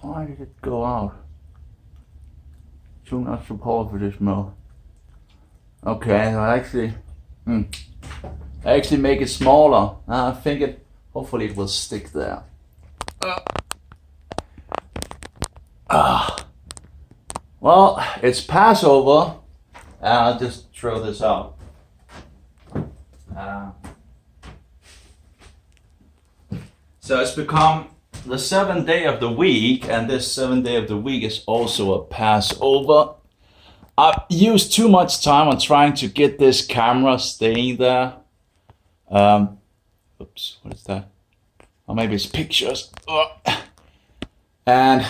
Why did it go out? Do not support for this mode. Okay, I actually make it smaller. I think hopefully it will stick there. Well, it's Passover. I'll just throw this out. So it's become the 7th day of the week, and this 7th day of the week is also a Passover. I've used too much time on trying to get this camera staying there. Oops, what is that? Or maybe it's pictures. And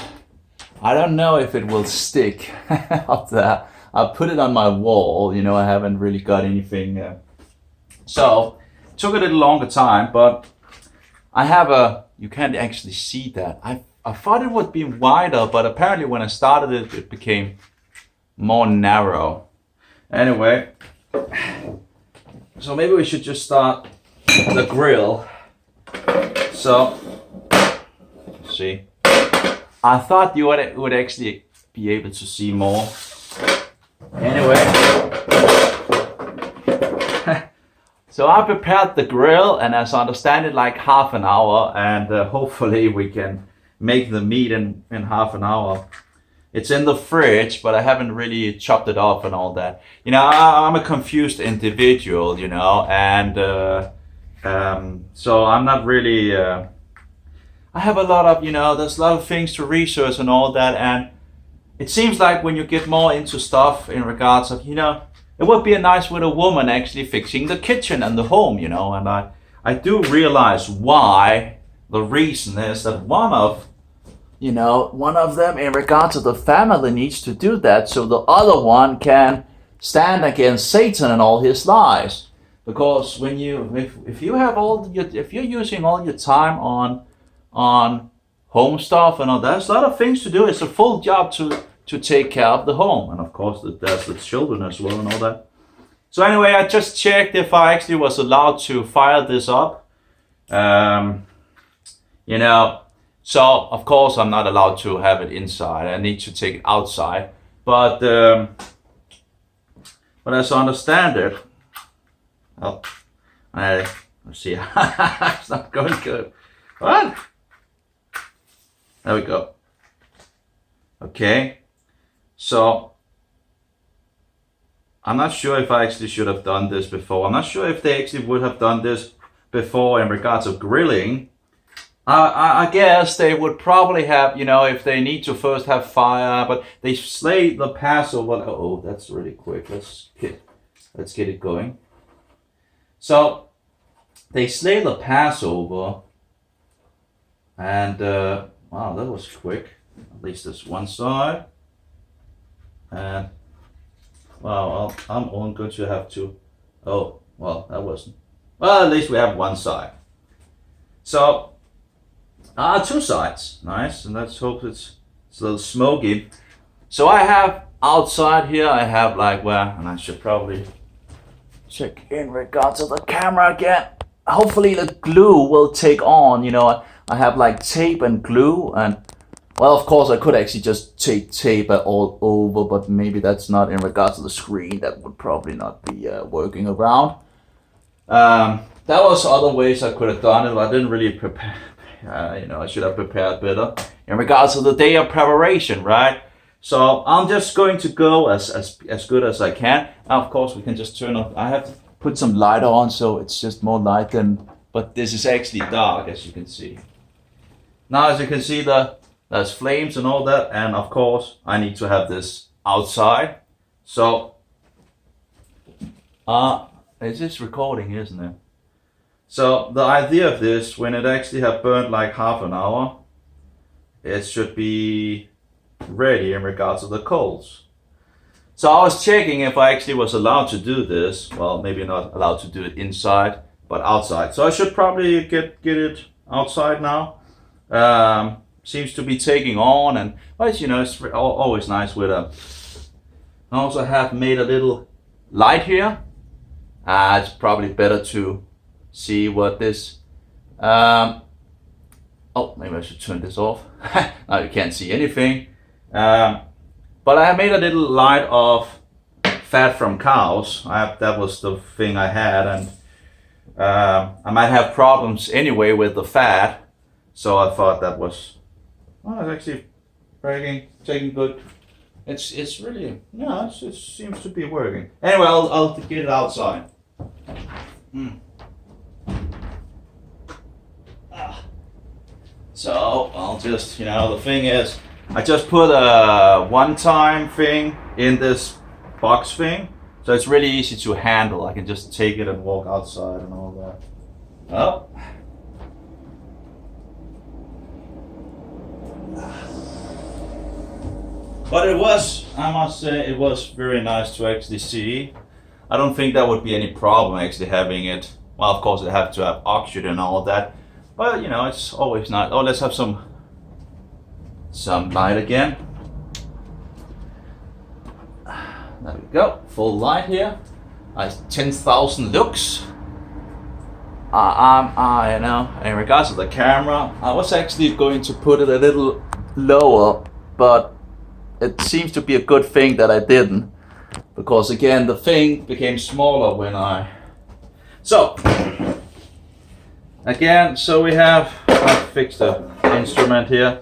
I don't know if it will stick up there. I put it on my wall, I haven't really got anything. So, it took a little longer time, but I have you can't actually see that. I thought it would be wider, but apparently when I started it, it became more narrow. Anyway, so maybe we should just start the grill. So, let's see. I thought you would actually be able to see more. Anyway, so I prepared the grill, and as I understand it, like half an hour, and hopefully we can make the meat in half an hour. It's in the fridge, but I haven't really chopped it off and all that. I'm a confused individual, and so I'm not really. I have a lot of, there's a lot of things to research and all that, and it seems like when you get more into stuff in regards of, it would be nice with a woman actually fixing the kitchen and the home, and I do realize why. The reason is that one of them in regards to the family needs to do that, so the other one can stand against Satan and all his lies. Because when if you're using all your time on home stuff and all that, there's a lot of things to do. It's a full job to take care of the home, and of course there's the children as well and all that. So anyway, I just checked if I actually was allowed to fire this up. So of course I'm not allowed to have it inside. I need to take it outside. But as I understand it, let's see. It's not going good. What? There we go. Okay. So I'm not sure if I actually should have done this before. I'm not sure if they actually would have done this before in regards of grilling. I guess they would probably have, if they need to first have fire, but they slay the Passover. Oh, that's really quick. Let's get it going. So they slay the Passover, and wow, that was quick. At least this one side. And wow, I'm only going to have to. Oh, well, that wasn't. Well, at least we have one side. So, two sides. Nice, and let's hope it's a little smoky. So I have outside here, I have and I should probably check in regards to the camera again. Hopefully the glue will take on, I have tape and glue, and well, of course I could actually just take tape all over, but maybe that's not in regards to the screen. That would probably not be working around. There was other ways I could have done it, but I didn't really prepare. I should have prepared better in regards to the day of preparation, right? So I'm just going to go as good as I can. Now, of course, we can just turn off. I have to put some light on, so it's just more light than. But this is actually dark, as you can see. Now, as you can see, there's flames and all that, and of course, I need to have this outside. So, it's just recording, isn't it? So the idea of this, when it actually have burned half an hour, it should be ready in regards to the coals. So I was checking if I actually was allowed to do this. Well, maybe not allowed to do it inside, but outside. So I should probably get it outside now. Seems to be taking on, and it's always nice with a. I also have made a little light here. It's probably better to see what this Oh, maybe I should turn this off. Now you can't see anything. But I made a little light of fat from cows. That was the thing I had, and I might have problems anyway with the fat. So I thought that was, well, it's actually taking good. It's really, yeah, it seems to be working. Anyway, I'll get it outside. So I'll just, the thing is, I just put a one-time thing in this box thing, so it's really easy to handle. I can just take it and walk outside and all that. Oh. But I must say, it was very nice to actually see. I don't think that would be any problem actually having it. Well, of course, it have to have oxygen and all of that. But, it's always nice. Oh, let's have some light again. There we go. Full light here. 10,000 lux. In regards to the camera, I was actually going to put it a little lower, but it seems to be a good thing that I didn't, because again the thing became smaller when I. So I fixed the instrument here.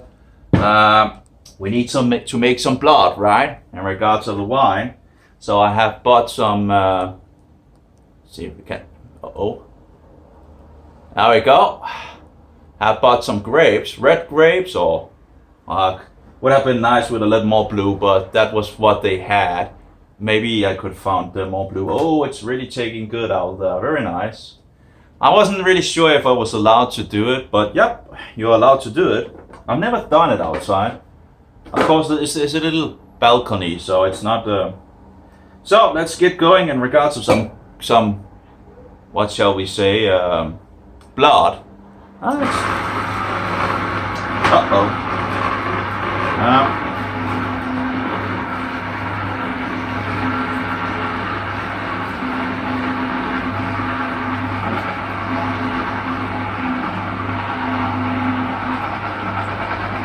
We need to make some blood, right? In regards to the wine, so I have bought some. See if we can. There we go. I bought some grapes, red grapes, or would have been nice with a little more blue, but that was what they had. Maybe I could find more blue. Oh, it's really taking good out there. Very nice. I wasn't really sure if I was allowed to do it, but yep, you're allowed to do it. I've never done it outside. Of course, it's a little balcony, so it's not. So let's get going in regards to some, what shall we say, blood.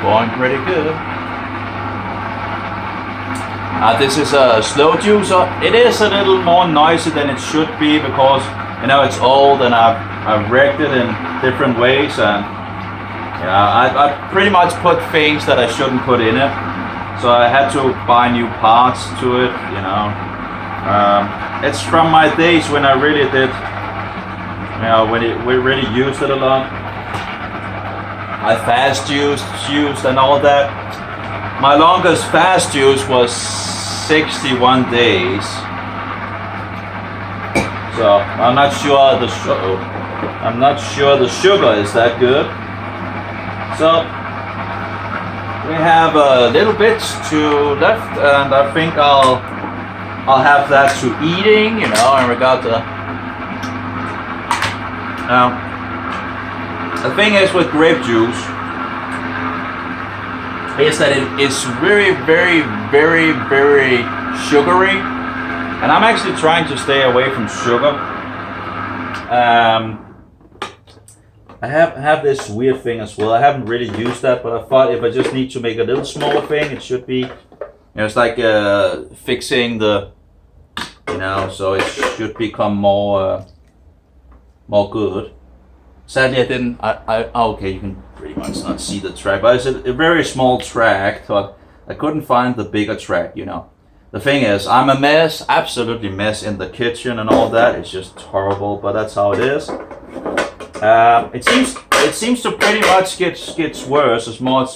Going pretty good. This is a slow juicer. It is a little more noisy than it should be because it's old and I've wrecked it in different ways, and I pretty much put things that I shouldn't put in it. So I had to buy new parts to it. It's from my days when I really did. When we really used it a lot. I fast used and all that. My longest fast use was 61 days. So I'm not sure the sugar is that good. So we have a little bit to left, and I think I'll have that to eating. In regard to. The thing is with grape juice is that it is very, very, very, very sugary, and I'm actually trying to stay away from sugar. I have this weird thing as well. I haven't really used that, but I thought if I just need to make a little smaller thing, it should be, it's like fixing the, so it should become more good. Sadly, I didn't. Okay, you can pretty much not see the track, but it's a very small track, so I couldn't find the bigger track. The thing is, I'm a mess, absolutely mess in the kitchen and all that. It's just horrible, but that's how it is. It seems to pretty much gets worse. It's more.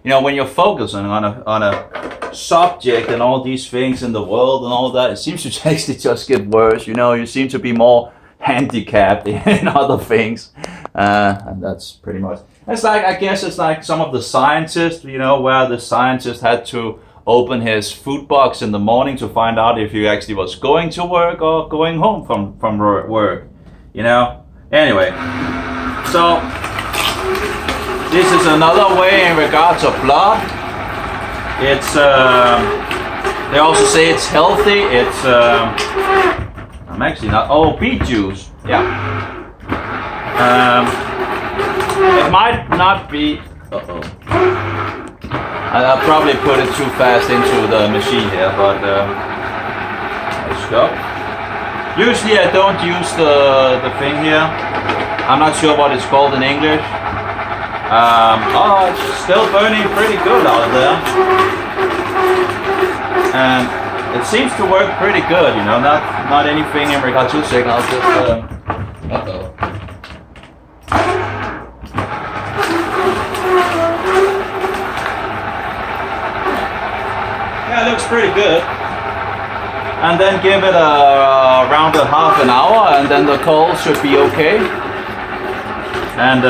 When you're focusing on a subject and all these things in the world and all that, it seems to actually just get worse. You seem to be more handicapped in other things, and that's pretty much. I guess it's like some of the scientists, where the scientist had to open his food box in the morning to find out if he actually was going to work or going home from work. Anyway, so this is another way in regards to blood. It's they also say it's healthy. It's I'm actually not. Oh, beet juice. Yeah. It might not be. Uh-oh. I'll probably put it too fast into the machine here, but let's go. Usually I don't use the thing here. I'm not sure what it's called in English. Oh, it's still burning pretty good out there. And it seems to work pretty good, you know, not anything in regard to signals, just uh-oh. Yeah, it looks pretty good. And then give it around a half an hour, and then the coal should be okay. And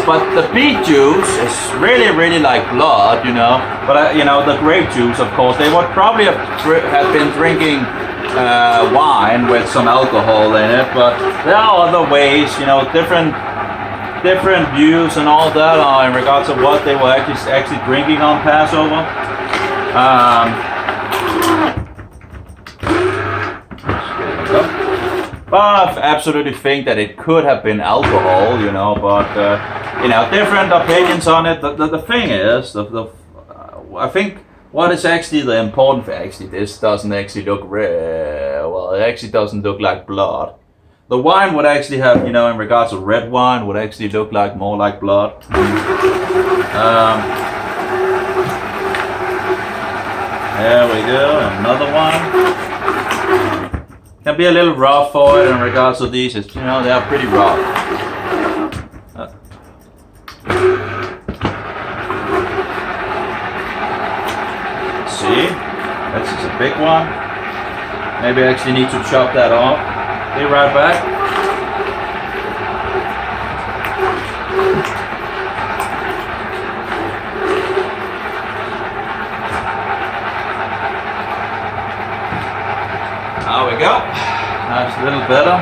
but the beet juice is really like blood, you know. But you know, the grape juice, of course, they would probably have been drinking wine with some alcohol in it. But there are other ways, you know, different views and all that in regards to what they were actually drinking on Passover. But I absolutely think that it could have been alcohol, you know, but you know, different opinions on it. The thing is, I think what is actually the important thing, actually, this doesn't actually look well, it actually doesn't look like blood. The wine would actually have, you know, in regards to red wine, would actually look like more like blood. There we go, another one. Can be a little rough for it in regards to these. It's, you know, they are pretty rough. Let's see, this is a big one. Maybe I actually need to chop that off. Be right back. There we go. That's a little better.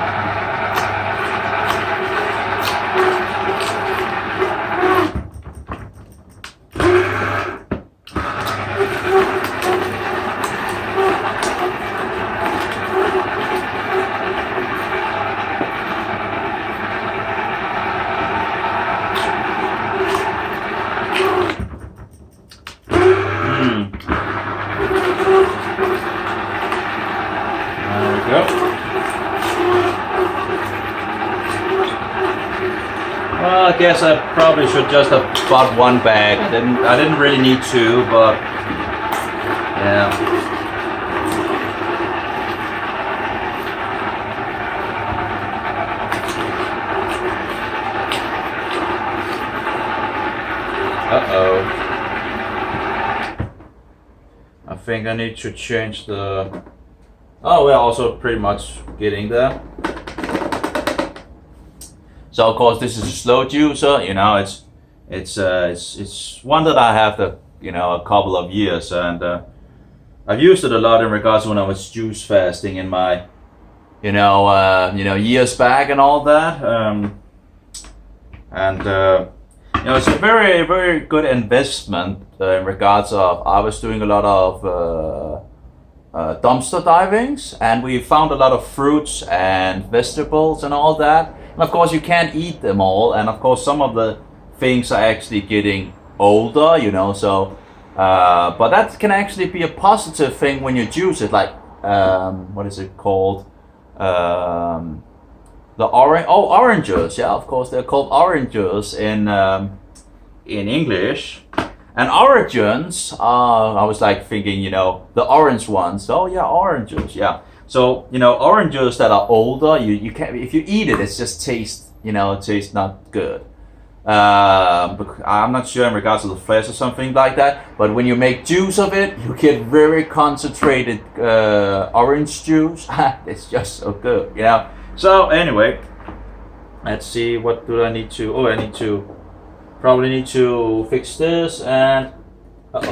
Well, I guess I probably should just have bought one bag. I didn't really need two, but yeah. Uh-oh. I think I need to change the... Oh, we're also pretty much getting there. So of course this is a slow juicer, you know, it's one that I have a couple of years, and I've used it a lot in regards to when I was juice fasting in my years back and all that. It's a very, very good investment in regards of, I was doing a lot of dumpster divings, and we found a lot of fruits and vegetables and all that. And of course you can't eat them all, and of course some of the things are actually getting older, you know, so but that can actually be a positive thing when you juice it, like what is it called, the oranges, yeah, of course they're called oranges in English. And oranges, I was like thinking, you know, the orange ones. Oh yeah, oranges, yeah. So, you know, oranges that are older, you can't, if you eat it, it's just tastes not good. I'm not sure in regards to the flesh or something like that, but when you make juice of it, you get very concentrated orange juice. It's just so good, you know. So anyway, let's see, what do I need to, probably need to fix this, and let's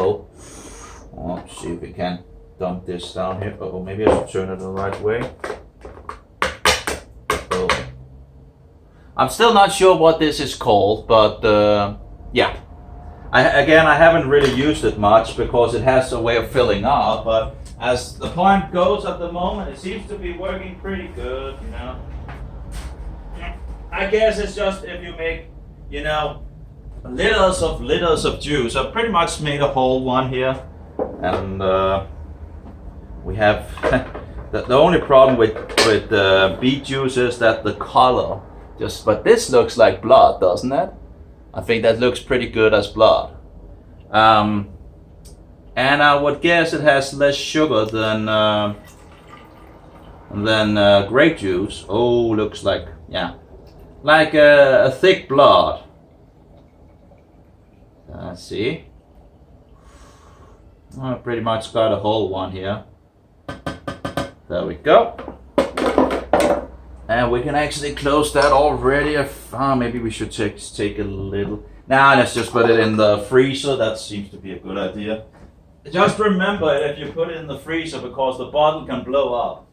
see if we can dump this down here. Maybe I should turn it the right way. I'm still not sure what this is called, but yeah. I haven't really used it much because it has a way of filling up, but as the plant goes at the moment, it seems to be working pretty good, you know. I guess it's just if you make, you know, liters of juice. I pretty much made a whole one here, and we have the only problem with beet juice is that the color just. But this looks like blood, doesn't it? I think that looks pretty good as blood. And I would guess it has less sugar than grape juice. Oh, looks like, yeah, like a thick blood. Let's see. I pretty much got a whole one here. There we go. And we can actually close that already. Maybe we should take a little. Nah, let's just put it in the freezer. That seems to be a good idea. Just remember it if you put it in the freezer, because the bottle can blow up.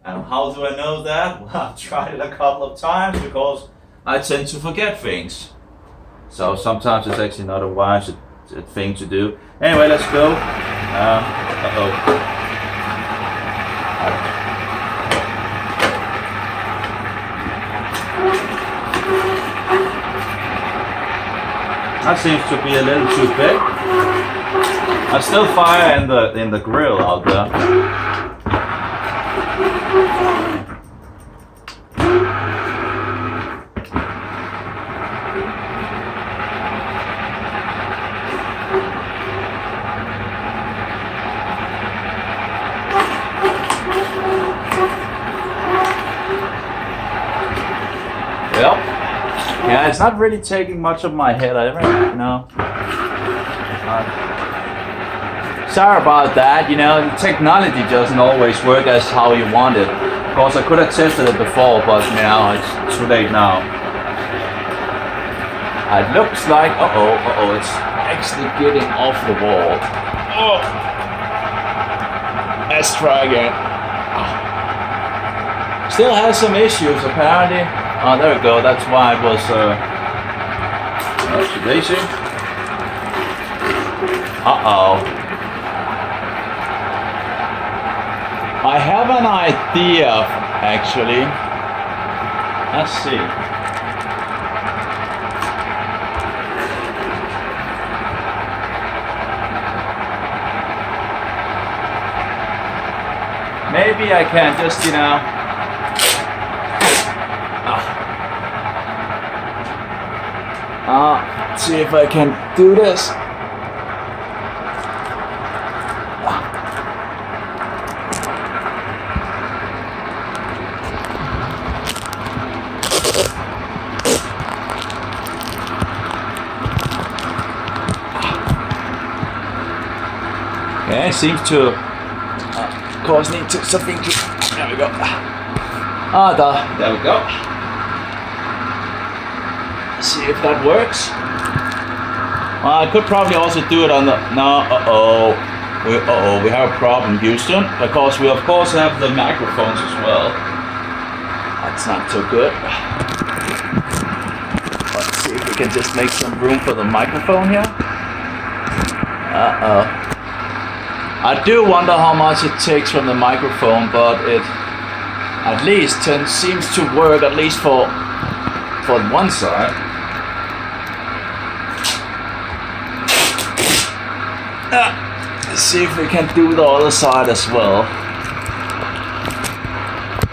And how do I know that? Well, I've tried it a couple of times because I tend to forget things. So sometimes it's actually not a wise thing to do. Anyway, let's go. That seems to be a little too big. There's still fire in the grill out there. Yep. Yeah, it's not really taking much of my head. No. Sorry about that. You know, technology doesn't always work as how you want it. Of course, I could have tested it before, but now it's too late now. It looks like, it's actually getting off the wall. Oh, let's try again. Still has some issues apparently. Oh, there we go. That's why it was. Daisy. I have an idea, actually. Let's see. Maybe I can just, see if I can do this. Okay, seems to cause need to something to. There we go. There we go. See if that works. Well, I could probably also do it on the. No, we have a problem, Houston, because we of course have the microphones as well. That's not too good. Let's see if we can just make some room for the microphone here. I do wonder how much it takes from the microphone, but it at least seems to work, at least for one side. Let's see if we can do the other side as well.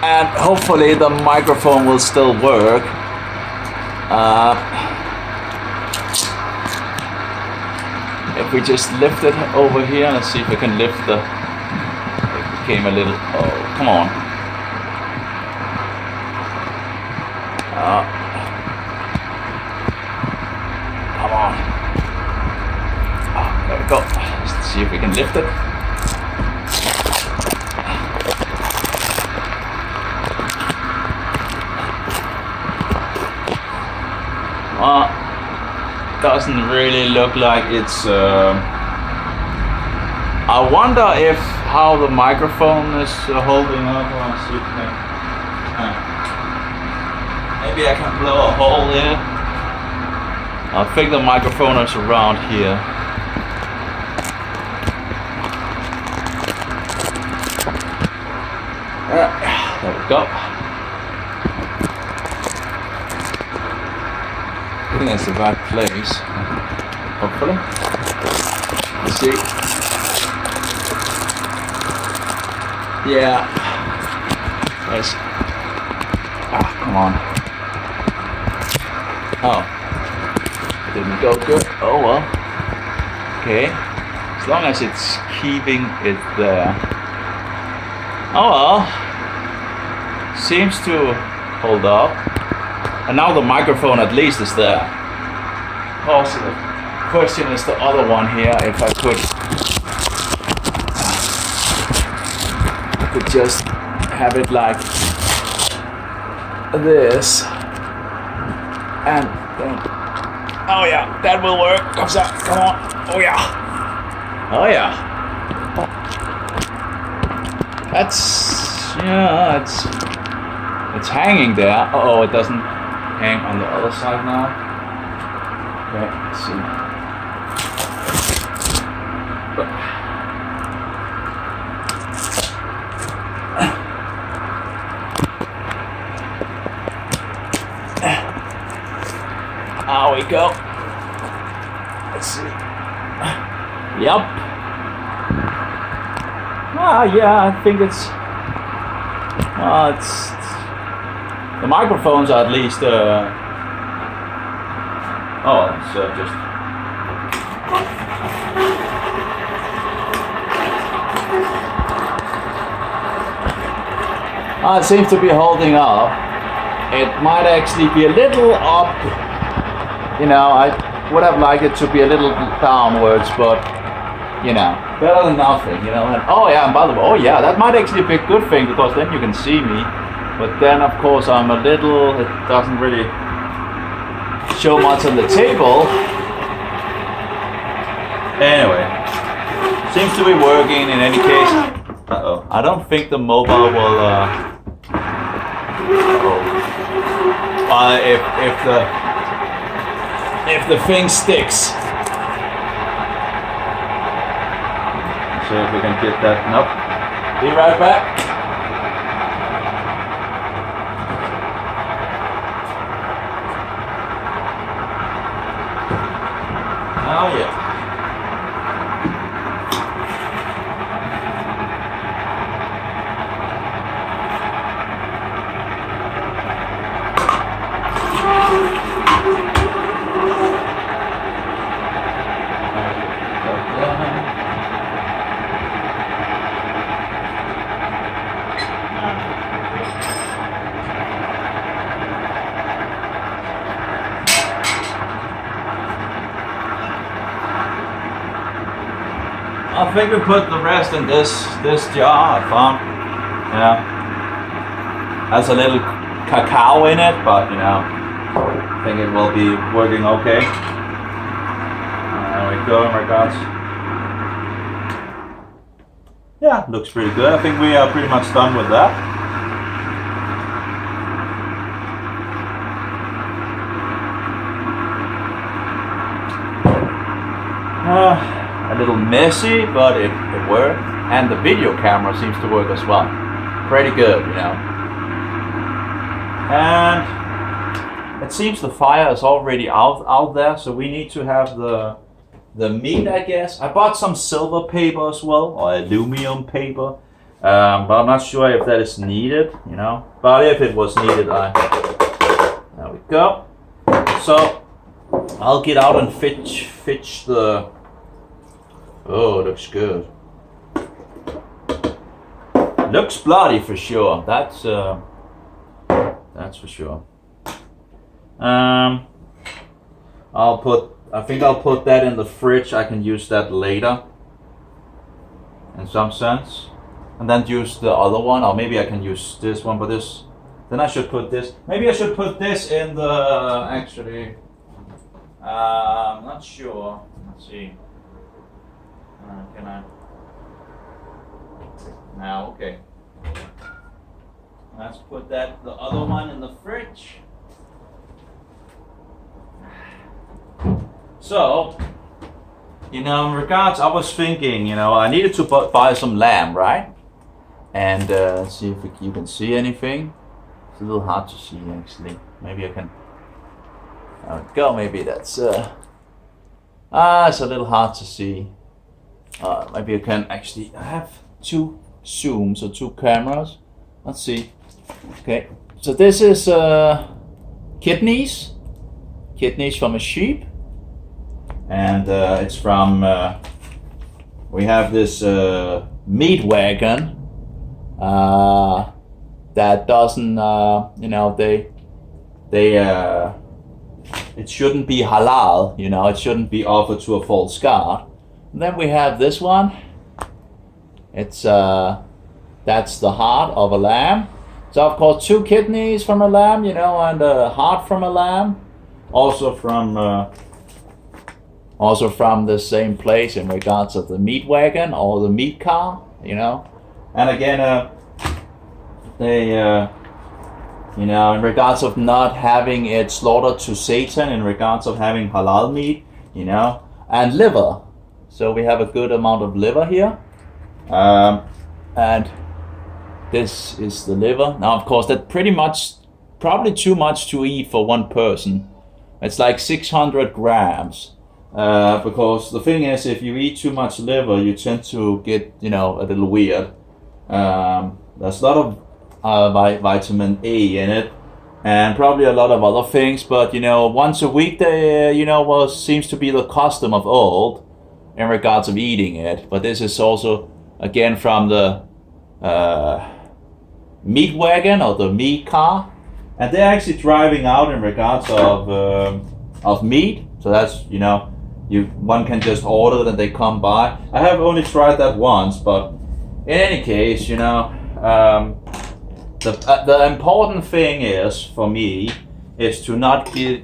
And hopefully the microphone will still work. If we just lift it over here, let's see if we can lift the. It became a little. Oh, come on. Come on. There we go. Let's see if we can lift it. Doesn't really look like it's. I wonder if how the microphone is holding up. Let's see if I can. Maybe I can blow a hole in it. I think the microphone is around here. There we go. think that's the right place. Hopefully. Let's see. Yeah. Yes. Ah, come on. Oh. Didn't go good. Oh well. Okay. As long as it's keeping it there. Oh well. Seems to hold up. And now the microphone at least is there. Also the question is the other one here, if I could just have it like this. And then, oh yeah, that will work. Come on. Oh yeah. Oh yeah. It's hanging there. Oh, it doesn't hang on the other side now. Okay, let's see. There we go. Let's see. Yep. Yeah, I think it's the microphones are at least it's just it seems to be holding up. It might actually be a little up. You know, I would have liked it to be a little downwards, but you know, better than nothing, you know. And oh yeah, and by the way, oh yeah, that might actually be a good thing because then you can see me. But then of course it doesn't really show much on the table. Anyway, seems to be working in any case. Uh-oh, I don't think the mobile will if the thing sticks. See if we can get that. Nope. Be right back. Oh yeah. I think we put the rest in this jar I found. Yeah. Has a little cacao in it, but you know, I think it will be working okay. There we go, my gosh. Yeah, looks pretty good. I think we are pretty much done with that. A little messy, but it worked. And the video camera seems to work as well. Pretty good, you know. And it seems the fire is already out there, so we need to have the meat, I guess. I bought some silver paper as well, or aluminum paper. But I'm not sure if that is needed, you know. But if it was needed, there we go. So I'll get out and fetch the. Oh, looks good. Looks bloody for sure. That's for sure. I think I'll put that in the fridge. I can use that later, in some sense, and then use the other one, or maybe I can use this one. But this, then I should put this. Maybe I should put this in the. Actually, I'm not sure. Let's see. Can I? Now, okay. Let's put the other one in the fridge. So, you know, in regards, I was thinking, you know, I needed to buy some lamb, right? And let's see if you can see anything. It's a little hard to see, actually. Maybe I can There we go. Maybe that's it's a little hard to see. Maybe I can actually have two zooms or two cameras. Let's see. Okay, so this is kidneys from a sheep, and it's from. We have this meat wagon that doesn't, it shouldn't be halal, it shouldn't be offered to a false god. And then we have this one. It's that's the heart of a lamb. So of course 2 kidneys from a lamb, and a heart from a lamb, also from the same place in regards of the meat wagon or the meat car, And again, they, in regards of not having it slaughtered to Satan, in regards of having halal meat, and liver. So we have a good amount of liver here. And this is the liver. Now, of course, that's probably too much to eat for one person. It's like 600 grams. Because the thing is, if you eat too much liver, you tend to get, a little weird. There's a lot of vitamin A in it, and probably a lot of other things. But once a week, seems to be the custom of old in regards of eating it. But this is also again from the meat wagon or the meat car, and they're actually driving out in regards of meat. So that's one can just order it and they come by. I have only tried that once, but in any case, the important thing is for me is to not get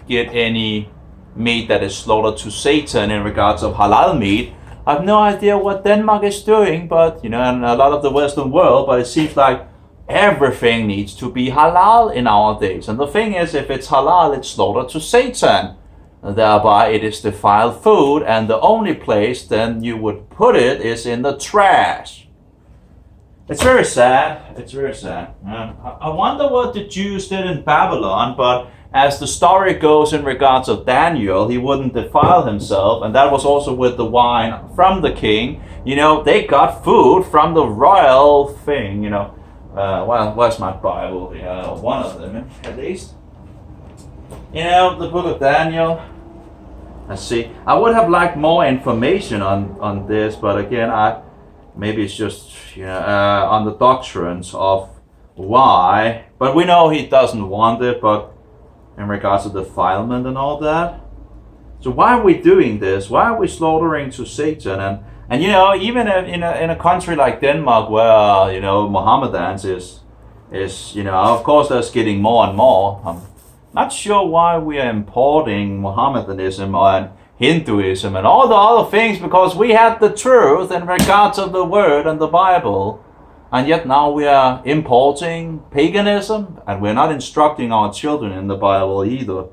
any meat that is slaughtered to Satan in regards of halal meat. I have no idea what Denmark is doing, but and a lot of the Western world, but it seems like everything needs to be halal in our days. And the thing is, if it's halal, it's slaughtered to Satan. Thereby it is defiled food, and the only place then you would put it is in the trash. It's very sad. It's very sad. I wonder what the Jews did in Babylon, but as the story goes in regards of Daniel, he wouldn't defile himself, and that was also with the wine from the king. They got food from the royal thing, where's my Bible? One of them, at least. The book of Daniel. Let's see. I would have liked more information on this, but again, maybe it's just on the doctrines of why. But we know he doesn't want it. But in regards to defilement and all that, so why are we doing this? Why are we slaughtering to Satan? And even in a country like Denmark, where Mohammedans is of course that's getting more and more. Not sure why we are importing Mohammedanism and Hinduism and all the other things, because we had the truth in regards of the word and the Bible, and yet now we are importing paganism, and we're not instructing our children in the Bible either.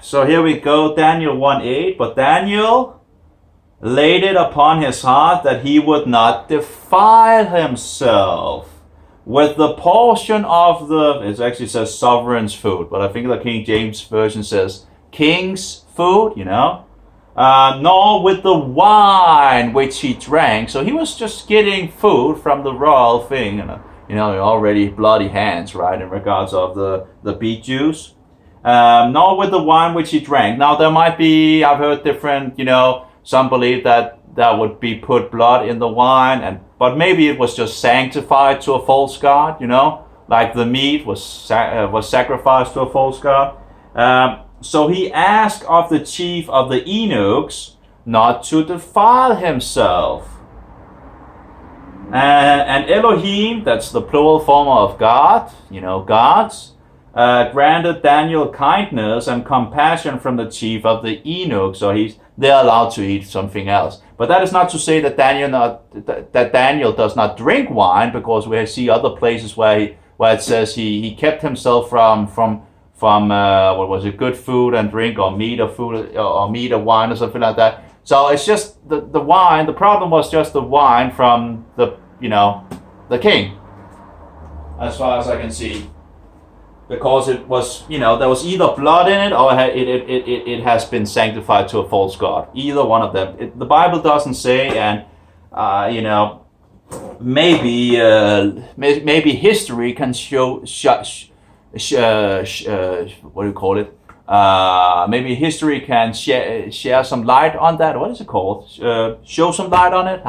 So here we go, Daniel 1:8. But Daniel laid it upon his heart that he would not defile himself with the portion of it actually says sovereign's food, but I think the King James Version says king's food, nor with the wine which he drank. So he was just getting food from the royal thing, already bloody hands, right, in regards of the beet juice. Nor with the wine which he drank. Now there might be, I've heard different, some believe that would be put blood in the wine, but maybe it was just sanctified to a false god, like the meat was sacrificed to a false god. So he asked of the chief of the eunuchs not to defile himself. And Elohim, that's the plural form of God, gods, granted Daniel kindness and compassion from the chief of the eunuchs, so they're allowed to eat something else. But that is not to say that Daniel does not drink wine, because we see other places where it says he kept himself from what was it, good food and drink, or meat or food or meat or wine or something like that. So it's just the wine. The problem was just the wine from the king, as far as I can see. because it was, there was either blood in it or it has been sanctified to a false god. Either one of them. The Bible doesn't say, and maybe history can show what do you call it? Maybe history can share some light on that. What is it called? Show some light on it.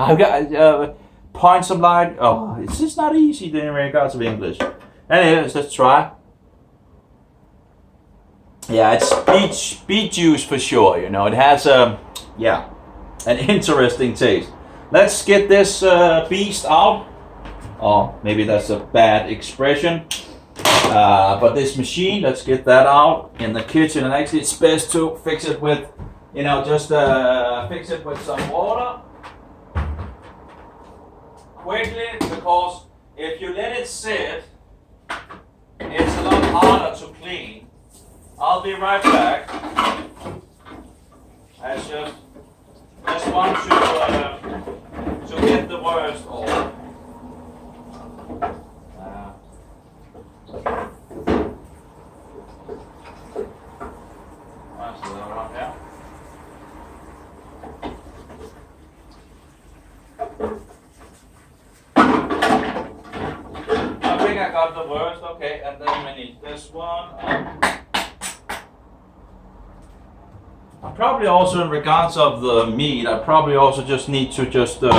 Point some light. Oh, it's just not easy in regards of English. Anyways, let's try. Yeah, it's beet juice for sure. It has an interesting taste. Let's get this beast out. Oh, maybe that's a bad expression. But this machine, let's get that out in the kitchen. And actually, it's best to fix it with, just fix it with some water quickly, because if you let it sit, it's a lot harder to clean. I'll be right back. I just want to get the worst off. What's the other one here? I think I got the worst. Okay, and then we need this one. Probably also in regards of the meat, I probably also just need to just give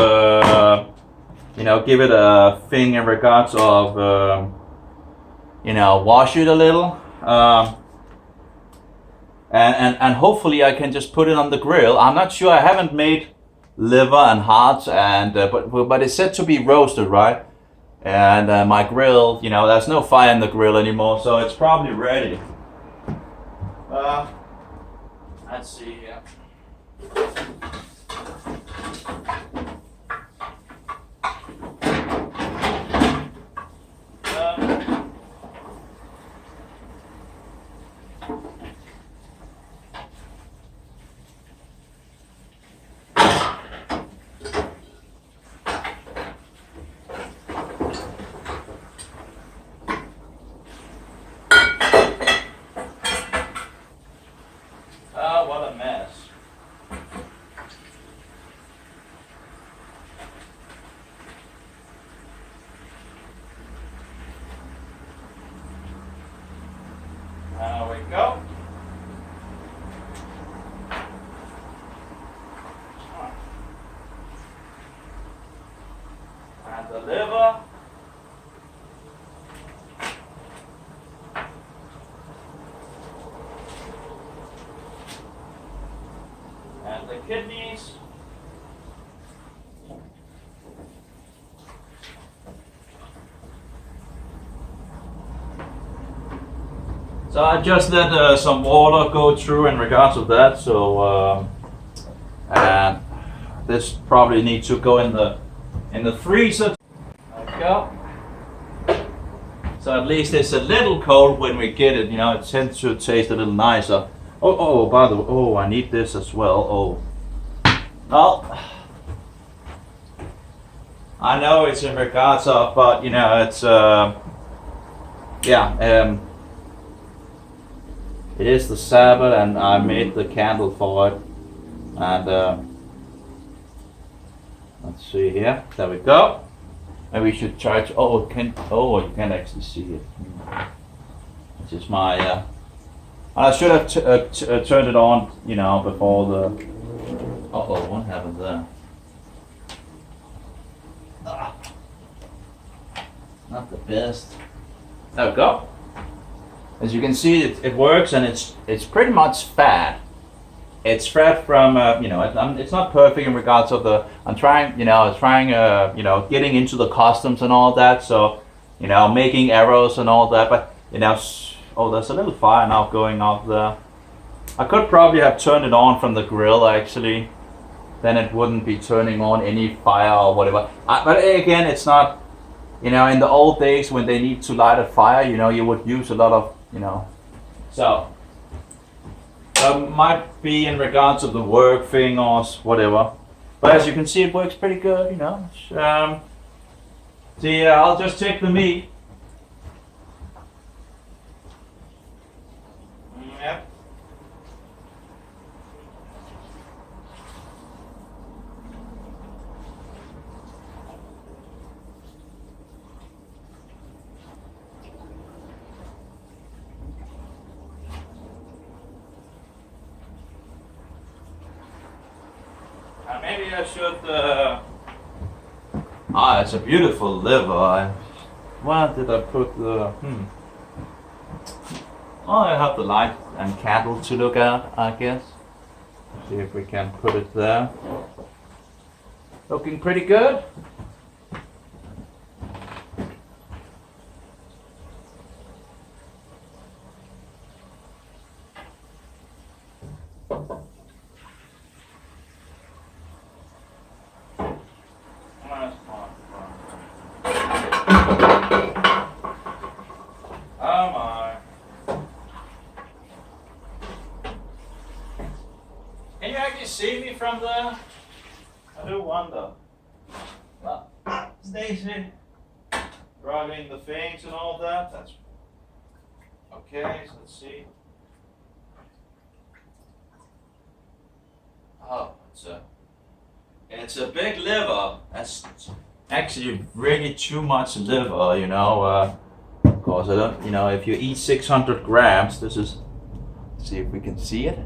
it a thing in regards of wash it a little, and hopefully I can just put it on the grill. I'm not sure. I haven't made liver and hearts, and but it's said to be roasted, right? And my grill, there's no fire in the grill anymore, so it's probably ready. Let's see here. What a mess. There we go. And the liver. And the kidneys. So I just let some water go through in regards of that. So and this probably needs to go in the freezer. There we go. So at least it's a little cold when we get it. It tends to taste a little nicer. By the way, I need this as well. Well, I know it's in regards of, but it's it is the Sabbath, and I made the candle for it. And let's see here. There we go. And we should charge. You can actually see it. This is my. I should have turned it on, before the. What happened there? Not the best. There we go. As you can see, it works, and it's pretty much fat. It's fat from it's not perfect in regards of the. I'm trying getting into the customs and all that. So making arrows and all that, but there's a little fire now going off there. I could probably have turned it on from the grill actually. Then it wouldn't be turning on any fire or whatever. But again, it's not, in the old days when they need to light a fire, you would use a lot of, So, might be in regards of the work thing or whatever. But as you can see, it works pretty good, I'll just take the meat. Maybe I should. It's a beautiful liver. Where did I put the? Oh, I have the light and candle to look at, I guess. See if we can put it there. Looking pretty good. Can you actually see me from there? I do wonder. Well, Stacy, driving the things and all that. That's okay. So let's see. Oh, it's a big liver. That's actually really too much liver, you know. Of course, I don't. You know, if you eat 600 grams, this is. Let's see if we can see it.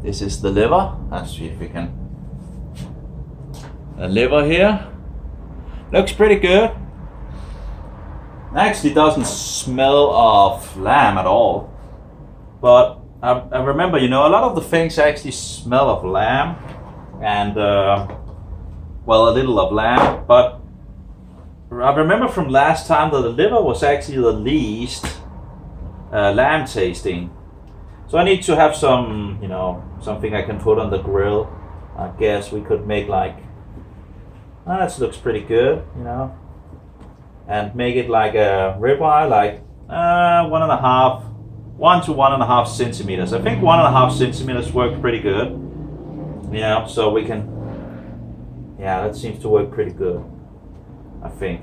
This is the liver. Let's see if we can. The liver here looks pretty good. Actually, doesn't smell of lamb at all. But I remember, you know, a lot of the things actually smell of lamb, and well, a little of lamb. But I remember from last time that the liver was actually the least lamb tasting. So I need to have some, you know, something I can put on the grill. I guess we could make like, this looks pretty good, you know, and make it like a ribeye, like 1 to 1.5 centimeters. I think 1.5 centimeters worked pretty good. You know, so we can, yeah, that seems to work pretty good, I think.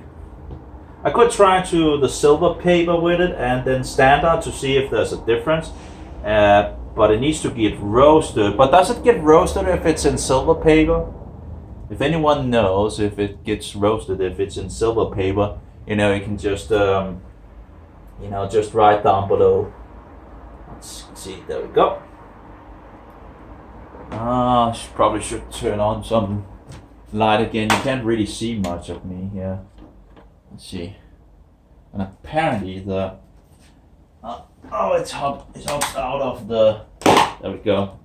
I could try to the silver paper with it and then standard to see if there's a difference. But it needs to get roasted. But does it get roasted if it's in silver paper? If anyone knows if it gets roasted if it's in silver paper, you know, you can just, you know, just write down below. Let's see, there we go. Probably should turn on some light again. You can't really see much of me here. Let's see. And apparently the it's hopped out of the. There we go.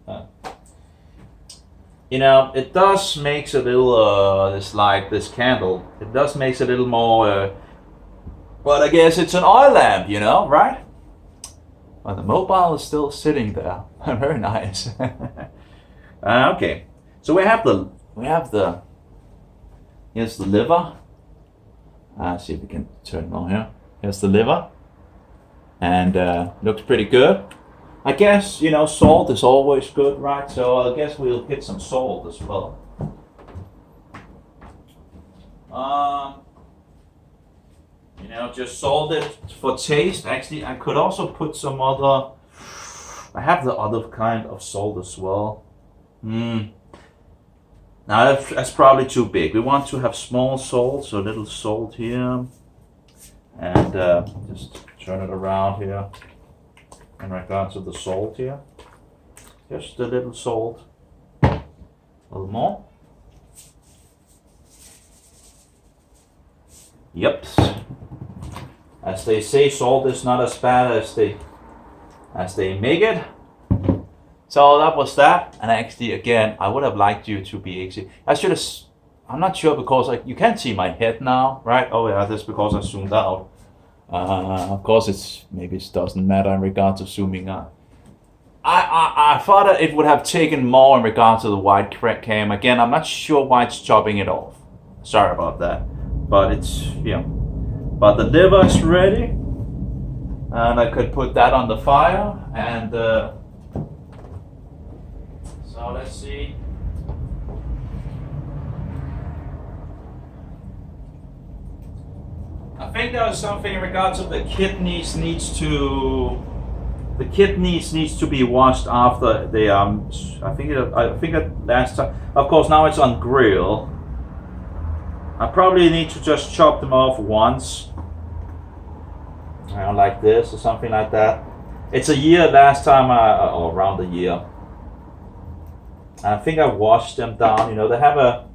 You know, it does makes a little this candle. It does makes a little more. But I guess it's an oil lamp, you know, right? Well, the mobile is still sitting there. Very nice. Okay, so we have the. Here's the liver. See if we can turn it on here. Here's the liver. And looks pretty good. I guess, you know, salt is always good, right? So I guess we'll get some salt as well. You know, just salt it for taste. Actually, I could also put some other. I have the other kind of salt as well. Now that's probably too big. We want to have small salt, so a little salt here. And just turn it around here in regards to the salt here. Just a little salt. A little more. Yep. As they say, salt is not as bad as they make it. So that was that. And actually, again, I would have liked you to be easy. I should have. I'm not sure because you can't see my head now, right? Oh yeah, that's because I zoomed out. Of course, maybe it doesn't matter in regards to zooming out. I thought that it would have taken more in regards to the wide cam. Again, I'm not sure why it's chopping it off. Sorry about that. But it's, you know. But the liver is ready. And I could put that on the fire. And so let's see. I think there was something in regards of the kidneys needs to be washed after they I think that last time. Of course, now it's on grill. I probably need to just chop them off once, like this or something like that. It's a year last time, or around a year. I think I washed them down. You know, they have a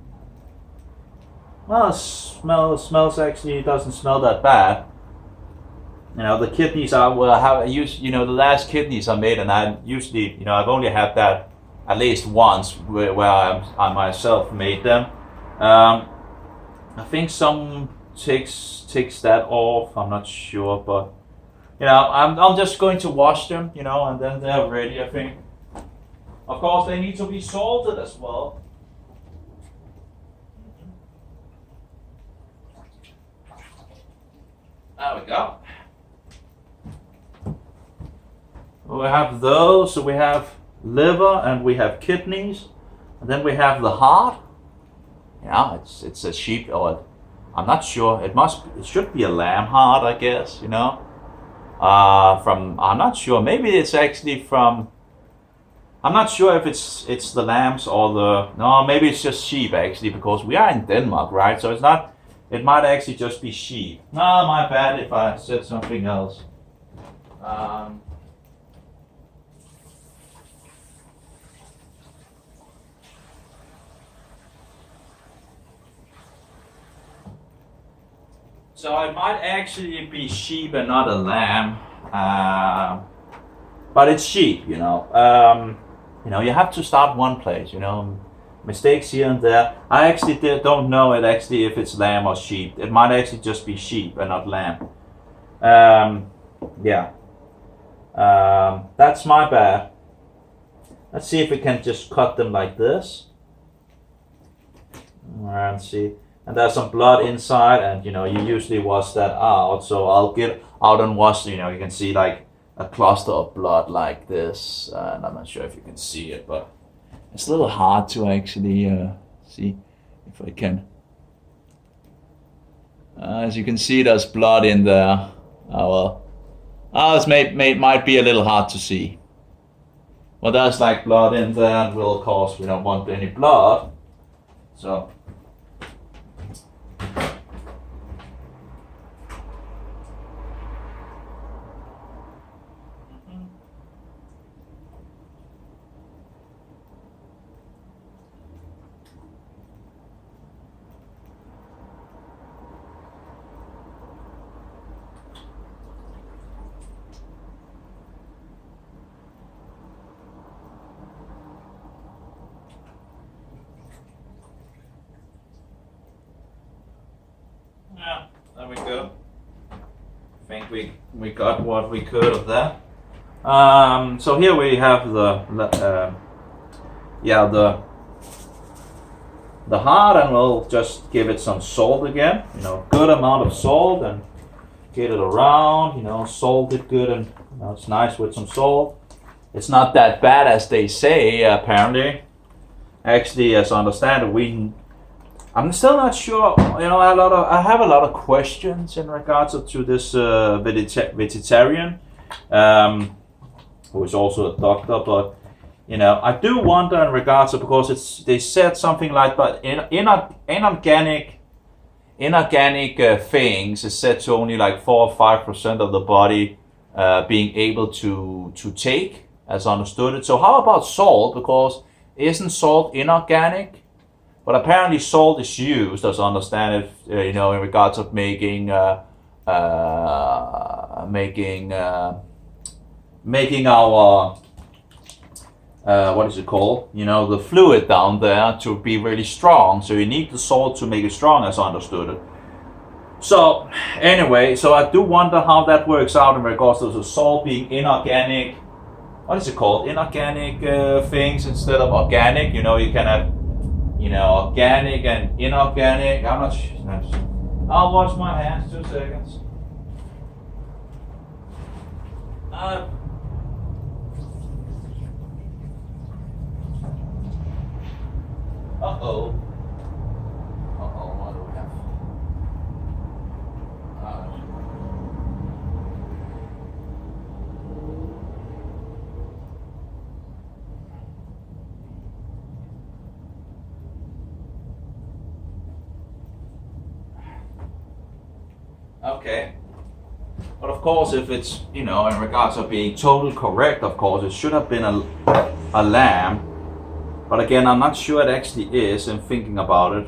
well, smells actually doesn't smell that bad. You know, the kidneys are well. How I use you know the last kidneys I made, and I usually I've only had that at least once where I myself made them. I think some takes that off. I'm not sure, but I'm just going to wash them, and then they're ready. I think. Of course, they need to be salted as well. There we go. We have those. So we have liver and we have kidneys, and then we have the heart. Yeah, it's a sheep, or I'm not sure. It should be a lamb heart, I guess. I'm not sure. Maybe it's actually from. I'm not sure if it's the lambs or no, maybe it's just sheep actually, because we are in Denmark, right? So it's not. It might actually just be sheep. No, my bad if I said something else. So it might actually be sheep and not a lamb, but it's sheep, you have to start one place, mistakes here and there. I actually don't know if it's lamb or sheep. It might actually just be sheep and not lamb. That's my bad. Let's see if we can just cut them like this. And see. And there's some blood inside, and you usually wash that out. So I'll get out and wash. You can see like a cluster of blood like this, and I'm not sure if you can see it, but it's a little hard to actually see if I can. As you can see, there's blood in there. Oh well. This might be a little hard to see. Well, there's like blood in there, and of course we don't want any blood. So. Yeah, there we go. I think we got what we could of that. So here we have the heart, and we'll just give it some salt again. Good amount of salt, and get it around. Salt it good, and it's nice with some salt. It's not that bad as they say, apparently. Actually, as I understand it, I'm still not sure. I have a lot of questions in regards to this vegetarian, who is also a doctor. But I do wonder in regards to, because they said something like, but inorganic things is said to only like 4 or 5% of the body being able to take, as understood it. So how about salt? Because isn't salt inorganic? But apparently salt is used, as I understand it, in regards of making our what is it called? The fluid down there to be really strong. So you need the salt to make it strong, as I understood it. So anyway, so I do wonder how that works out in regards to the salt being inorganic. What is it called? Inorganic things instead of organic. You can have. Organic and inorganic. I'm not sure. I'll wash my hands 2 seconds. Uh-oh, what do we have? Okay. But of course, if it's, in regards of being totally correct, of course, it should have been a lamb. But again, I'm not sure it actually is. I'm thinking about it.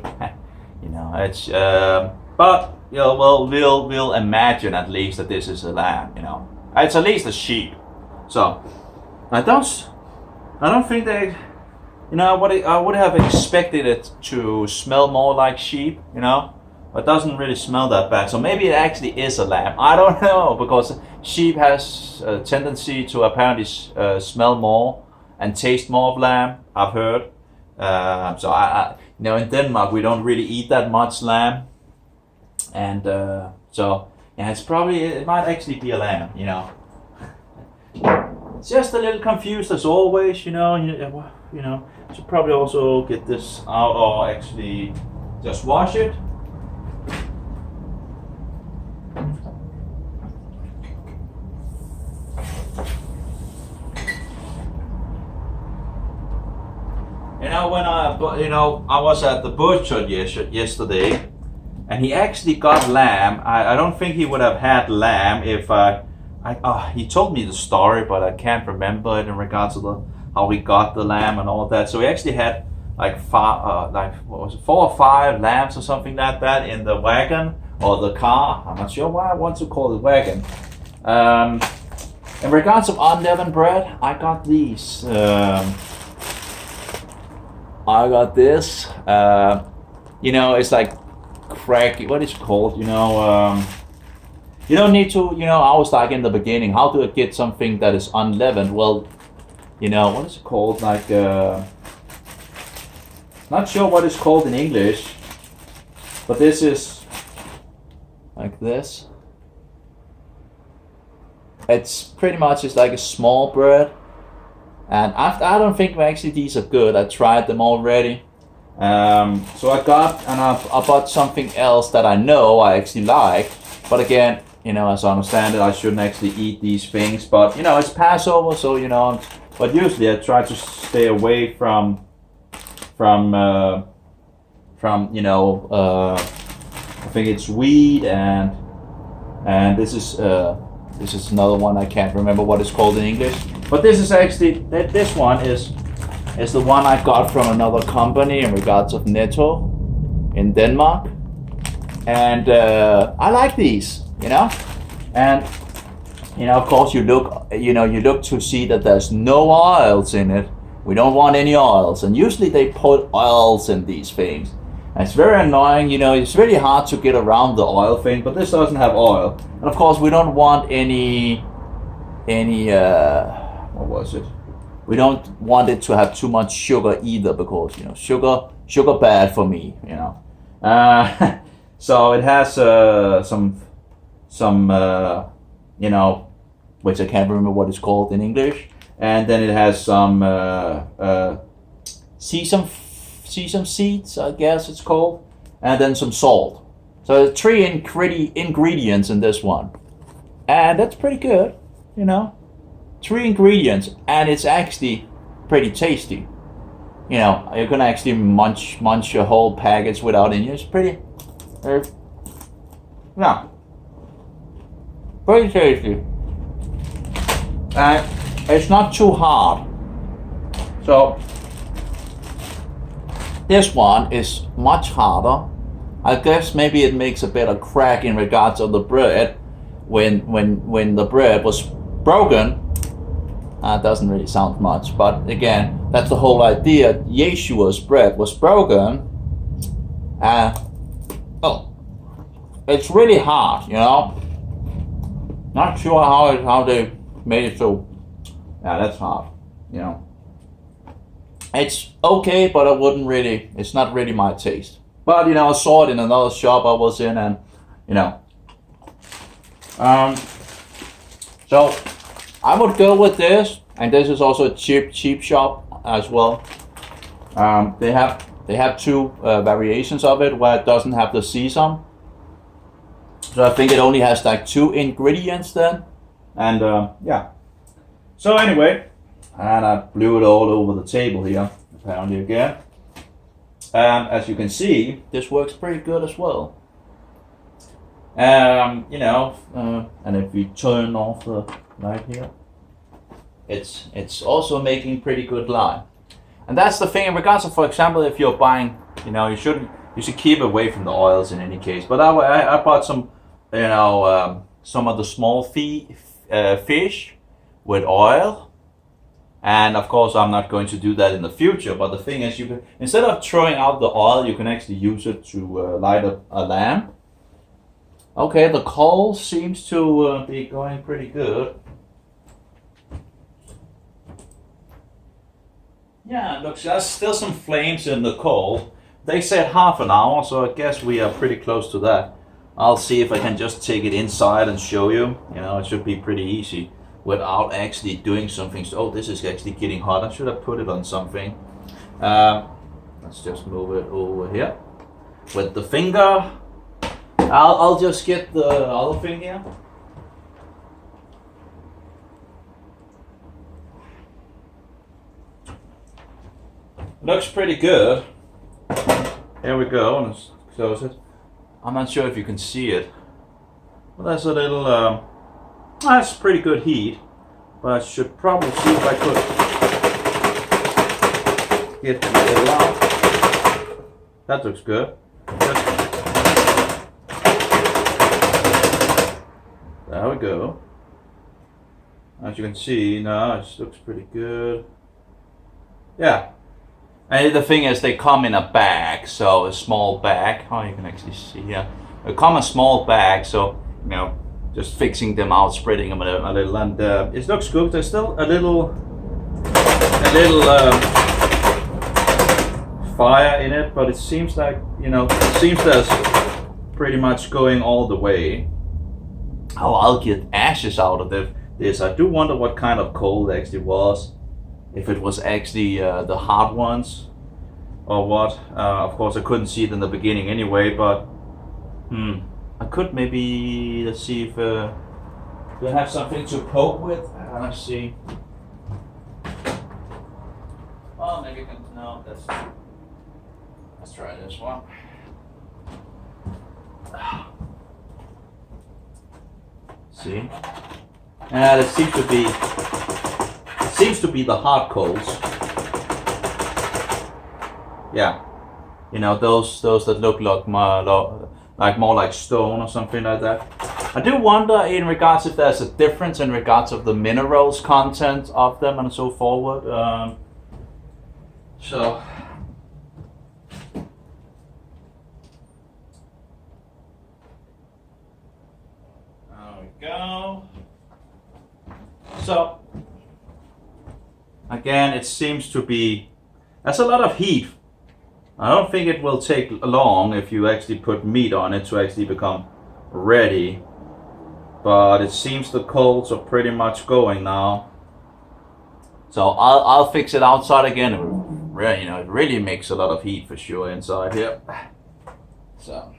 You know, it's but you know, well, we'll imagine at least that this is a lamb. You know, it's at least a sheep. So I don't think they. You know, I would have expected it to smell more like sheep. You know, but it doesn't really smell that bad. So maybe it actually is a lamb. I don't know, because sheep has a tendency to apparently smell more and taste more of lamb, I've heard. So I you know, in Denmark we don't really eat that much lamb, and so yeah, it might actually be a lamb. You know, just a little confused as always. You know, should probably also get this out, or actually just wash it. You know, when I was at the butcher yesterday, and he actually got lamb. I don't think he would have had lamb if he told me the story, but I can't remember it in regards to how he got the lamb and all of that. So he actually had like 4 or 5 lambs or something like that in the wagon or the car. I'm not sure why I want to call it wagon. In regards of unleavened bread, I got these. I got this. You know, it's like cracky. What is it called? You know, you don't need to. You know, I was like in the beginning, how do I get something that is unleavened? Well, you know, what is it called? Like, not sure what it's called in English, but this is like this. It's pretty much just like a small bread. And I don't think actually these are good. I tried them already. So I bought something else that I know I actually like. But again, you know, as I understand it, I shouldn't actually eat these things. But you know, it's Passover, so you know. But usually I try to stay away from you know. I think it's wheat and this is another one. I can't remember what it's called in English. But this is actually, this one is the one I got from another company in regards of Netto in Denmark. And I like these, you know. And, you know, of course you look to see that there's no oils in it. We don't want any oils. And usually they put oils in these things. And it's very annoying, you know, it's really hard to get around the oil thing, but this doesn't have oil. And of course we don't want any what was it? We don't want it to have too much sugar either, because you know, sugar bad for me, you know. So it has some you know, which I can't remember what it's called in English, and then it has some sesame seeds, I guess it's called, and then some salt. So 3 ingredients in this one, and that's pretty good, you know. 3 ingredients, and it's actually pretty tasty. You know, you can actually munch your whole package without any. It's pretty, yeah, pretty tasty, and it's not too hard. So this one is much harder. I guess maybe it makes a better crack in regards of the bread when the bread was broken. It doesn't really sound much, but again, that's the whole idea. Yeshua's bread was broken. It's really hard, you know. Not sure how they made it so. Yeah, that's hard, you know. It's okay, but it's not really my taste. But you know, I saw it in another shop I was in, and you know. So I would go with this, and this is also a cheap shop as well. They have 2 variations of it where it doesn't have the sesame. So I think it only has like 2 ingredients then, and yeah. So anyway, and I blew it all over the table here, apparently again. As you can see, this works pretty good as well. You know, and if we turn off the light here, it's also making pretty good light. And that's the thing in regards to, for example, if you're buying, you should keep away from the oils in any case. But I bought some, some of the small fish with oil. And of course, I'm not going to do that in the future. But the thing is, you can, instead of throwing out the oil, you can actually use it to light up a lamp. Okay, the coal seems to be going pretty good. Yeah, look, there's still some flames in the coal. They said half an hour, so I guess we are pretty close to that. I'll see if I can just take it inside and show you. It should be pretty easy without actually doing something. Oh, this is actually getting hot. I should have put it on something. Let's just move it over here with the finger. I'll just get the other thing here. Looks pretty good. Here we go. Let's close it. I'm not sure if you can see it. Well, there's a little. That's pretty good heat, but I should probably see if I could get the little out. That looks good. There we go. As you can see, now it looks pretty good. Yeah. And the thing is, they come in a bag, so a small bag. Oh, you can actually see here. They come in a small bag, so just fixing them out, spreading them a little, and it looks good. There's still a little fire in it, but it seems like that's pretty much going all the way. Oh, I'll get ashes out of this. I do wonder what kind of coal it actually was. If it was actually the hard ones or what. Of course, I couldn't see it in the beginning anyway, but I could maybe, let's see if we have something to poke with. Let's see. Well, maybe you can, no, let's try this one. See? And it seems to be the hard coals. Yeah, those that look more like stone or something like that. I do wonder in regards if there's a difference in regards of the minerals content of them and so forward. So there we go. So again, it seems to be, that's a lot of heat. I don't think it will take long if you actually put meat on it to actually become ready. But it seems the coals are pretty much going now. So I'll fix it outside again. It really makes a lot of heat for sure inside here. So.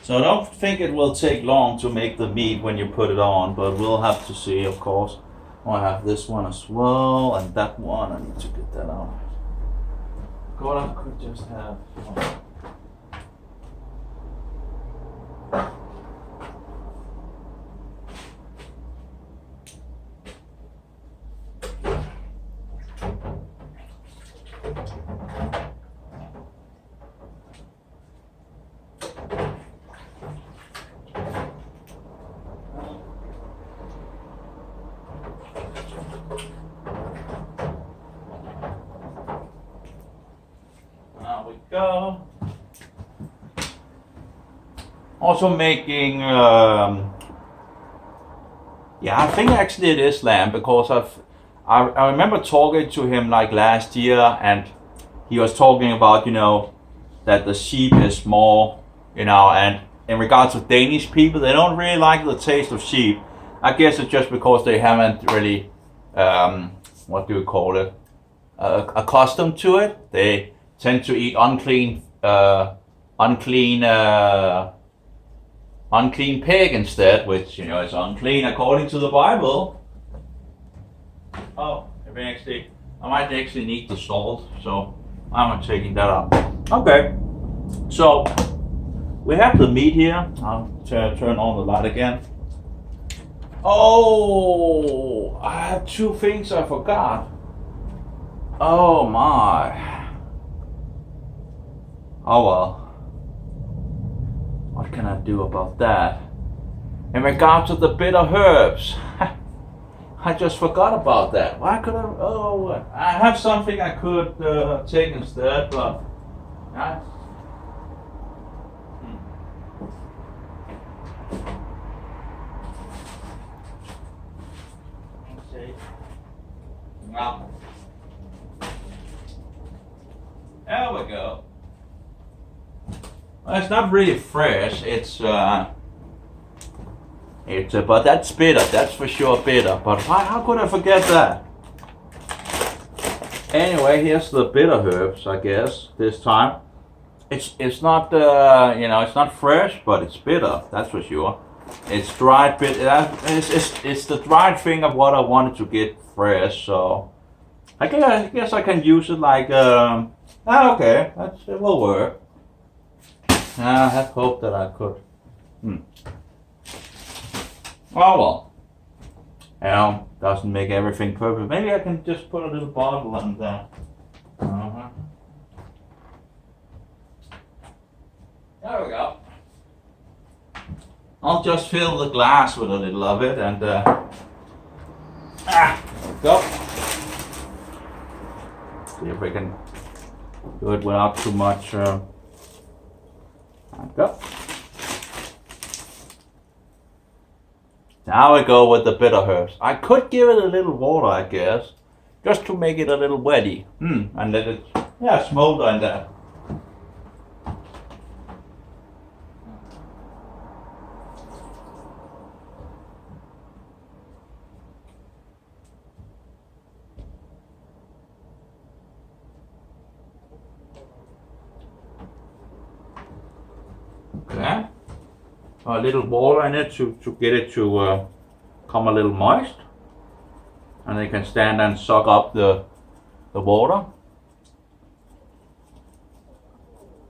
So I don't think it will take long to make the meat when you put it on, but we'll have to see, of course. I have this one as well, and that one. I need to get that out. God, I could just have. Go. Also making, yeah, I think actually it is lamb, because I remember talking to him like last year, and he was talking about that the sheep is more, and in regards to Danish people, they don't really like the taste of sheep. I guess it's just because they haven't really, what do you call it, accustomed to it. They tend to eat unclean pig instead, which is unclean according to the Bible. Oh, I might actually need the salt, so I'm taking that out. Okay, so we have the meat here. I'll turn on the light again. Oh, I have two things I forgot. Oh my. Oh well. What can I do about that? In regard to the bitter herbs, I just forgot about that. Why could I? Oh, I have something I could take instead, but well, there we go. Well, it's not really fresh. It's but that's bitter. That's for sure bitter. But how could I forget that? Anyway, here's the bitter herbs. I guess this time, it's not it's not fresh, but it's bitter. That's for sure. It's dried bitter. It's the dried thing of what I wanted to get fresh. So I guess I can use it like okay, it will work. I had hoped that I could. Oh well. Doesn't make everything perfect. Maybe I can just put a little bottle and there we go. I'll just fill the glass with a little of it and there we go. See if we can do it without too much. There we go. Now we go with the bitter herbs. I could give it a little water, I guess, just to make it a little wetty. And let it, smolder in there. Okay. A little water in it to get it to come a little moist, and they can stand and suck up the water.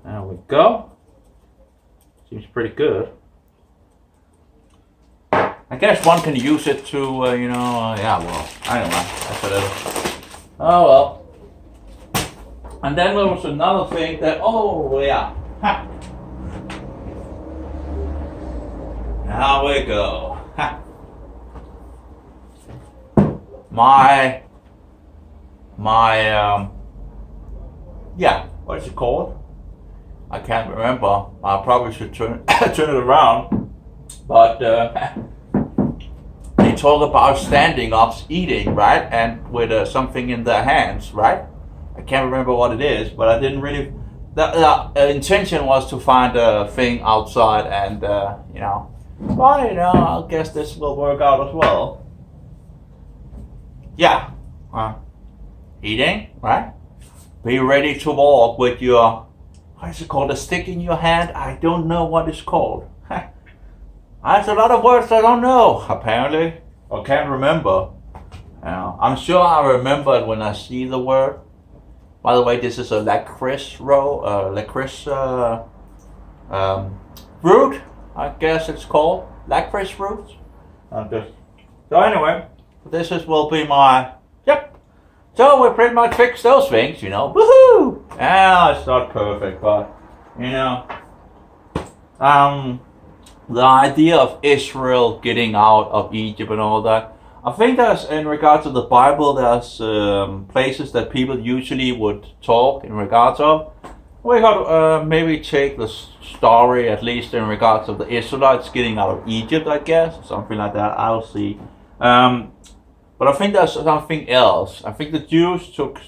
There we go. Seems pretty good. I guess one can use it to well, I don't know. That's what it is. Oh well. And then there was another thing that ha. Now we go. What is it called? I can't remember. I probably should turn it around. But they talk about standing up eating, right? And with something in their hands, right? I can't remember what it is, but I didn't really. The intention was to find a thing outside and well, I guess this will work out as well. Yeah. Eating, right? Be ready to walk with your, what is it called, a stick in your hand? I don't know what it's called. There's a lot of words I don't know, apparently. Or can't remember. I'm sure I remember it when I see the word. By the way, this is a licorice root. I guess it's called licorice roots. So anyway, this will be my, So we pretty much fixed those things, woohoo! Yeah, it's not perfect, but, the idea of Israel getting out of Egypt and all that, I think there's, in regards to the Bible, there's places that people usually would talk in regards of. We got maybe take the story, at least in regards of the Israelites getting out of Egypt, I guess, something like that. I'll see. But I think there's something else. I think the Jews took.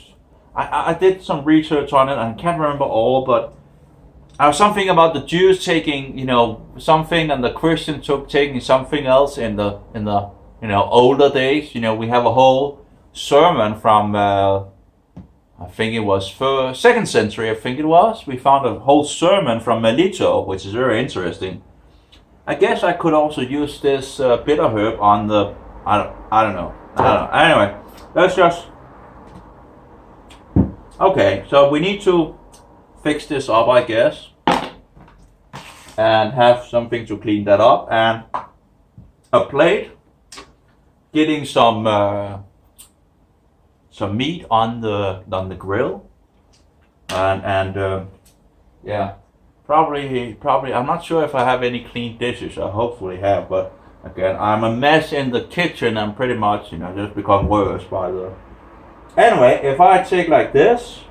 I did some research on it. I can't remember all, but something about the Jews taking, something, and the Christians taking something else in the older days. We have a whole sermon from. I think it was for 2nd century, I think it was. We found a whole sermon from Melito, which is very interesting. I guess I could also use this bitter herb on the, I don't know. Anyway, let's just, okay, so we need to fix this up, I guess. and have something to clean that up, and a plate, getting some meat on the grill, and yeah, probably I'm not sure if I have any clean dishes. I hopefully have, but again, I'm a mess in the kitchen. I'm pretty much, just become worse by the. Anyway, if I take like this,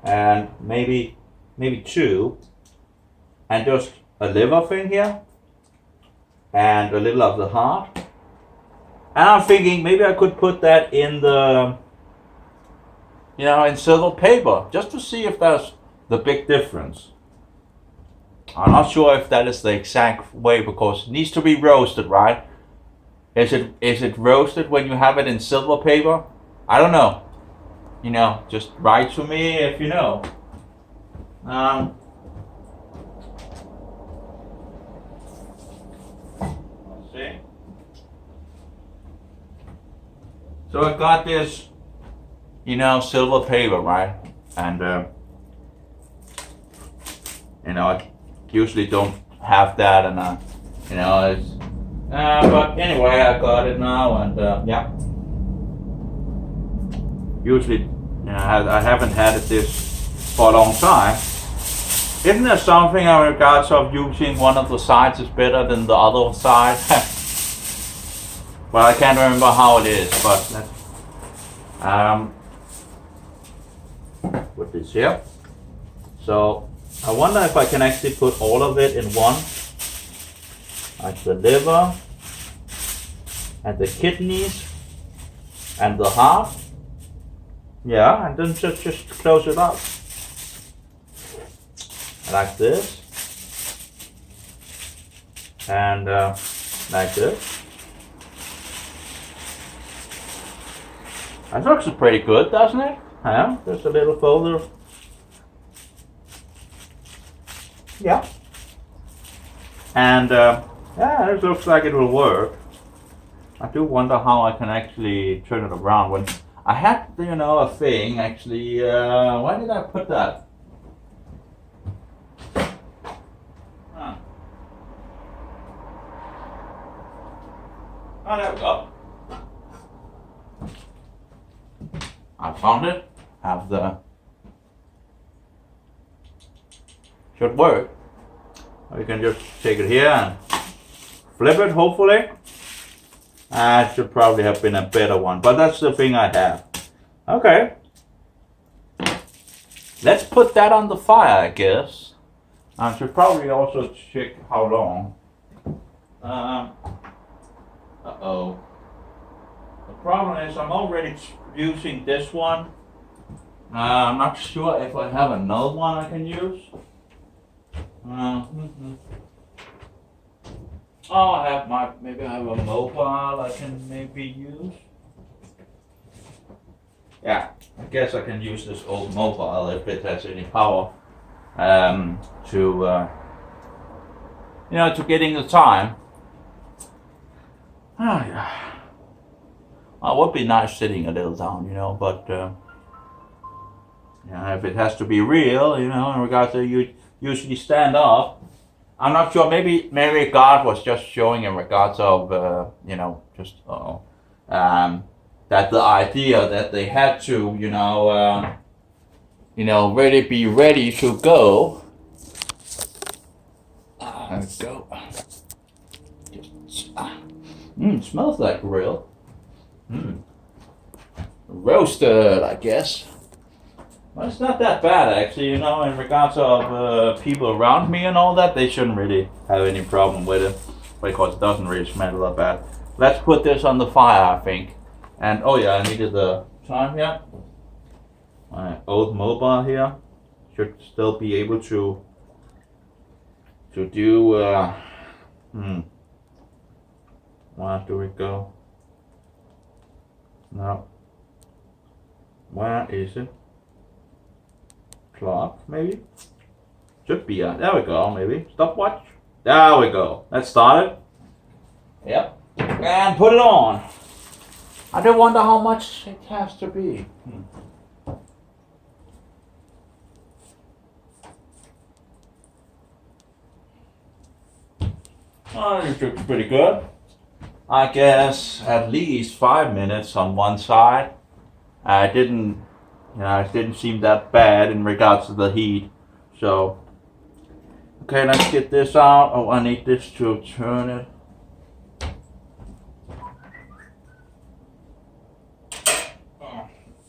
and maybe two, and just a liver thing here, and a little of the heart, and I'm thinking maybe I could put that in the, in silver paper, just to see if there's the big difference. I'm not sure if that is the exact way, because it needs to be roasted, right? Is it roasted when you have it in silver paper? I don't know. Just write to me if you know. Let's see. So I got this, silver paper, right? And I usually don't have that, and it's. But anyway, I got it now, and yeah. Usually, I haven't had it this for a long time. Isn't there something in regards of using one of the sides is better than the other side? Well, I can't remember how it is, but put this here. So I wonder if I can actually put all of it in one, like the liver and the kidneys and the heart. Yeah, and then just close it up like this, and like this. That looks pretty good, doesn't it? Yeah, just a little folder. Yeah. And yeah, it looks like it will work. I do wonder how I can actually turn it around. When I had, a thing actually. Why did I put that? Huh. Oh, there we go. I found it. Should work. You can just take it here and flip it, hopefully. I should probably have been a better one, but that's the thing I have. Okay. Let's put that on the fire, I guess. I should probably also check how long. Uh-oh. The problem is I'm already using this one. I'm not sure if I have another one I can use. Oh, maybe I have a mobile I can maybe use. Yeah, I guess I can use this old mobile if it has any power to getting the time. Oh yeah. Well, it would be nice sitting a little down, but if it has to be real, in regards to you usually stand up. I'm not sure. Maybe God was just showing in regards of that the idea that they had to really be ready to go. Let's go. Smells like grill. Roasted, I guess. Well, it's not that bad, actually, in regards of people around me and all that. They shouldn't really have any problem with it, because it doesn't really smell that bad. Let's put this on the fire, I think. And, oh yeah, I needed the time here. My old mobile here should still be able to do, where do we go? No. Where is it? Clock, maybe? Should be, there we go, maybe. Stopwatch. There we go. Let's start it. Yep. And put it on. I do wonder how much it has to be. Oh, this looks pretty good. I guess at least 5 minutes on one side. It didn't seem that bad in regards to the heat. So, okay, let's get this out. Oh, I need this to turn it.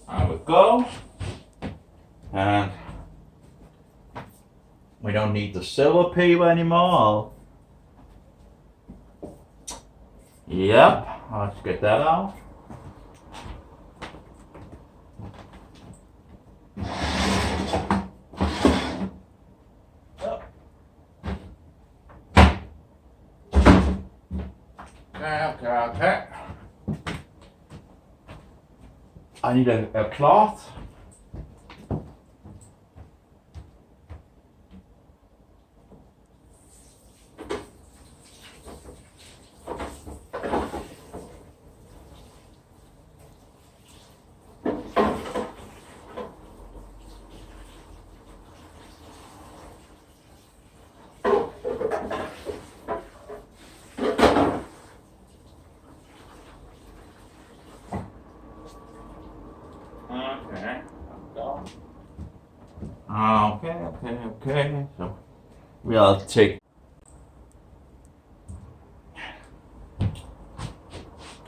There we go. And we don't need the silver paper anymore. Yep, let's get that out. Okay. I need a cloth. Okay. So we'll take.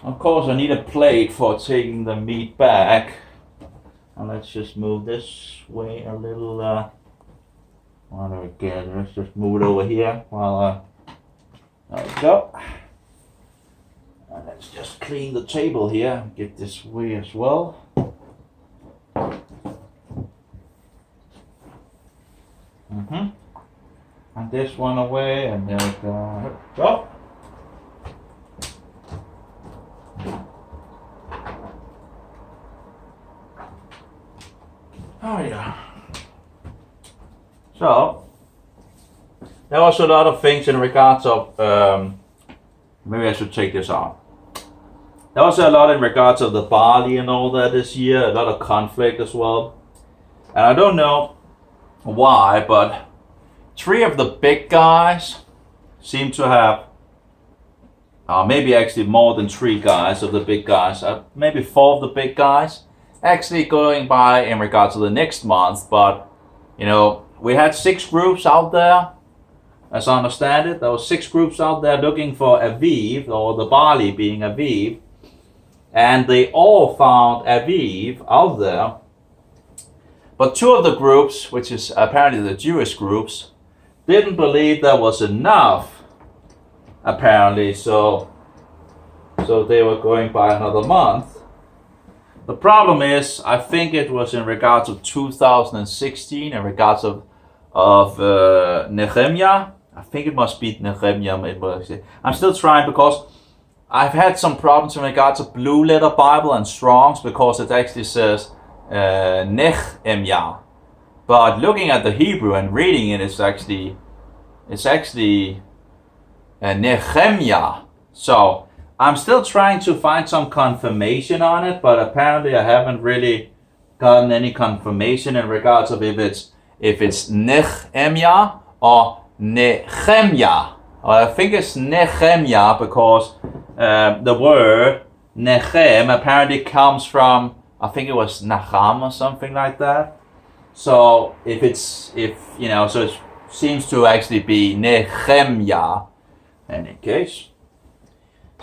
Of course, I need a plate for taking the meat back. And let's just move this way a little. What do we get? Let's just move it over here while. There we go. And let's just clean the table here. Get this way as well. And this one away, and there we go. Oh yeah. So there was a lot of things in regards of. Maybe I should take this out. There was a lot in regards of the barley and all that this year. A lot of conflict as well, and I don't know why, but 3 of the big guys seem to have, maybe actually more than 3 guys of the big guys, maybe 4 of the big guys actually going by in regards to the next month. But we had 6 groups out there, as I understand it. There were 6 groups out there looking for Aviv, or the barley being Aviv, and they all found Aviv out there. But 2 of the groups, which is apparently the Jewish groups, didn't believe there was enough, apparently, so they were going by another month. The problem is, I think it was in regards of 2016, in regards of Nehemiah. I think it must be Nehemiah. I'm still trying, because I've had some problems in regards of Blue Letter Bible and Strong's, because it actually says Nehemiah. But looking at the Hebrew and reading it, it's actually Nehemiah. So I'm still trying to find some confirmation on it, but apparently I haven't really gotten any confirmation in regards of if it's Nehemiah or Nehemiah. I think it's Nehemiah, because the word Nechem apparently comes from, I think it was Nacham or something like that. So so it seems to actually be Nehemiah in any case.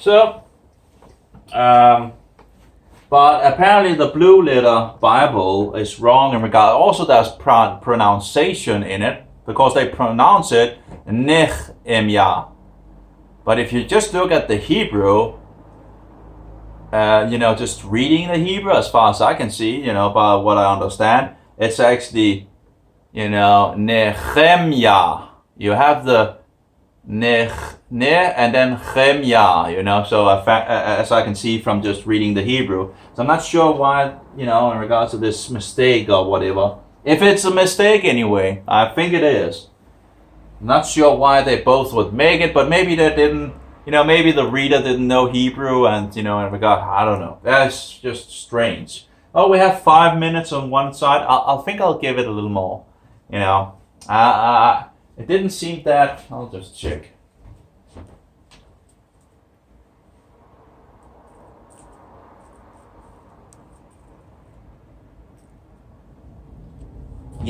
So, but apparently the Blue Letter Bible is wrong in regard. Also, there's pronunciation in it, because they pronounce it Nehemiah. But if you just look at the Hebrew, just reading the Hebrew, as far as I can see, by what I understand, it's actually, Nehemiah. You have the ne and then Chemia, so as I can see from just reading the Hebrew. So I'm not sure why, in regards to this mistake or whatever. If it's a mistake anyway, I think it is. I'm not sure why they both would make it, but maybe they didn't, maybe the reader didn't know Hebrew and, in regard, I don't know. That's just strange. Oh, we have 5 minutes on one side. I think I'll give it a little more, It didn't seem that, I'll just check.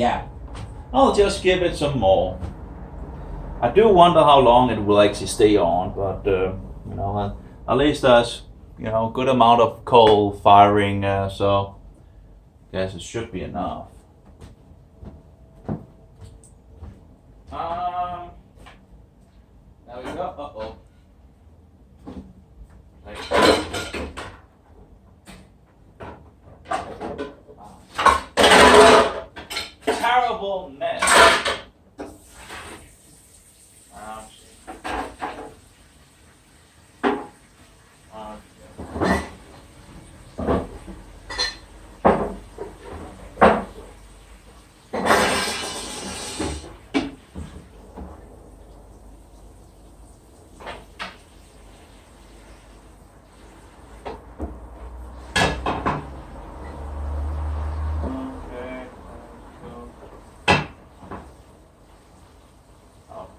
yeah, I'll just give it some more. I do wonder how long it will actually stay on, but you know, at least there's, you know, good amount of coal firing, so I guess it should be enough. There we go. Uh-oh. Terrible mess.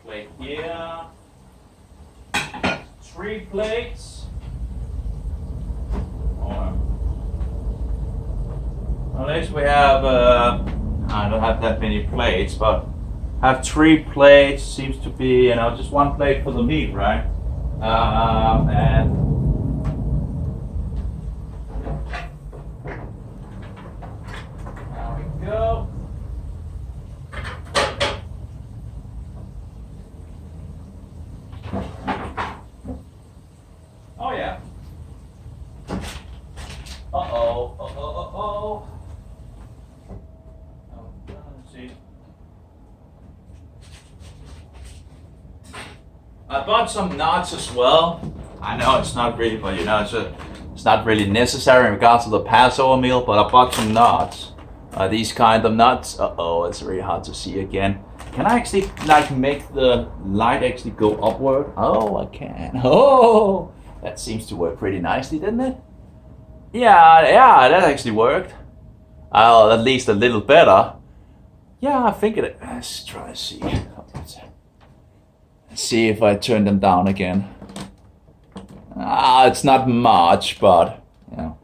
Plate here. 3 plates. At least we have, I don't have that many plates, but have 3 plates. Seems to be, you know, just 1 plate for the meat, right? And there we go. Oh yeah. Uh-oh. Uh-oh. Let's see. I bought some nuts as well. I know it's not really, but you know, it's not really necessary in regards to the Passover meal, but I bought some nuts. These kind of nuts. Uh-oh, it's really hard to see again. Can I actually like make the light actually go upward? Oh, I can. Oh, that seems to work pretty nicely, didn't it? Yeah, that actually worked. At least a little better. Yeah, I think it. Let's try to see. Let's see if I turn them down again. It's not much, but you know,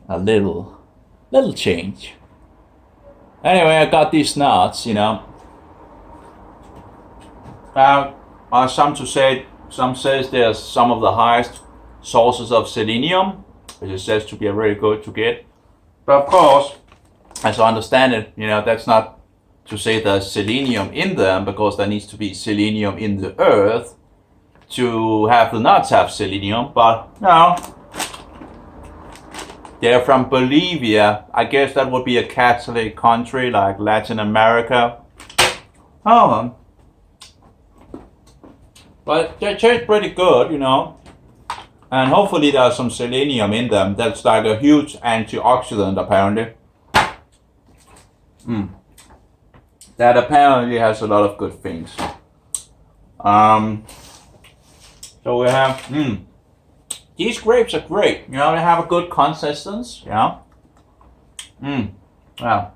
a little change. Anyway, I got these nuts, you know. Some says there's some of the highest sources of selenium, which is said to be very good to get. But of course, as I understand it, you know, that's not to say there's selenium in them, because there needs to be selenium in the earth to have the nuts have selenium. But you know, they're from Bolivia. I guess that would be a Catholic country like Latin America. Oh, but they taste pretty good, you know. And hopefully there's some selenium in them. That's like a huge antioxidant, apparently. That apparently has a lot of good things. So we have, these grapes are great. You know, they have a good consistency, you know. Yeah.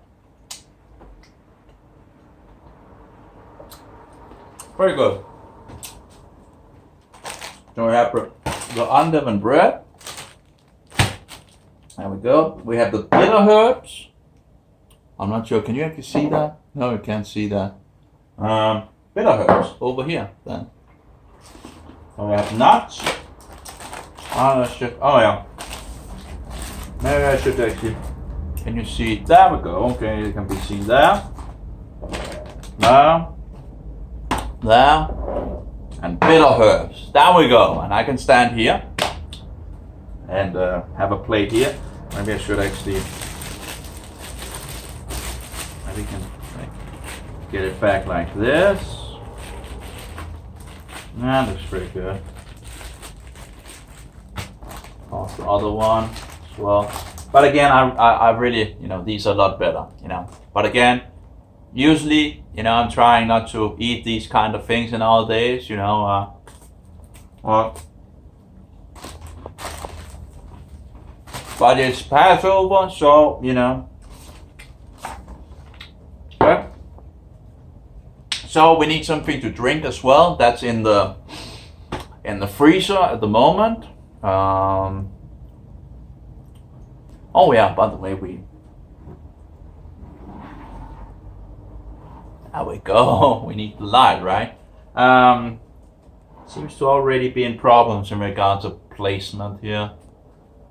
Very good. So we have the unleavened bread. There we go. We have the bitter herbs. I'm not sure. Can you actually see that? No, you can't see that. Bitter herbs over here then. So we have nuts. Oh yeah. Maybe I should actually. Can you see? There we go. Okay, it can be seen there. There. And bitter herbs. There we go. And I can stand here and have a plate here. Maybe I should actually. Maybe can get it back like this. That looks pretty good. Off the other one as well. But again, I really, you know, these are a lot better, you know. But again, usually, you know, I'm trying not to eat these kind of things nowadays, you know. But it's Passover, so, you know. Okay. So we need something to drink as well. That's in the freezer at the moment. Oh yeah, by the way, There we go. We need the light, right? Seems to already be in problems in regards to placement here.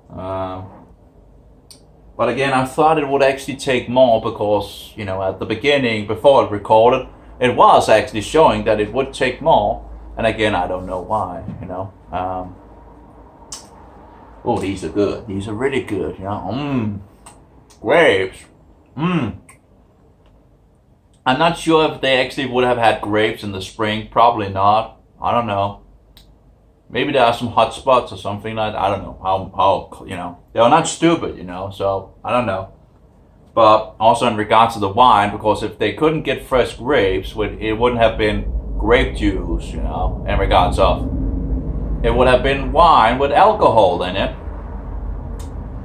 But again, I thought it would actually take more because, you know, at the beginning, before it recorded, it was actually showing that it would take more. And again, I don't know why, you know. Oh, these are good. These are really good, you know. Grapes. I'm not sure if they actually would have had grapes in the spring. Probably not. I don't know. Maybe there are some hot spots or something like that. I don't know how you know. They are not stupid, you know, so I don't know. But also in regards to the wine, because if they couldn't get fresh grapes, it wouldn't have been grape juice, you know, in regards of. It would have been wine with alcohol in it.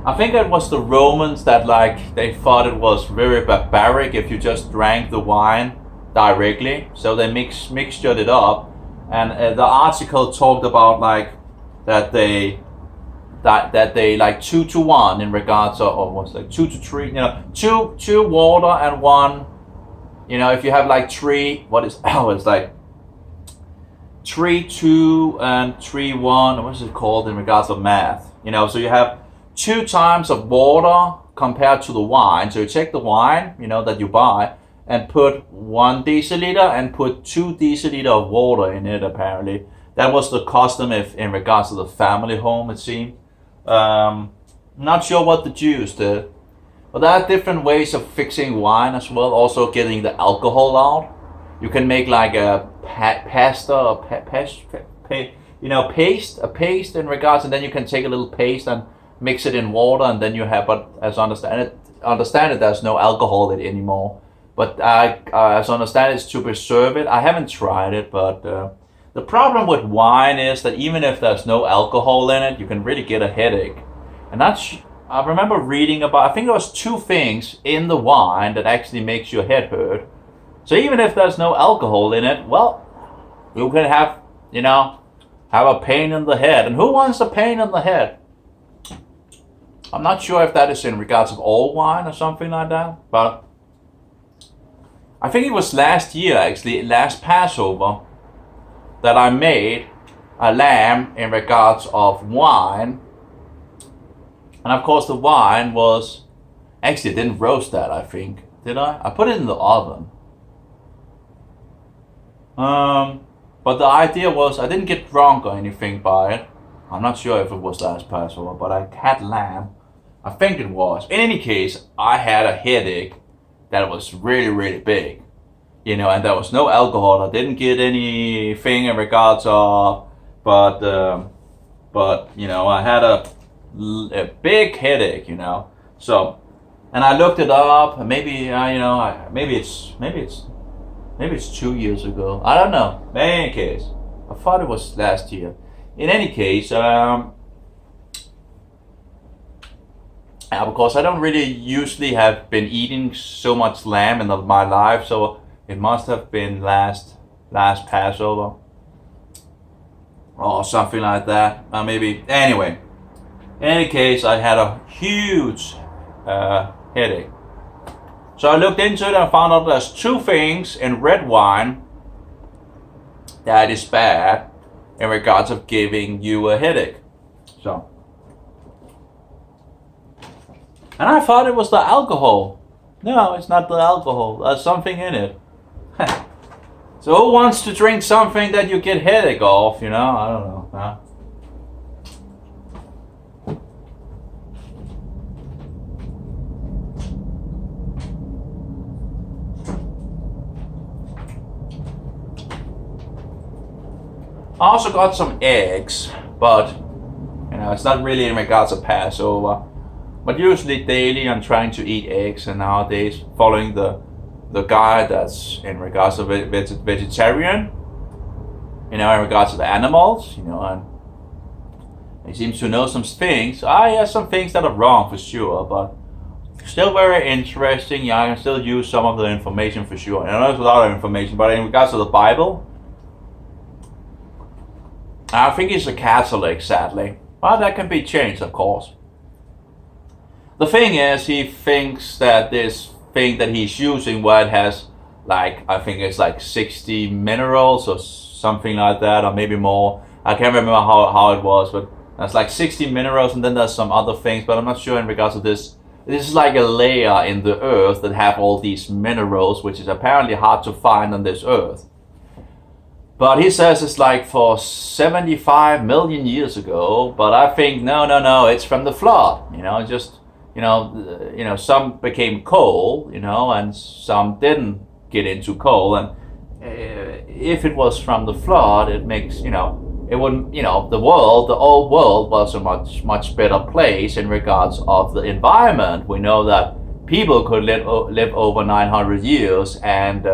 I think it was the Romans that, like, they thought it was very barbaric if you just drank the wine directly. So they mixtured it up. And the article talked about like that they like 2 to 1 in regards of, or was like 2 to 3, you know, two water and 1, you know, if you have like 3, it's like 3 2 and 3 1, what is it called in regards of math, you know, so you have 2 times of water compared to the wine. So you take the wine, you know, that you buy, and put 1 deciliter and put 2 deciliter of water in it, apparently. That was the custom if in regards to the family home, it seemed. Not sure what the Jews did. But there are different ways of fixing wine as well, also getting the alcohol out. You can make like a pasta or paste in regards, and then you can take a little paste and mix it in water, and then you have, but as I understand it, there's no alcohol in it anymore. But as I understand, it's to preserve it. I haven't tried it, but the problem with wine is that even if there's no alcohol in it, you can really get a headache. And I remember reading about, I think there was 2 things in the wine that actually makes your head hurt. So even if there's no alcohol in it, well, you can have a pain in the head. And who wants a pain in the head? I'm not sure if that is in regards of all wine or something like that, but I think it was last year, actually, last Passover, that I made a lamb in regards of wine. And of course the wine was, actually I didn't roast that, I think. Did I? I put it in the oven. But the idea was, I didn't get drunk or anything by it. I'm not sure if it was last Passover, but I had lamb. I think it was. In any case, I had a headache that was really, really big, you know, and there was no alcohol. I didn't get anything in regards of, but you know, I had a big headache, you know. So, and I looked it up. Maybe maybe it's 2 years ago. I don't know. In any case, I thought it was last year. In any case, because I don't really usually have been eating so much lamb in my life, so it must have been last Passover or something like that. Maybe. Anyway, in any case, I had a huge headache. So I looked into it and found out there's 2 things in red wine that is bad in regards of giving you a headache. So. And I thought it was the alcohol. No, it's not the alcohol. There's something in it. So who wants to drink something that you get headache of, you know? I don't know. Huh? I also got some eggs, but you know, it's not really in regards to Passover. But usually daily I'm trying to eat eggs, and nowadays following the guy that's in regards to vegetarian, you know, in regards to the animals, you know, and he seems to know some things. Some things that are wrong for sure, but still very interesting. Yeah, I can still use some of the information for sure. And I know there's a lot of information, but in regards to the Bible, I think he's a Catholic, sadly. But that can be changed, of course. The thing is, he thinks that this thing that he's using, where it has like, I think it's like 60 minerals or something like that, or maybe more. I can't remember how it was, but there's like 60 minerals, and then there's some other things, but I'm not sure in regards to this. This is like a layer in the earth that have all these minerals, which is apparently hard to find on this earth. But he says it's like for 75 million years ago, but I think no, it's from the flood. Just some became coal, and some didn't get into coal. And if it was from the flood, it makes it wouldn't the old world was a much better place in regards of the environment. We know that people could live over 900 years, and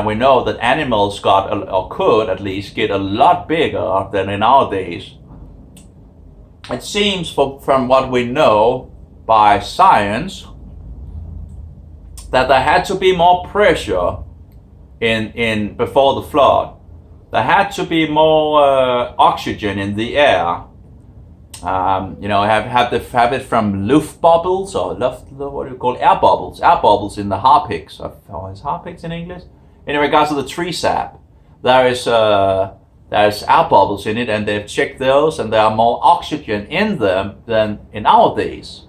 we know that animals could at least get a lot bigger than in our days. It seems from what we know by science that there had to be more pressure in before the flood. There had to be more oxygen in the air. Have it from Luftbubbles or what do you call air bubbles? Air bubbles in the harpiks. Is harpiks in English? In regards to the tree sap, there's air bubbles in it, and they've checked those, and there are more oxygen in them than in our days.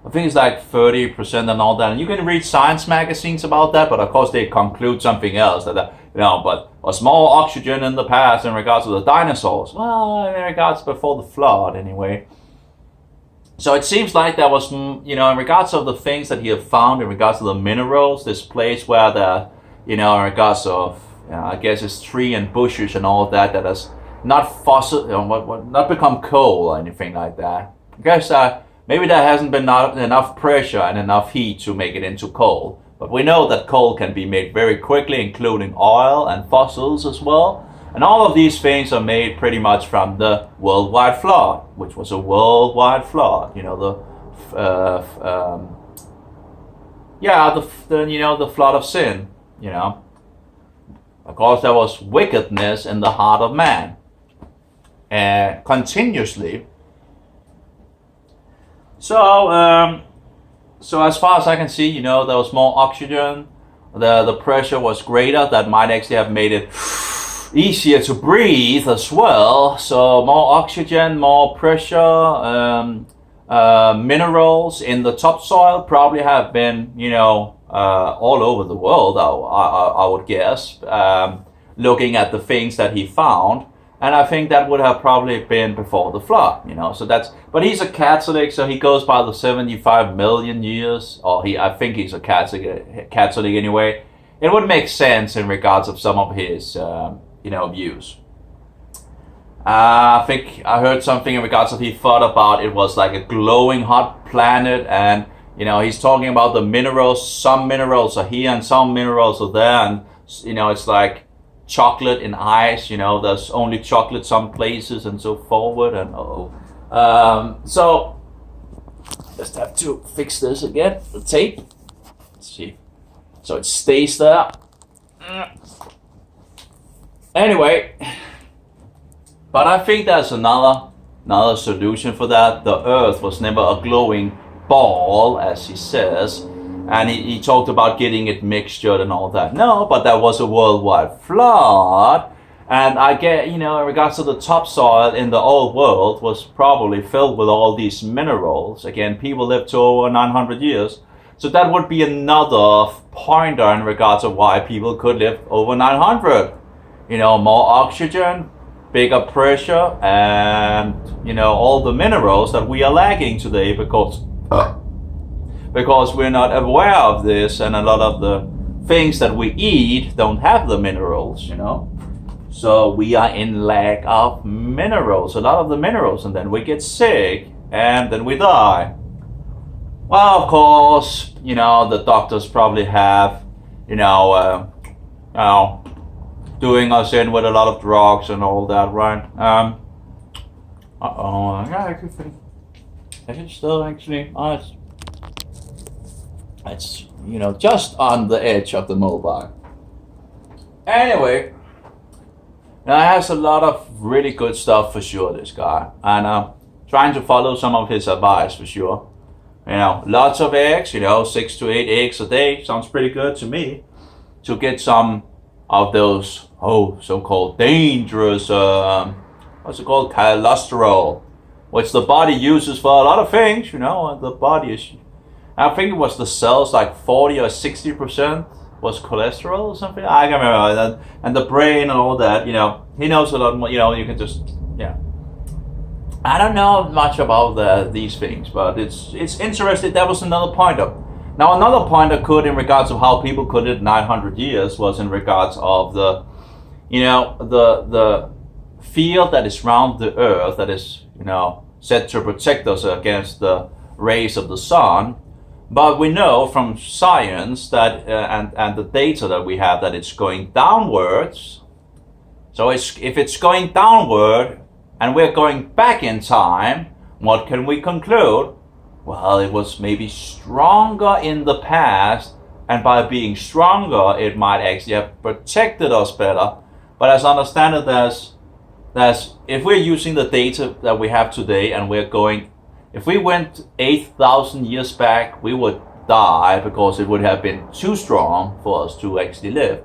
I think it's like 30% and all that. And you can read science magazines about that, but of course they conclude something else. But was more oxygen in the past in regards to the dinosaurs? Well, in regards before the flood, anyway. So it seems like there was, in regards of the things that he had found, in regards to the minerals, this place where in regards of, I guess it's tree and bushes and all that has not fossil, not become coal or anything like that. I guess maybe there hasn't been enough pressure and enough heat to make it into coal. But we know that coal can be made very quickly, including oil and fossils as well. And all of these things are made pretty much from the worldwide flood, which was a worldwide flood. The flood of sin. Of course, there was wickedness in the heart of man, continuously. So as far as I can see, there was more oxygen. The pressure was greater. That might actually have made it easier to breathe as well. So more oxygen, more pressure, minerals in the topsoil probably have been, all over the world, I would guess, looking at the things that he found. And I think that would have probably been before the flood, so but he's a Catholic, so he goes by the 75 million years, I think he's a Catholic anyway. It would make sense in regards of some of his, views. I think I heard something in regards of he thought about it was like a glowing hot planet, and he's talking about the minerals. Some minerals are here and some minerals are there, and it's like chocolate in ice. There's only chocolate some places and so forward. And so just have to fix this again. The tape. Let's see. So it stays there. Anyway. But I think there's another solution for that. The earth was never a glowing ball, as he says. And he talked about getting it mixtured and all that. No, but there was a worldwide flood. And I get, in regards to the topsoil in the old world was probably filled with all these minerals. Again, people lived to over 900 years. So that would be another pointer in regards to why people could live over 900. More oxygen, bigger pressure, and all the minerals that we are lacking today because we're not aware of this, and a lot of the things that we eat don't have the minerals, so we are in lack of minerals, a lot of the minerals, and then we get sick and then we die. Well, of course, the doctors probably have doing us in with a lot of drugs and all that, right? Yeah, I can still actually, it's, just on the edge of the mobile. Anyway, now he has a lot of really good stuff for sure, this guy. And trying to follow some of his advice for sure. lots of eggs, 6 to 8 eggs a day. Sounds pretty good to me. To get some of those, so-called dangerous, what's it called? Cholesterol, which the body uses for a lot of things, and the body is, I think it was the cells, like 40 or 60% was cholesterol or something. I can't remember that. And the brain and all that, he knows a lot more, you can just, I don't know much about these things, but it's interesting. That was another pointer. Now, another pointer in regards of how people could live 900 years was in regards of the field that is around the earth that is, set to protect us against the rays of the sun. But we know from science that, and the data that we have, that it's going downwards. So if it's going downward and we're going back in time, what can we conclude? Well, it was maybe stronger in the past, and by being stronger, it might actually have protected us better. But as I understand it, there's if we're using the data that we have today, and we're going, if we went 8,000 years back, we would die because it would have been too strong for us to actually live.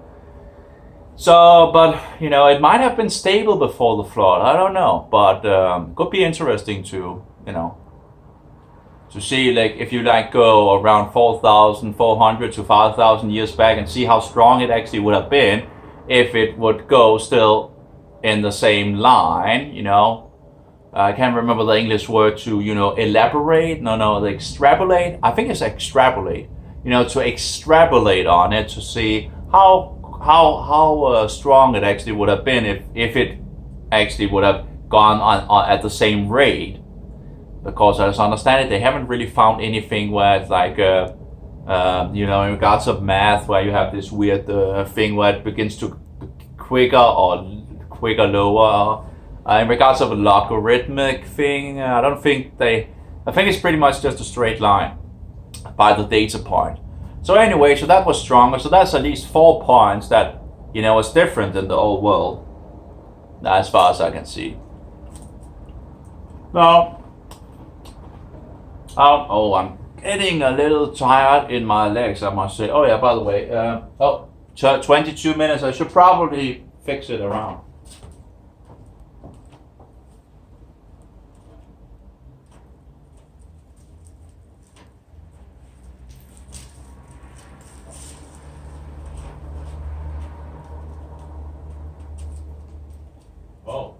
So, but it might have been stable before the flood. I don't know, but could be interesting to to see, like, if you go around 4,400 to 5,000 years back and see how strong it actually would have been if it would go still in the same line. I can't remember the English word to elaborate. No, extrapolate. I think it's extrapolate. To extrapolate on it to see how strong it actually would have been if it actually would have gone on at the same rate. Because as I understand it, they haven't really found anything where it's like, in regards of math, where you have this weird thing where it begins to quicker lower. In regards of a logarithmic thing, I think it's pretty much just a straight line by the data point. So anyway, so that was stronger. So that's at least 4 points that, was different in the old world, as far as I can see. Now, I'm getting a little tired in my legs, I must say. Oh yeah, by the way, 22 minutes. I should probably fix it around. Oh.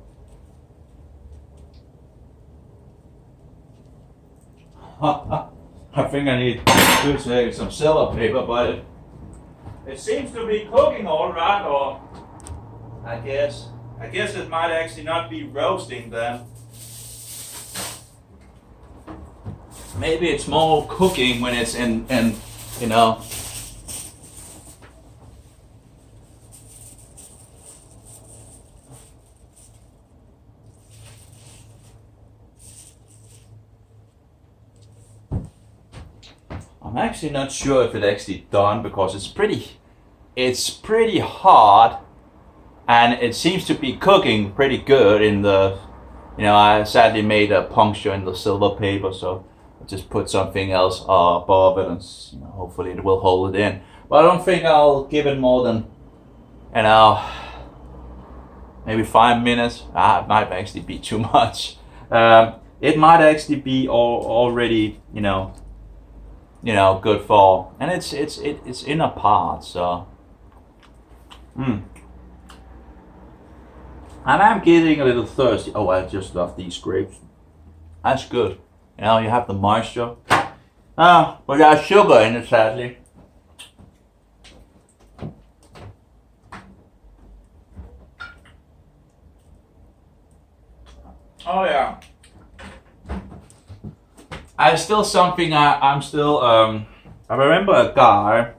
I think I need to take some cello paper, but it seems to be cooking all right, or I guess it might actually not be roasting then. Maybe it's more cooking when it's in I'm actually not sure if it's actually done, because it's pretty hot, and it seems to be cooking pretty good in the, I sadly made a puncture in the silver paper, so I just put something else above it, and hopefully it will hold it in. But I don't think I'll give it more than, maybe 5 minutes. It might actually be too much. It might actually be already, good for, and it's in a pot, so. And I'm getting a little thirsty. Oh, I just love these grapes. That's good. You have the moisture. But there's sugar in it, sadly. Oh yeah. I still something. I'm still. I remember a guy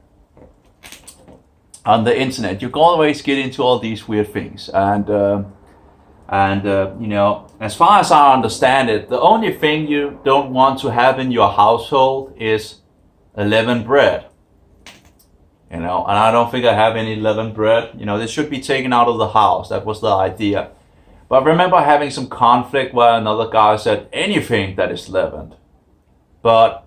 on the internet. You can always get into all these weird things, and as far as I understand it, the only thing you don't want to have in your household is leavened bread. And I don't think I have any leavened bread. This should be taken out of the house. That was the idea. But I remember having some conflict where another guy said anything that is leavened. But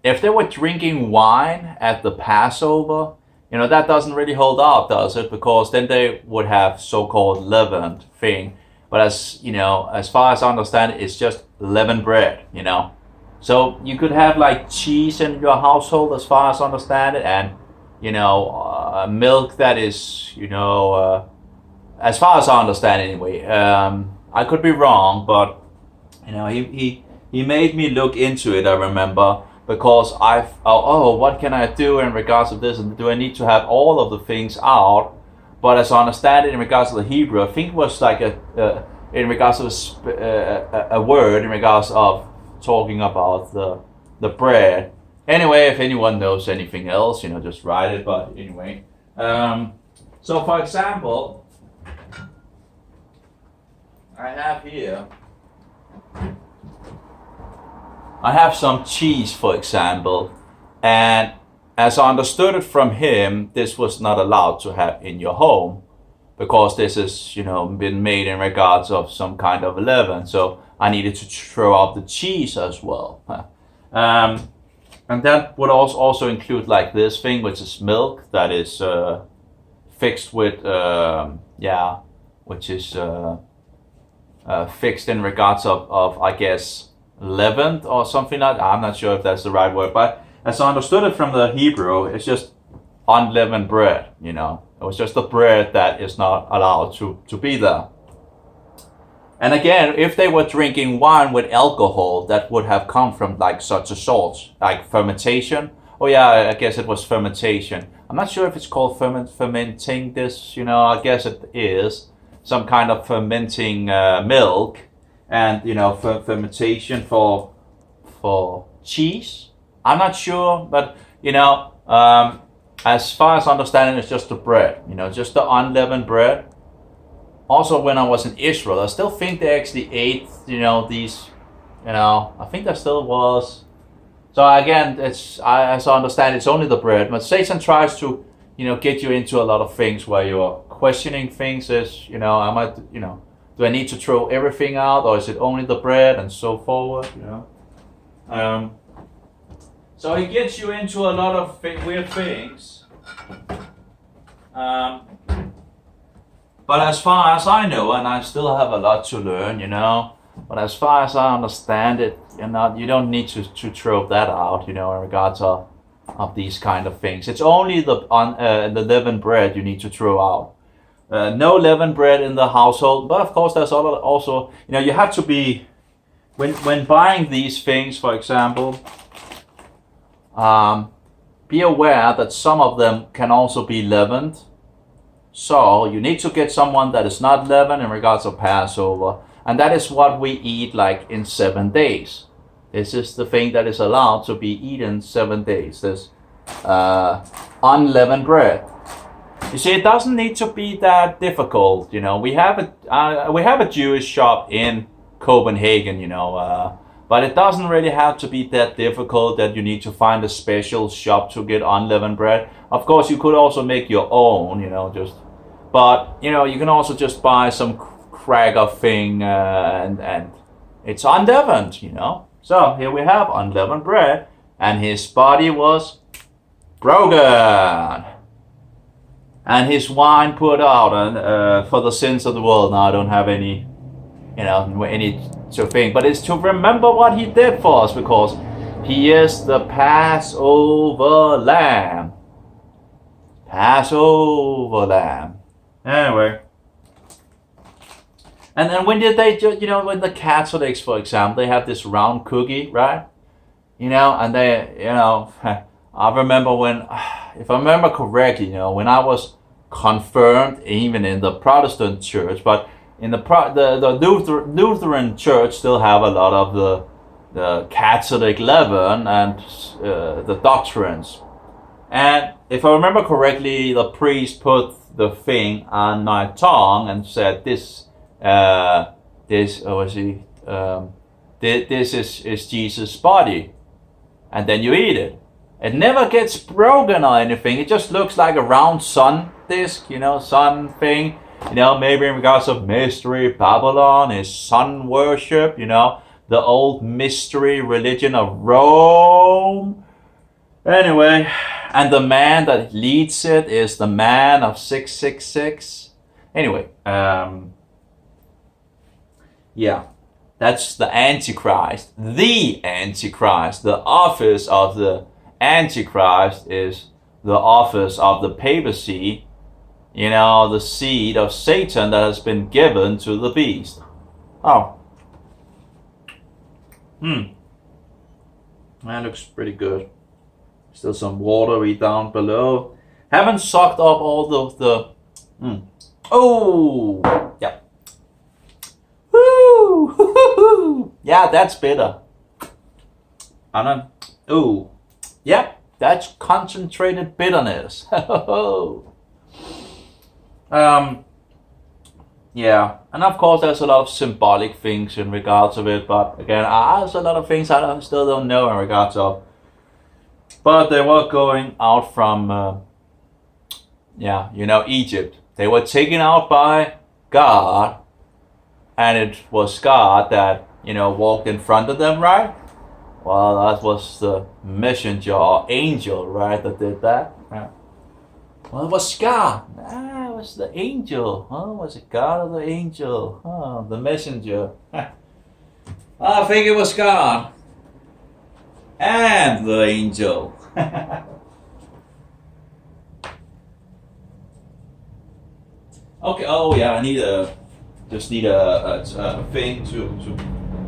if they were drinking wine at the Passover, that doesn't really hold up, does it? Because then they would have so-called leavened thing. But as far as I understand it, it's just leavened bread, So you could have like cheese in your household, as far as I understand it, and milk that is, as far as I understand it anyway. I could be wrong, but he made me look into it. I remember, because what can I do in regards to this, and do I need to have all of the things out? But as I understand it, in regards to the Hebrew, I think it was like in regards to a word in regards of talking about the bread. Anyway, if anyone knows anything else, just write it. But anyway, so for example, I have some cheese, for example, and as I understood it from him, this was not allowed to have in your home, because this is, been made in regards of some kind of leaven. So I needed to throw out the cheese as well. And that would also include like this thing, which is milk that is fixed with, which is fixed in regards of I guess, leavened or something like that. I'm not sure if that's the right word, but as I understood it from the Hebrew, it's just unleavened bread, It was just the bread that is not allowed to be there. And again, if they were drinking wine with alcohol, that would have come from like such a sort, like fermentation. Oh yeah, I guess it was fermentation. I'm not sure if it's called fermenting this, I guess it is. Some kind of fermenting milk, and fermentation for cheese. I'm not sure, but as far as I understand it, it's just the bread, just the unleavened bread. Also, when I was in Israel, I still think they actually ate, these, I think there still was. So again, as I understand, it's only the bread. But Satan tries to, get you into a lot of things where you're questioning things. Is, do I need to throw everything out, or is it only the bread, and so forward, So he gets you into a lot of weird things. But as far as I know, and I still have a lot to learn, but as far as I understand it, you don't need to throw that out, in regards of these kind of things. It's only the leavened bread you need to throw out. No leavened bread in the household, but of course there's also, you have to be, when buying these things, for example, be aware that some of them can also be leavened. So you need to get someone that is not leavened in regards of Passover, and that is what we eat like in 7 days. This is the thing that is allowed to be eaten 7 days. This unleavened bread. You see, it doesn't need to be that difficult. We have a Jewish shop in Copenhagen. But it doesn't really have to be that difficult that you need to find a special shop to get unleavened bread. Of course, you could also make your own, but you can also just buy some cracker thing and it's unleavened, So here we have unleavened bread, and his body was broken, and his wine poured out, and for the sins of the world. Now I don't have any to think, but it's to remember what he did for us, because he is the Passover lamb. Passover lamb. Anyway. And then when did they when the Catholics, for example, they have this round cookie, right? And they, I remember when, if I remember correctly, when I was confirmed, even in the Protestant church, but in the Lutheran church still have a lot of the Catholic leaven and the doctrines. And if I remember correctly, the priest put the thing on my tongue and said, "This is Jesus' body," and then you eat it. It never gets broken or anything. It just looks like a round sun disc, sun thing. Maybe in regards of mystery, Babylon is sun worship, the old mystery religion of Rome, Anyway, and the man that leads it is the man of 666. Anyway, yeah, that's the Antichrist. The Antichrist. The office of the Antichrist is the office of the papacy. You know, the seed of Satan that has been given to the beast. Oh. That looks pretty good. Still some watery down below. Haven't sucked up all the Oh, yeah. Woo! Yeah, that's bitter. Ooh, yeah, that's concentrated bitterness. Yeah, and of course there's a lot of symbolic things in regards of it, but again, there's a lot of things I still don't know in regards of. But they were going out from, Egypt. They were taken out by God, and it was God that, walked in front of them, right? Well, that was the messenger or angel, right, that did that. Yeah. Well, it was God. It was the angel. Oh, was it God or the angel? Oh, the messenger. I think it was God. And the angel. Okay, oh yeah, I just need a thing to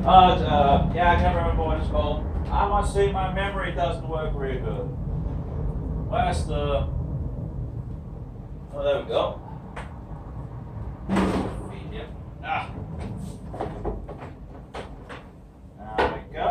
yeah, I can't remember what it's called. I must say my memory doesn't work very good. Where's the... Oh, there we go. Yep. There we go.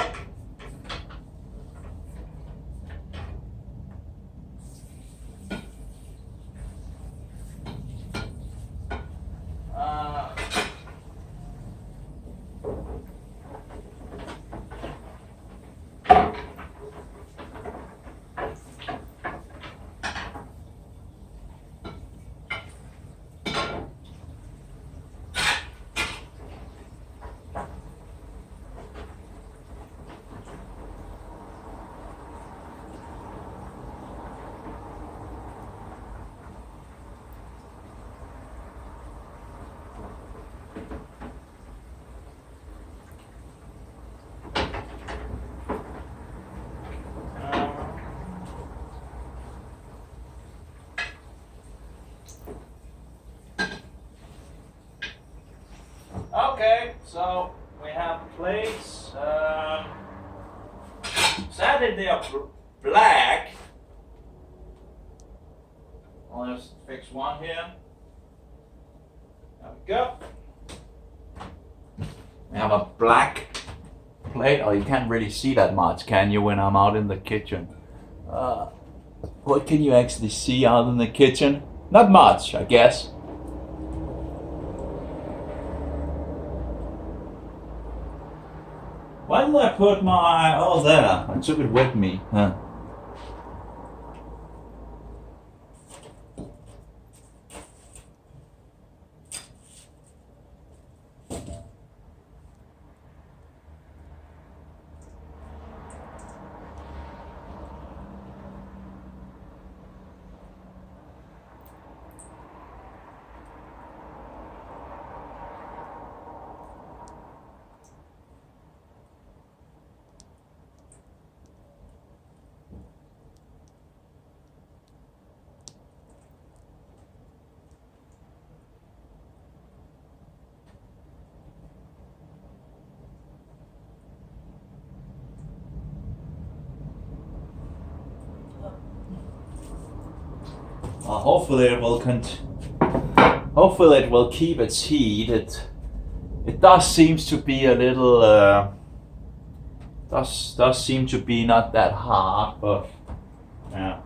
Okay, so we have plates. Sadly, they are black. I'll just fix one here. There we go. We have a black plate. Oh, you can't really see that much, can you, when I'm out in the kitchen? What can you actually see out in the kitchen? Not much, I guess. Why did I put my... Oh, there. I took it with me. Huh. Hopefully it will keep its heat. It does seems to be a little does seem to be not that hard, but yeah.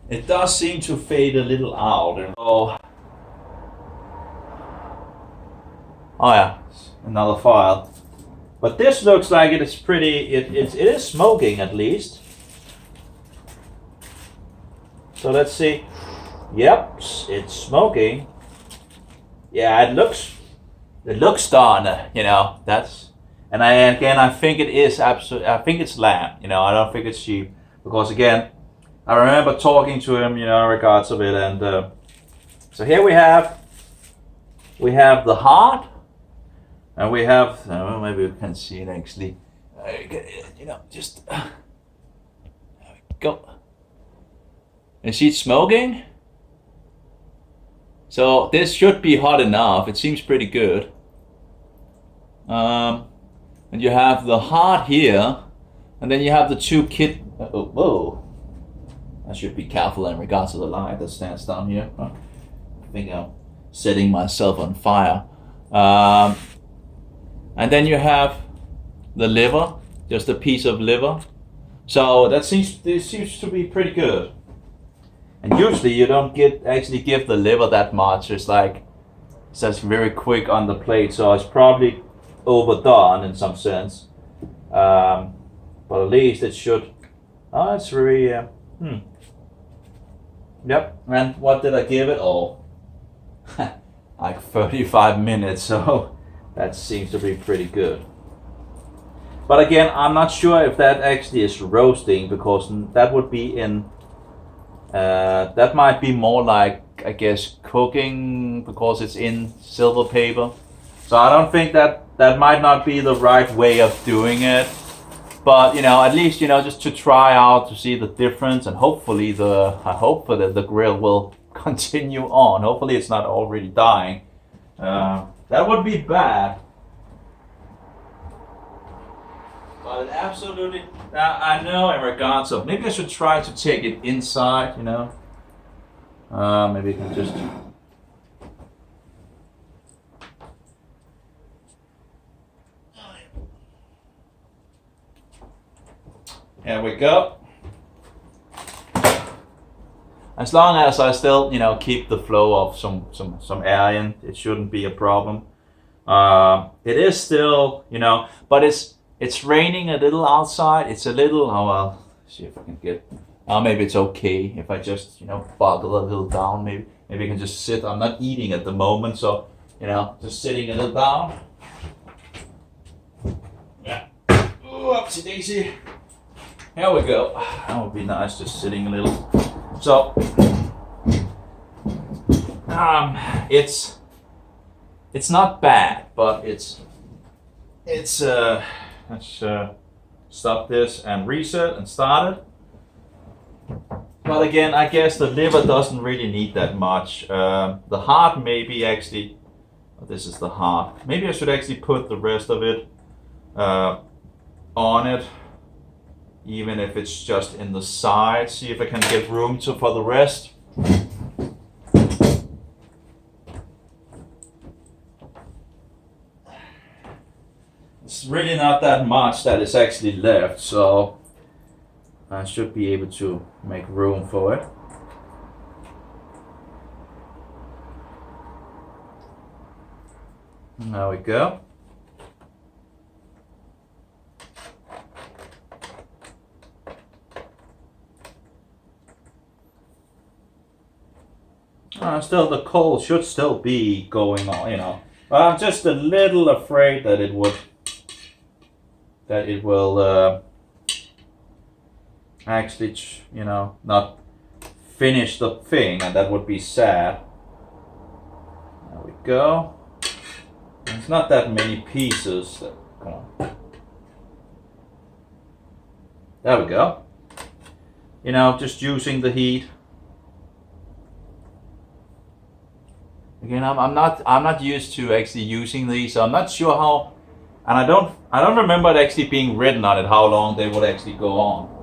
It does seem to fade a little out, and oh yeah, another file. But this looks like it is pretty. It is smoking at least. So let's see. Yep, it's smoking. yeah, it looks done. You know, that's, and I think it is absolutely. I think it's lamb. You know, I don't think it's sheep because again, I remember talking to him. You know, in regards of it, and so here we have the heart, and we have maybe we can see it actually. You know, just there we go. And see it smoking. So this should be hot enough. It seems pretty good. And you have the heart here, and then you have the two whoa! I should be careful in regards to the light that stands down here. I think I'm setting myself on fire. And then you have the liver, just a piece of liver. So this seems to be pretty good. And usually you don't actually give the liver that much. It's just very quick on the plate, so it's probably overdone in some sense. But at least it should. Oh, it's really. Yep. And what did I give it? Oh, like 35 minutes. So that seems to be pretty good. But again, I'm not sure if that actually is roasting because that would be in. That might be more like, I guess, cooking because it's in silver paper. So I don't think that might not be the right way of doing it. But you know, at least you know, just to try out to see the difference, and hopefully I hope that the grill will continue on. Hopefully it's not already dying. That would be bad. But it absolutely, I know in regards of, maybe I should try to take it inside, you know. Maybe I can just. There we go. As long as I still, you know, keep the flow of some air in, it shouldn't be a problem. It is still, you know, but it's raining a little outside. It's a little, oh well, see if I can get, maybe it's okay if I just, you know, buckle a little down. Maybe I can just sit. I'm not eating at the moment, so, you know, just sitting a little down. Yeah. Ooh, upsy daisy. Here we go. That would be nice, just sitting a little. So, it's not bad, but it's let's stop this and reset and start it. But again, I guess the liver doesn't really need that much. The heart maybe actually, this is the heart. Maybe I should actually put the rest of it on it, even if it's just in the side. See if I can get room for the rest. It's really not that much that is actually left, so I should be able to make room for it. There we go. Still, the coal should still be going on, you know. But I'm just a little afraid that it will actually, you know, not finish the thing, and that would be sad. There we go. It's not that many pieces. Come on. There we go. You know, just using the heat. Again, I'm not used to actually using these, so I'm not sure how, and I don't remember it actually being written on it how long they would actually go on.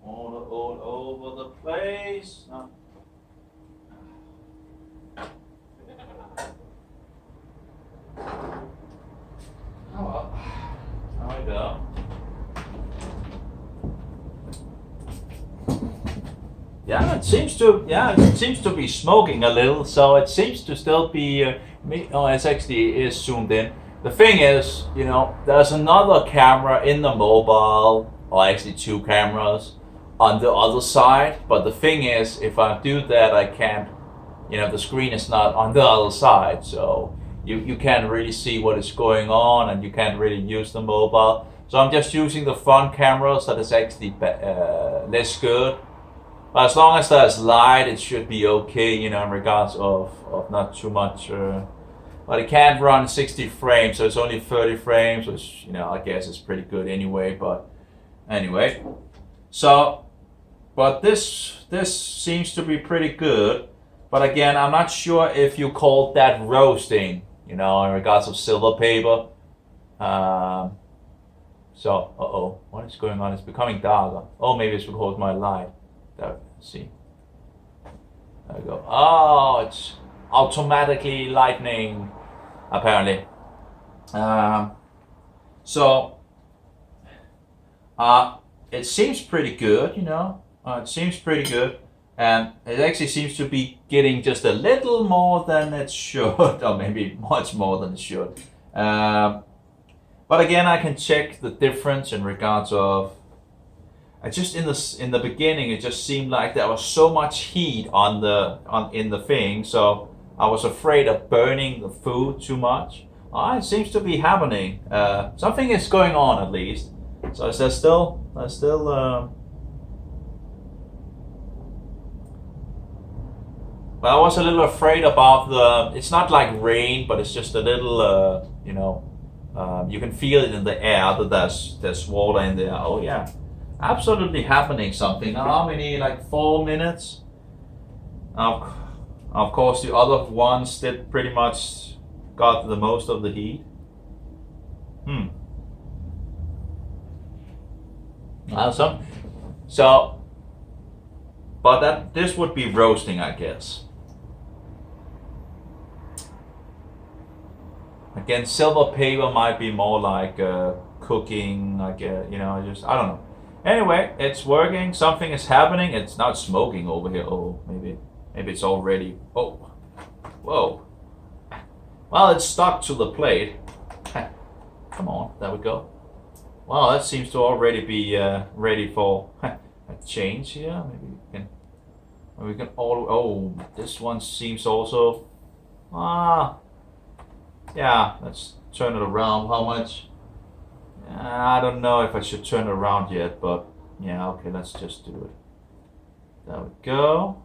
All over the place. Yeah, it seems to be smoking a little, so it seems to still be. Oh, it's actually is zoomed in. The thing is, there's another camera in the mobile, or actually two cameras, on the other side. But the thing is, if I do that, I can't. The screen is not on the other side, so you can't really see what is going on, and you can't really use the mobile. So I'm just using the front camera, so that's actually less good. But as long as there's light, it should be okay, in regards of not too much. But it can't run 60 frames, so it's only 30 frames, which, I guess is pretty good anyway. But anyway, so, but this seems to be pretty good. But again, I'm not sure if you call that roasting, in regards of silver paper. So, what is going on? It's becoming darker. Oh, maybe it's because my light. There, see. There we go. Oh, it's automatically lightning, apparently. So, it seems pretty good, it seems pretty good. And it actually seems to be getting just a little more than it should, or maybe much more than it should. But again, I can check the difference in regards of. Just in the beginning, it just seemed like there was so much heat in the thing, so I was afraid of burning the food too much. It seems to be happening. Something is going on at least. So there's still. But I was a little afraid about the. It's not like rain, but it's just a little. You can feel it in the air that there's water in there. Oh yeah. Absolutely happening something. Now how many, like 4 minutes? Of course the other ones did pretty much got the most of the heat. So but this would be roasting, I guess. Again, silver paper might be more like cooking, like I don't know. Anyway, it's working. Something is happening. It's not smoking over here. Oh, maybe it's already. Oh, whoa. Well, it's stuck to the plate. Come on, there we go. Well, that seems to already be ready for a change here. Maybe we can all. Oh, this one seems also. Yeah. Let's turn it around. How much? I don't know if I should turn it around yet, but yeah, okay, let's just do it. There we go.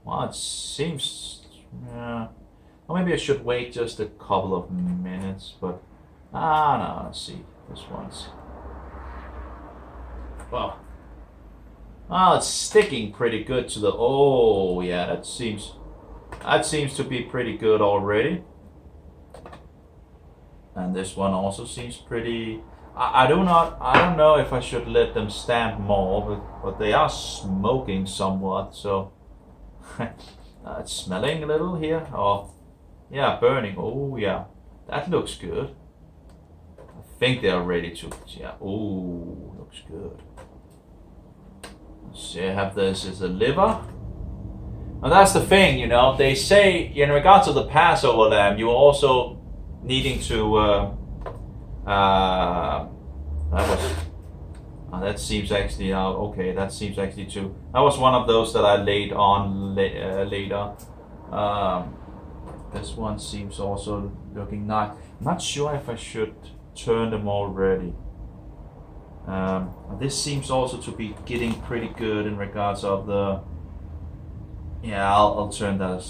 Well, it seems, or maybe I should wait just a couple of minutes, but, no, let's see, this one's, well, it's sticking pretty good to the, oh, yeah, that seems to be pretty good already. And this one also seems pretty. I don't know if I should let them stand more, but they are smoking somewhat. So it's smelling a little here. Oh, yeah, burning. Oh yeah, that looks good. I think they are ready to. Yeah. Oh, looks good. Let's see. I have this as a liver. And that's the thing, They say in regards to the Passover lamb, you also needing to that seems actually okay, that seems actually too, that was one of those that I laid on later. This one seems also looking nice. I'm not sure if I should turn them already. This seems also to be getting pretty good in regards of the. Yeah, I'll turn that.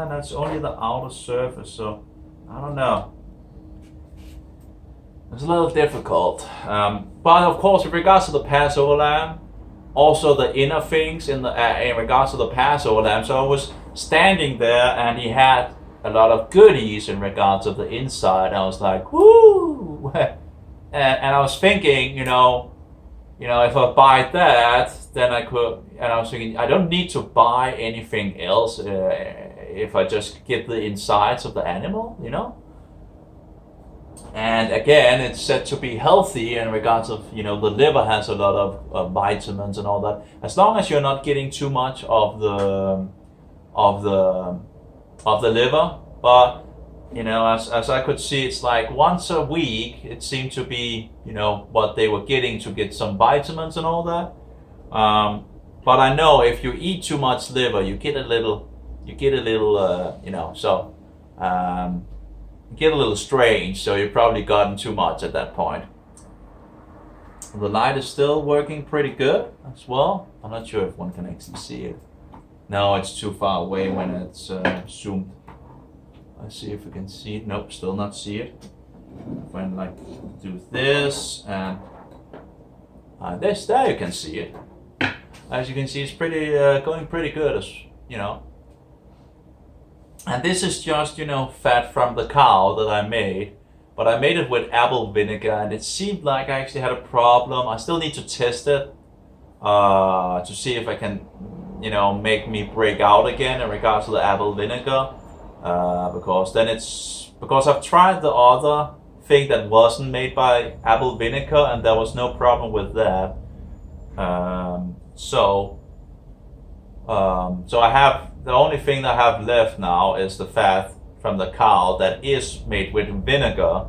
That's only the outer surface, so I don't know. It's a little difficult. But of course, with regards to the Passover lamb, also the inner things in regards to the Passover lamb. So I was standing there and he had a lot of goodies in regards of the inside. I was like, woo! And I was thinking, if I buy that, then I could. And I was thinking, I don't need to buy anything else if I just get the insides of the animal, And again, it's said to be healthy in regards of, the liver has a lot of vitamins and all that. As long as you're not getting too much of the liver, but as I could see, it's like once a week. It seemed to be what they were getting to get some vitamins and all that. But I know if you eat too much liver, you get a little get a little strange, so you've probably gotten too much at that point. The light is still working pretty good as well. I'm not sure if one can actually see it. No, it's too far away when it's zoomed. Let's see if we can see it. Nope, still not see it. If I like do this and this, there you can see it. As you can see, it's pretty going pretty good, as And this is just, fat from the cow that I made. But I made it with apple vinegar, and it seemed like I actually had a problem. I still need to test it to see if I can, make me break out again in regards to the apple vinegar. Because I've tried the other thing that wasn't made by apple vinegar, and there was no problem with that. So I have, the only thing I have left now is the fat from the cow that is made with vinegar,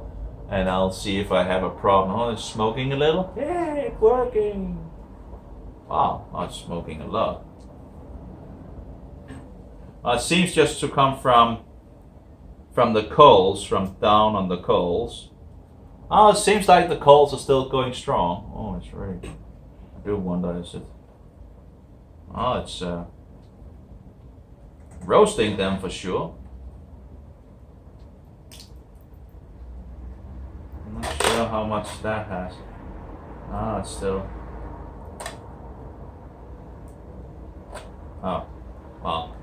and I'll see if I have a problem. Oh, it's smoking a little. Yay, it's working. Wow, oh, it's smoking a lot. It seems just to come from the coals, from down on the coals. Oh, it seems like the coals are still going strong. Oh, it's really, I do wonder, is it? Oh, it's roasting them for sure. I'm not sure how much that has. Ah, it's still. Oh, wow.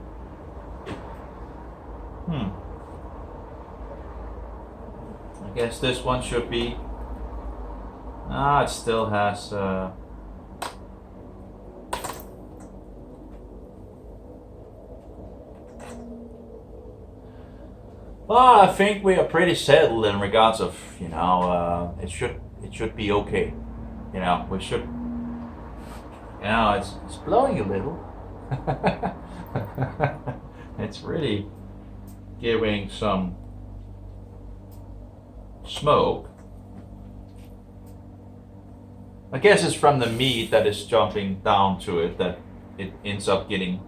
I guess this one should be. Ah, it still has. Well, I think we are pretty settled in regards of, it should be okay. We should, it's blowing a little. It's really giving some smoke. I guess it's from the meat that is jumping down to it that it ends up getting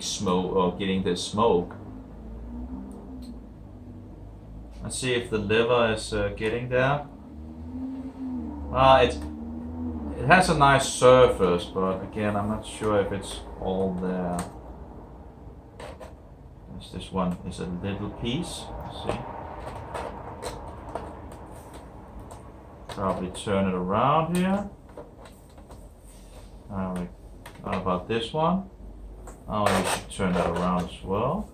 smoke, or getting this smoke. Let's see if the liver is getting there. It has a nice surface, but again, I'm not sure if it's all there. This one is a little piece. Let's see. Probably turn it around here. What about this one? Oh, you should turn that around as well.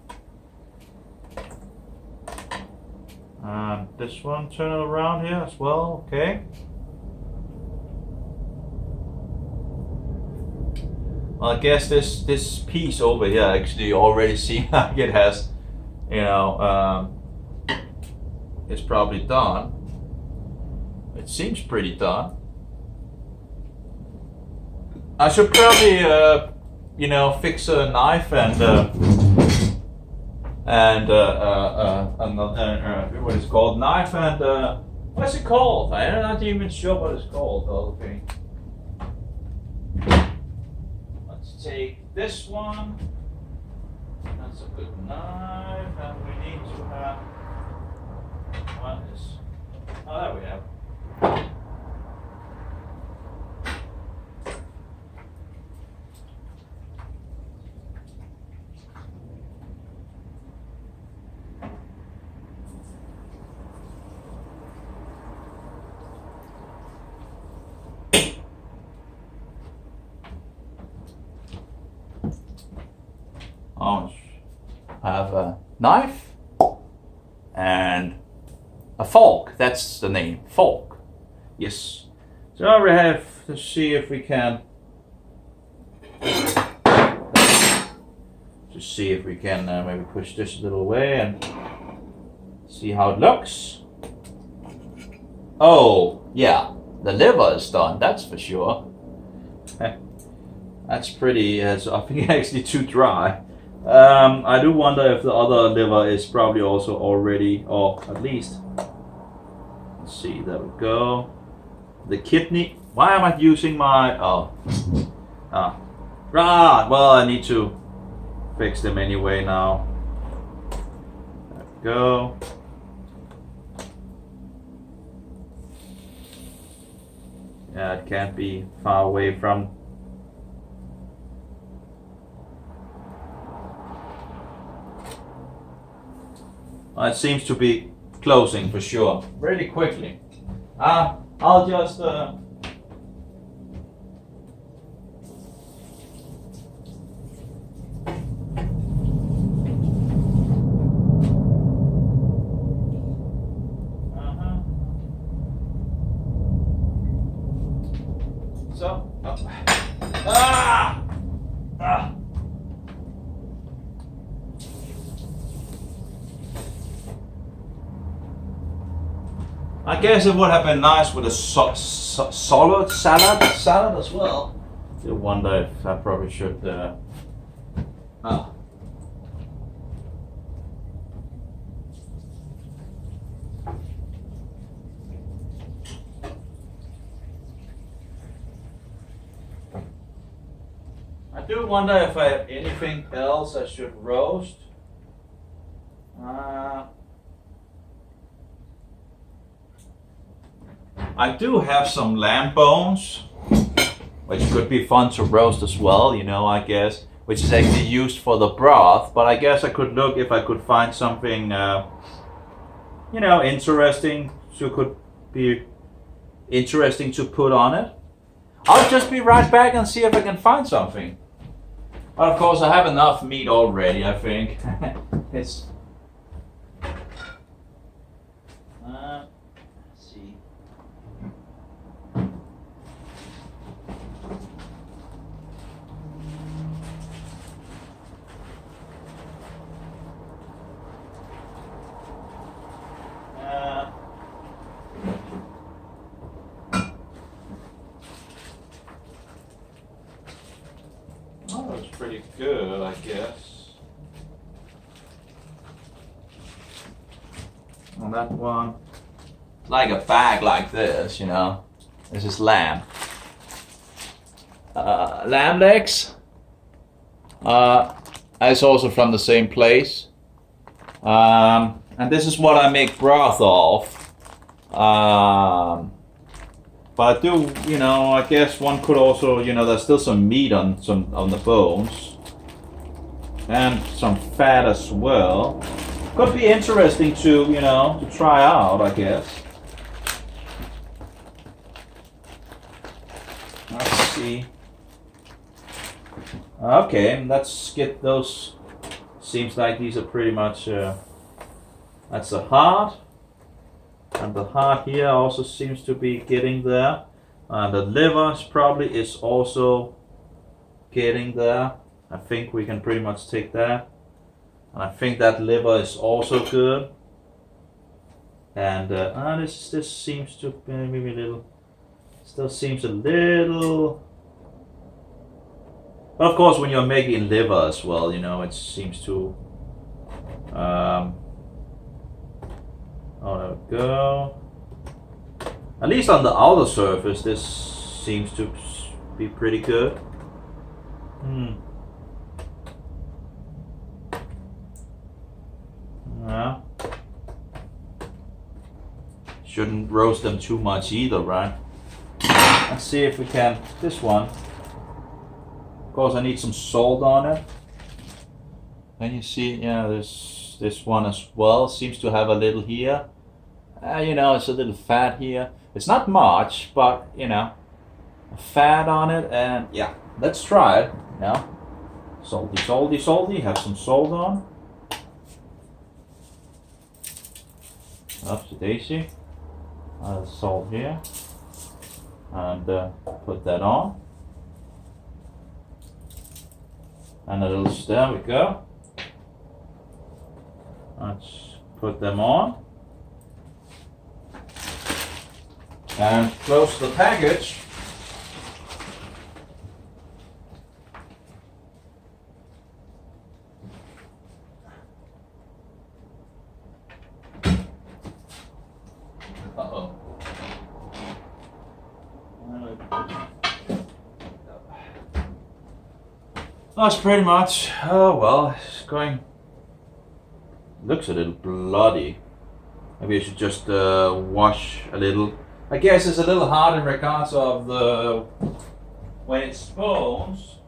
And this one, turn it around here as well, okay. Well, I guess this piece over here actually already seems like it has, it's probably done. It seems pretty done. I should probably, fix a knife and what it's called, knife and what's it called? I'm not even sure what it's called. Okay. Let's take this one. That's a good knife, and we need to have what is? Oh, there we have. I have a knife and a fork. That's the name, fork. Yes. So now we have to see if we can maybe push this a little away and see how it looks. Oh, yeah. The liver is done, that's for sure. That's pretty, I think actually too dry. I do wonder if the other liver is probably also already, or at least, let's see, there we go. The kidney, why am I using my, right, well I need to fix them anyway now. There we go. Yeah, it can't be far away from. It seems to be closing for sure, really quickly. I'll just I guess it would have been nice with a solid salad as well. I wonder if I probably should. I do wonder if I have anything else I should roast. I do have some lamb bones, which could be fun to roast as well, you know, I guess, which is actually used for the broth, but I guess I could look if I could find something, you know, interesting, so could be interesting to put on it. I'll just be right back and see if I can find something. But of course I have enough meat already, I think. It's... Oh, it's pretty good, I guess. On that one, like a bag like this, you know. This is lamb. Lamb legs. It's also from the same place. And this is what I make broth of. But I do, you know, I guess one could also, you know, there's still some meat on the bones. And some fat as well. Could be interesting to, you know, to try out, I guess. Let's see. Okay, let's get those. Seems like these are pretty much, that's the heart. And the heart here also seems to be getting there. The liver probably is also getting there. I think we can pretty much take that. And I think that liver is also good. And this seems to be maybe a little, still seems a little. But of course, when you're making liver as well, you know, it seems to. Oh, there we go. At least on the outer surface, this seems to be pretty good. Yeah. Shouldn't roast them too much either, right? Let's see if we can. This one. Of course, I need some salt on it. Can you see? Yeah, there's this one as well. Seems to have a little here. You know, it's a little fat here. It's not much, but you know, fat on it. And yeah, let's try it. You know, salty, salty, salty. Have some salt on. Upsy daisy. Salt here, and put that on. And a little, there we go. Let's put them on. And close the package. Uh-oh. That's pretty much, oh well, it's going, looks a little bloody. Maybe I should just wash a little. I guess it's a little hard in regards of the, when it's bones.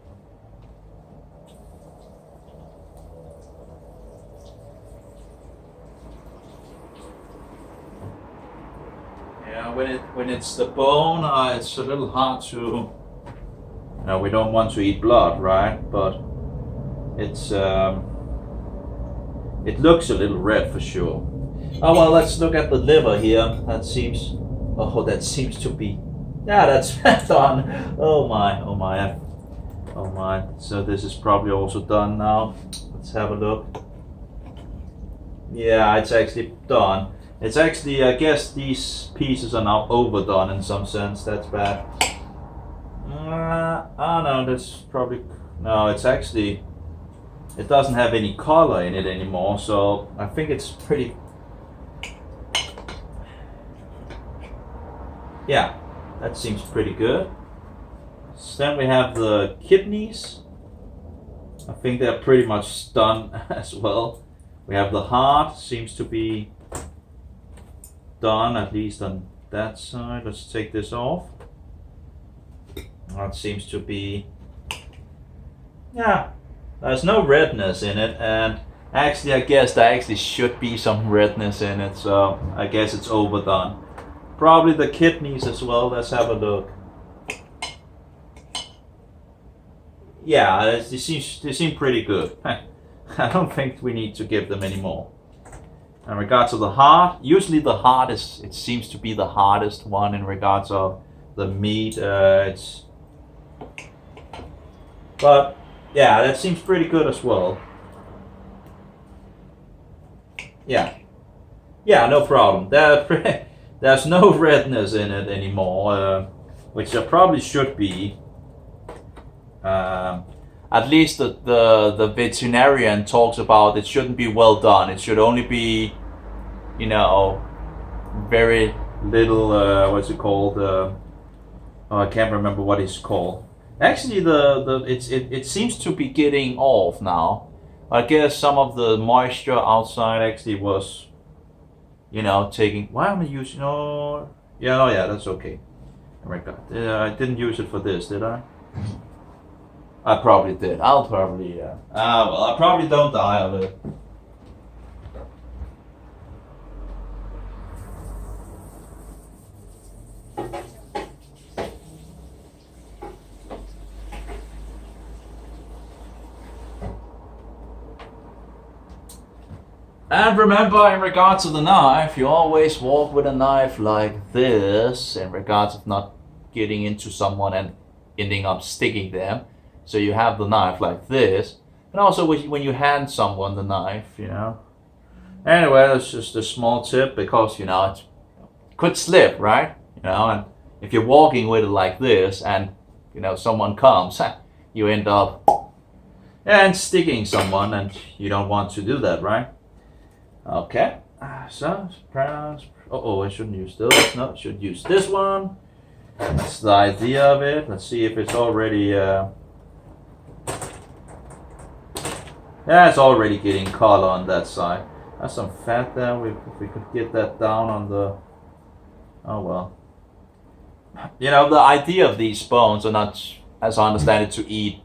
Yeah, when it's the bone, it's a little hard to, we don't want to eat blood, right? But it's it looks a little red for sure. Oh well, let's look at the liver here. That seems to be, yeah, that's done. Oh my. So this is probably also done now. Let's have a look. Yeah, it's actually done. It's actually, I guess these pieces are now overdone in some sense. That's bad. Oh no, that's probably, no, it's actually, it doesn't have any color in it anymore, so I think it's pretty, yeah, that seems pretty good. So then we have the kidneys. I think they're pretty much done as well. We have the heart, seems to be done, at least on that side. Let's take this off. That seems to be, yeah, there's no redness in it, and actually I guess there actually should be some redness in it, so I guess it's overdone. Probably the kidneys as well. Let's have a look. Yeah, they seem pretty good. I don't think we need to give them any more. In regards to the heart, usually the heart is, it seems to be the hardest one in regards of the meat. But yeah, that seems pretty good as well. Yeah, no problem. There's no redness in it anymore, which there probably should be. At least the veterinarian talks about it shouldn't be well done. It should only be, very little. What's it called? Oh, I can't remember what it's called. Actually, it seems to be getting off now. I guess some of the moisture outside actually was, taking. Why am I using? Oh, yeah, that's okay. Oh my God, I didn't use it for this, did I? I probably did. I'll probably, yeah. Well, I probably don't die of it. And remember, in regards to the knife, you always walk with a knife like this, in regards of not getting into someone and ending up sticking them. So you have the knife like this, and also when you hand someone the knife, Anyway, that's just a small tip because, it could slip, right? And if you're walking with it like this and, someone comes, you end up and sticking someone, and you don't want to do that, right? Okay, so, I shouldn't use this. No, I should use this one. That's the idea of it. Let's see if it's already, yeah, it's already getting color on that side. That's some fat there. If we could get that down on the, oh well. The idea of these bones are not, as I understand it, to eat.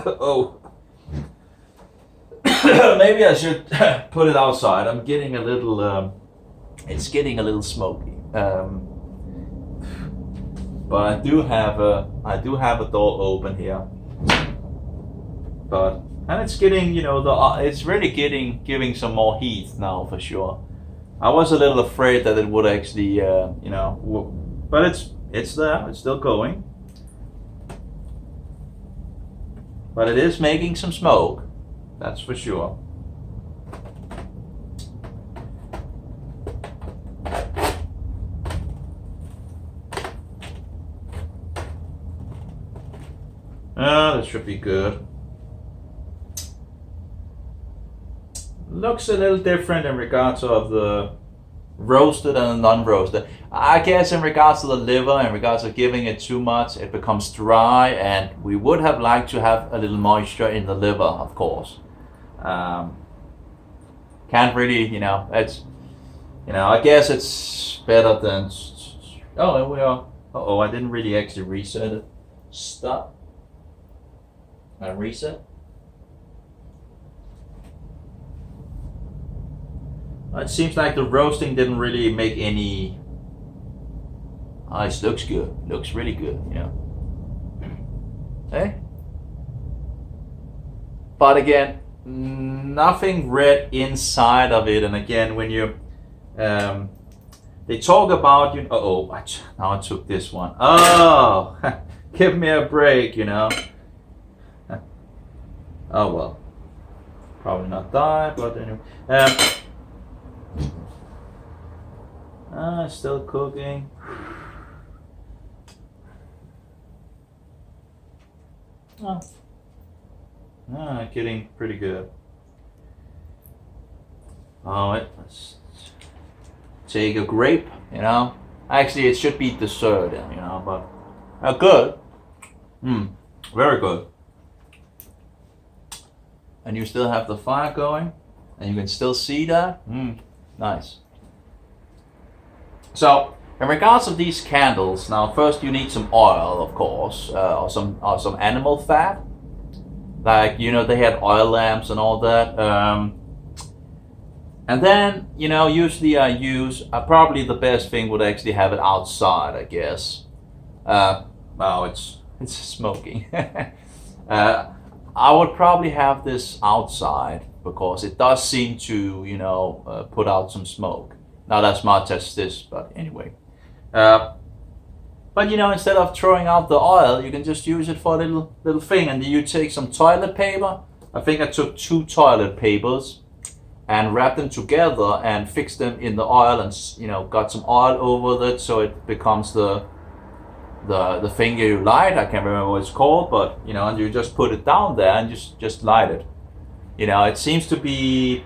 Oh. Maybe I should put it outside. I'm getting a little, it's getting a little smoky. But I do have a door open here. And it's getting, it's really giving some more heat now for sure. I was a little afraid that it would actually, but it's there. It's still going. But it is making some smoke. That's for sure. should be good. Looks a little different in regards of the roasted and non-roasted. I guess in regards to the liver, in regards to giving it too much, it becomes dry, and we would have liked to have a little moisture in the liver, of course. Can't really, it's, I guess it's better than. Oh, there we are. Uh-oh, I didn't really actually reset it. Stop. And reset. It seems like the roasting didn't really make any. Oh, this looks good. Looks really good, Hey? But again, nothing red inside of it. And again, when you they talk about now I took this one. Oh, give me a break, Oh well, probably not die, but anyway. Still cooking. Getting pretty good. Let's take a grape, Actually, it should be dessert, but good. Very good. And you still have the fire going, and you can still see that. Nice. So, in regards of these candles, now first you need some oil, of course, or some animal fat. Like, they had oil lamps and all that. And then, usually I use, probably the best thing would actually have it outside, I guess. It's smoking. I would probably have this outside because it does seem to, put out some smoke. Not as much as this, but anyway. But instead of throwing out the oil, you can just use it for a little thing. And you take some toilet paper. I think I took 2 toilet papers and wrapped them together and fixed them in the oil, and got some oil over it so it becomes the thing you light. I can't remember what it's called, but and you just put it down there and just light it. It seems to be,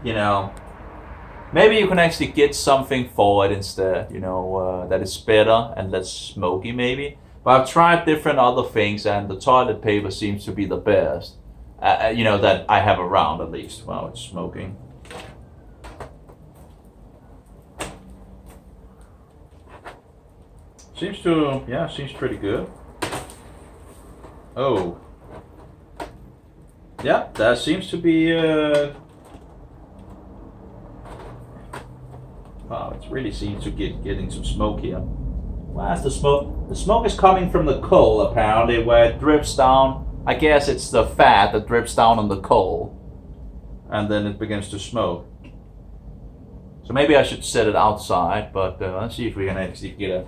maybe you can actually get something for it instead, that is better and less smoky maybe. But I've tried different other things, and the toilet paper seems to be the best, that I have around at least. Wow, it's smoking. Seems pretty good. Oh. Yeah, that seems to be, wow, it really seems to getting some smoke here. Well, that's the smoke. The smoke is coming from the coal, apparently, where it drips down. I guess it's the fat that drips down on the coal, and then it begins to smoke. So maybe I should set it outside, but let's see if we can actually get a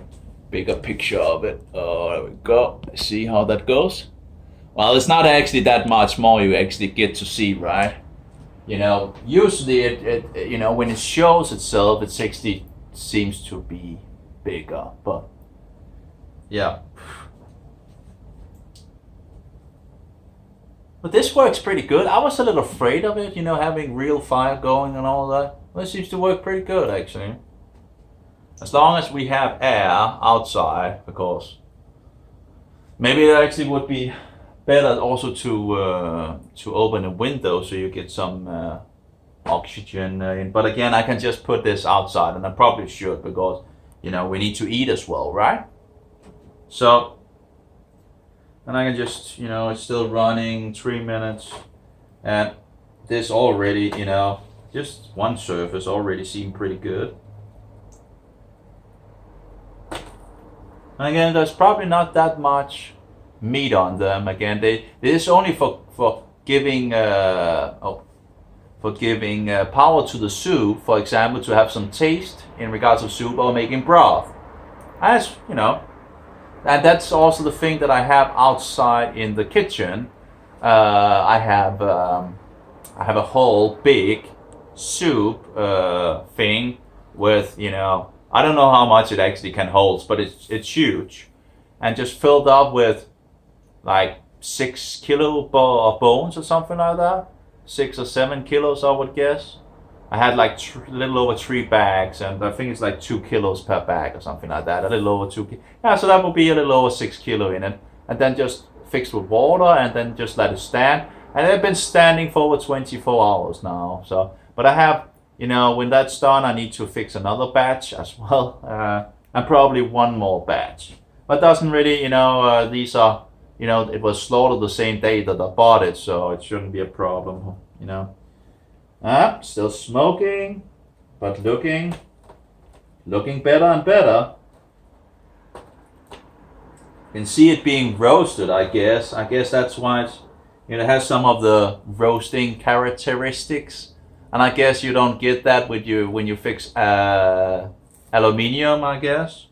bigger picture of it. Oh, there we go. See how that goes? Well, it's not actually that much more you actually get to see, right? Usually it when it shows itself, it actually seems to be bigger, but yeah. But this works pretty good. I was a little afraid of it, having real fire going and all that. Well, it seems to work pretty good, actually. As long as we have air outside, of course. Maybe it actually would be better also to open a window so you get some oxygen in. But again, I can just put this outside, and I probably should because, we need to eat as well, right? So, and I can just, it's still running 3 minutes, and this already, just one surface already seemed pretty good. And again, there's probably not that much meat on them. Again, this is only for giving power to the soup. For example, to have some taste in regards of soup or making broth. As and that's also the thing that I have outside in the kitchen. I have a whole big soup thing with I don't know how much it actually can hold, but it's huge, and just filled up with like 6 kilo of bones or something like that. 6 or 7 kilos, I would guess. I had like a little over 3 bags, and I think it's like 2 kilos per bag or something like that. A little over 2 kilos. Yeah, so that would be a little over 6 kilo in it. And then just fixed with water and then just let it stand. And they've been standing for over 24 hours now. So, but I have, when that's done, I need to fix another batch as well. And probably one more batch. But doesn't really, these are, it was slaughtered the same day that I bought it, so it shouldn't be a problem, Still smoking, but looking better and better. You can see it being roasted, I guess. I guess that's why it has some of the roasting characteristics. And I guess you don't get that when you fix aluminium, I guess.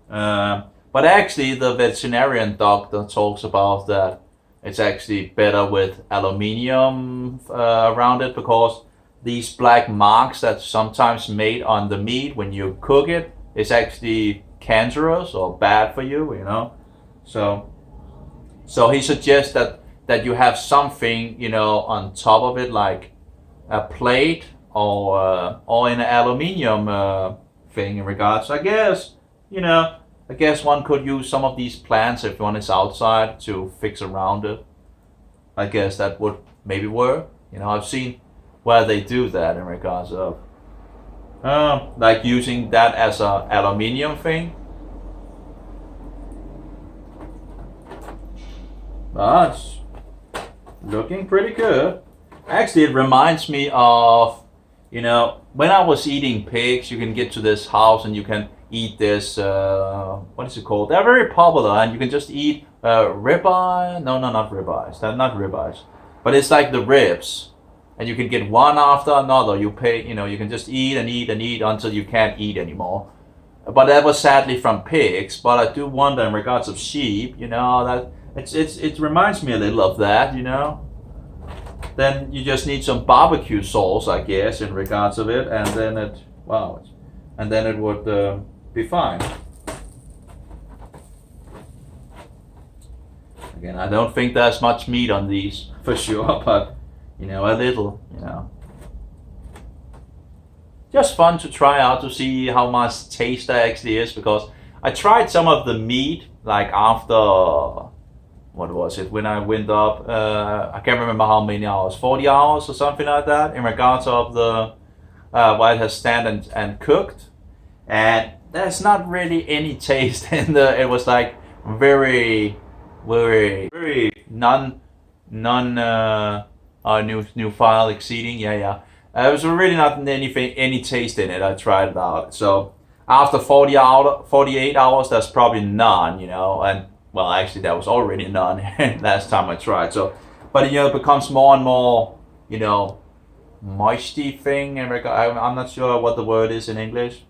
But actually, the veterinarian doctor talks about that it's actually better with aluminium around it, because these black marks that's sometimes made on the meat when you cook it is actually cancerous or bad for you, So he suggests that you have something, on top of it, like a plate or an aluminium thing in regards. I guess one could use some of these plants if one is outside to fix around it. I guess that would maybe work. I've seen where they do that in regards of like using that as a aluminium thing. But it's looking pretty good. Actually, it reminds me of, when I was eating pigs, you can get to this house and you can eat this, what is it called? They're very popular, and you can just eat ribeye. No, not ribeyes. They're not ribeyes. But it's like the ribs. And you can get one after another. You pay, you can just eat and eat and eat until you can't eat anymore. But that was sadly from pigs. But I do wonder in regards of sheep, that it reminds me a little of that, Then you just need some barbecue sauce, I guess, in regards of it, and then it would be fine. Again, I don't think there's much meat on these for sure, but a little, Just fun to try out to see how much taste there actually is, because I tried some of the meat like after. What was it, when I went up, I can't remember how many hours, 40 hours or something like that, in regards of the, while it has stand and cooked. And there's not really any taste in it was like very new file exceeding, yeah. It was really not any taste in it. I tried it out. So after 48 hours, there's probably none, and well, actually, that was already none last time I tried. So, but it becomes more and more, moisty thing. I'm not sure what the word is in English.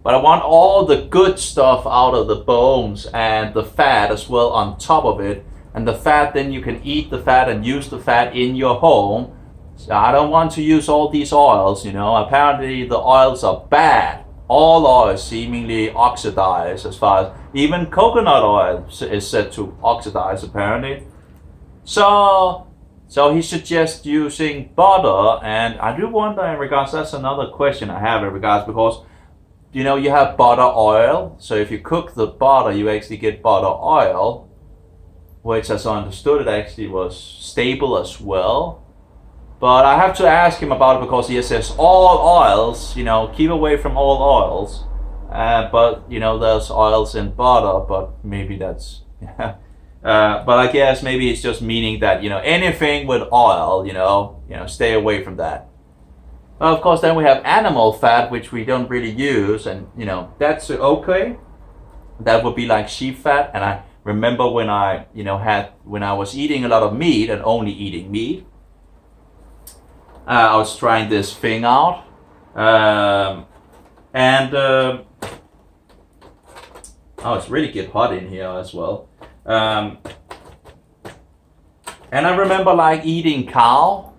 But I want all the good stuff out of the bones and the fat as well on top of it. And the fat, then you can eat the fat and use the fat in your home. So I don't want to use all these oils. Apparently the oils are bad. All oil seemingly oxidize, as far as even coconut oil is said to oxidize apparently. So he suggests using butter, and I do wonder in regards, that's another question I have in regards, because you have butter oil, so if you cook the butter you actually get butter oil, which as I understood it actually was stable as well. But I have to ask him about it, because he says all oils, keep away from all oils. But, there's oils in butter, but maybe that's, but I guess maybe it's just meaning that, anything with oil, stay away from that. Well, of course, then we have animal fat, which we don't really use, and, that's okay. That would be like sheep fat. And I remember when I, when I was eating a lot of meat and only eating meat, I was trying this thing out, oh, it's really get hot in here as well. And I remember like eating cow,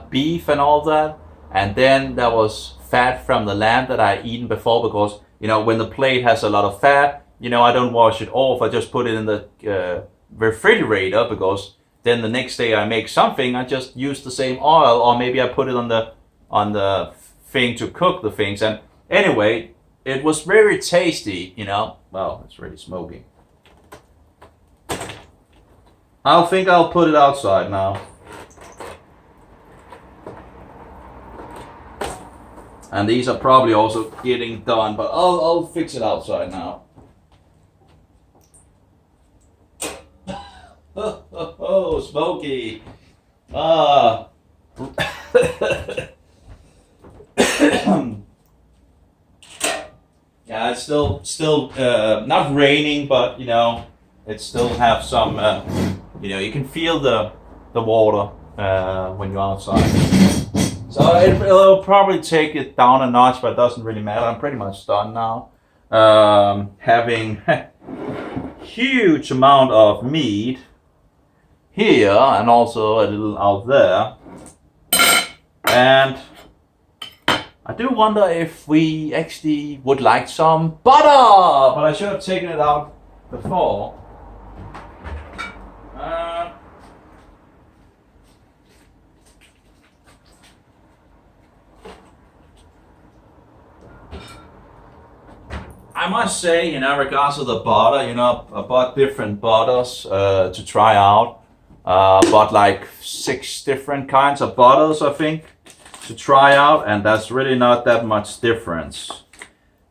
beef and all that, and then there was fat from the lamb that I eaten before, because when the plate has a lot of fat, I don't wash it off. I just put it in the refrigerator, because then the next day I make something, I just use the same oil, or maybe I put it on the thing to cook the things. And anyway, it was very tasty, Well, it's really smoky. I think I'll put it outside now. And these are probably also getting done, but I'll fix it outside now. Oh, smoky. Yeah, it's still not raining, but it still have some. You can feel the water when you're outside. So it'll probably take it down a notch, but it doesn't really matter. I'm pretty much done now. Having huge amount of meat here and also a little out there. And I do wonder if we actually would like some butter, but I should have taken it out before. I must say, regards to the butter, I bought different butters to try out. Bought like 6 different kinds of butters, I think, to try out, and that's really not that much difference.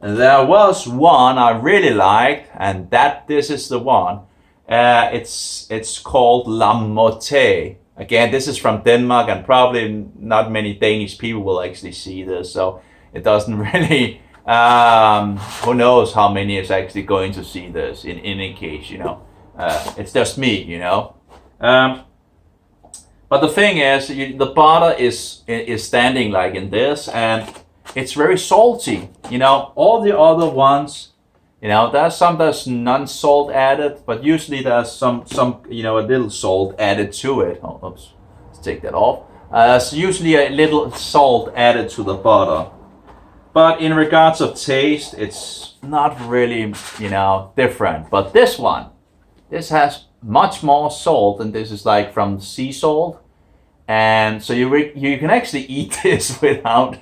And there was one I really liked, and this is the one. It's called La Motte. Again, this is from Denmark, and probably not many Danish people will actually see this, so it doesn't really. Who knows how many is actually going to see this in any case, it's just me, but the thing is, the butter is standing like in this, and it's very salty, all the other ones, there's some that's non-salt added, but usually there's some a little salt added to it. Oh, oops, let's take that off. There's usually a little salt added to the butter. But in regards of taste, it's not really, different. But this has much more salt, and this is like from sea salt. And so you can actually eat this without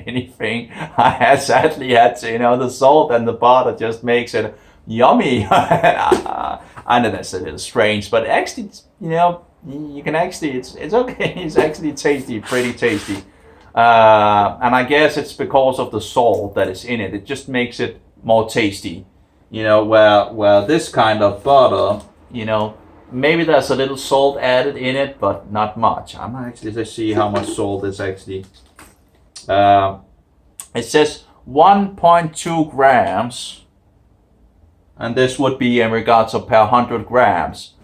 anything. I sadly had to, the salt and the butter just makes it yummy. I know that's a little strange, but actually, you can actually, it's okay. It's actually tasty, pretty tasty. And I guess it's because of the salt that is in it. It just makes it more tasty. Where this kind of butter, maybe there's a little salt added in it, but not much. I'm actually, let's see how much salt is actually. It says 1.2 grams. And this would be in regards of per 100 grams.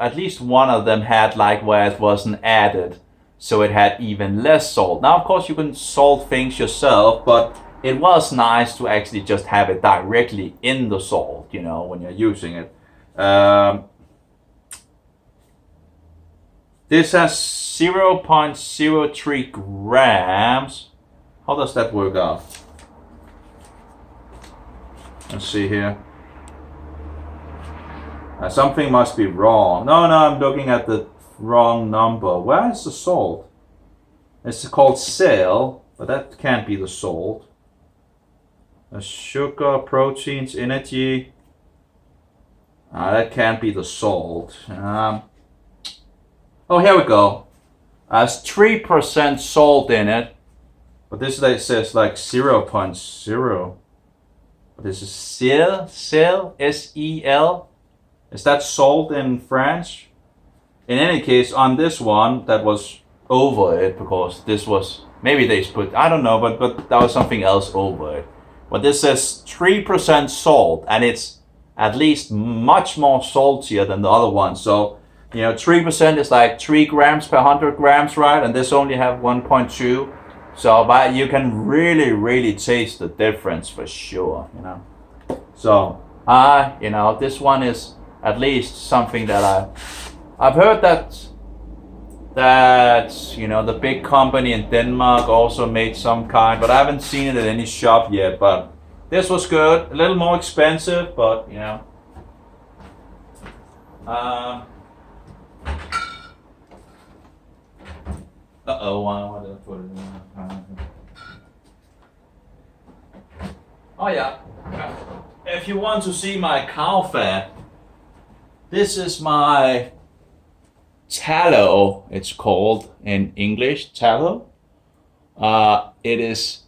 At least one of them had like where it wasn't added, so it had even less salt. Now, of course, you can salt things yourself, but it was nice to actually just have it directly in the salt, when you're using it. This has 0.03 grams. How does that work out? Let's see here. Something must be wrong. No, I'm looking at the wrong number. Where is the salt? It's called salt, but that can't be the salt. Sugar, proteins, energy. That can't be the salt. Oh, here we go. Has 3% salt in it, but this says like 0.0. But this is sel, S-E-L. Is that salt in French? In any case, on this one, that was over it, because this was, maybe they put, I don't know, but that was something else over it. But this says 3% salt, and it's at least much more saltier than the other one. So, 3% is like 3 grams per 100 grams, right? And this only have 1.2. So, but you can really, really taste the difference for sure, So, this one is at least something that I've heard that that, you know, the big company in Denmark also made some kind, but I haven't seen it at any shop yet. But this was good, a little more expensive, but you know. Why did I put it in there? Oh yeah. If you want to see my cow fat, this is my tallow, it's called in English, tallow. This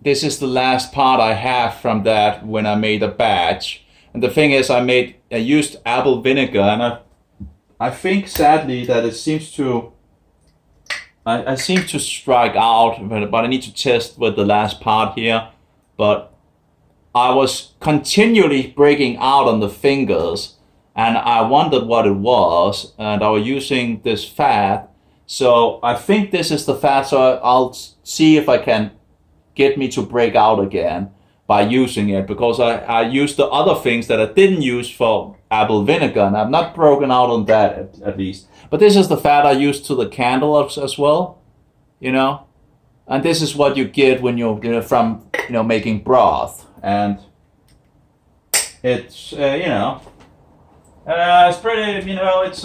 is the last part I have from that when I made a batch. And the thing is, I used apple vinegar, and I think sadly that it seems to, I seem to strike out, but I need to test with the last part here. But I was continually breaking out on the fingers, and I wondered what it was, and I was using this fat. So I think this is the fat, so I'll see if I can get me to break out again by using it, because I used the other things that I didn't use for apple vinegar, and I've not broken out on that at least. But this is the fat I used to the candle as well, you know, and this is what you get when you're from, you know, making broth, and it's you know, it's pretty, you know, it's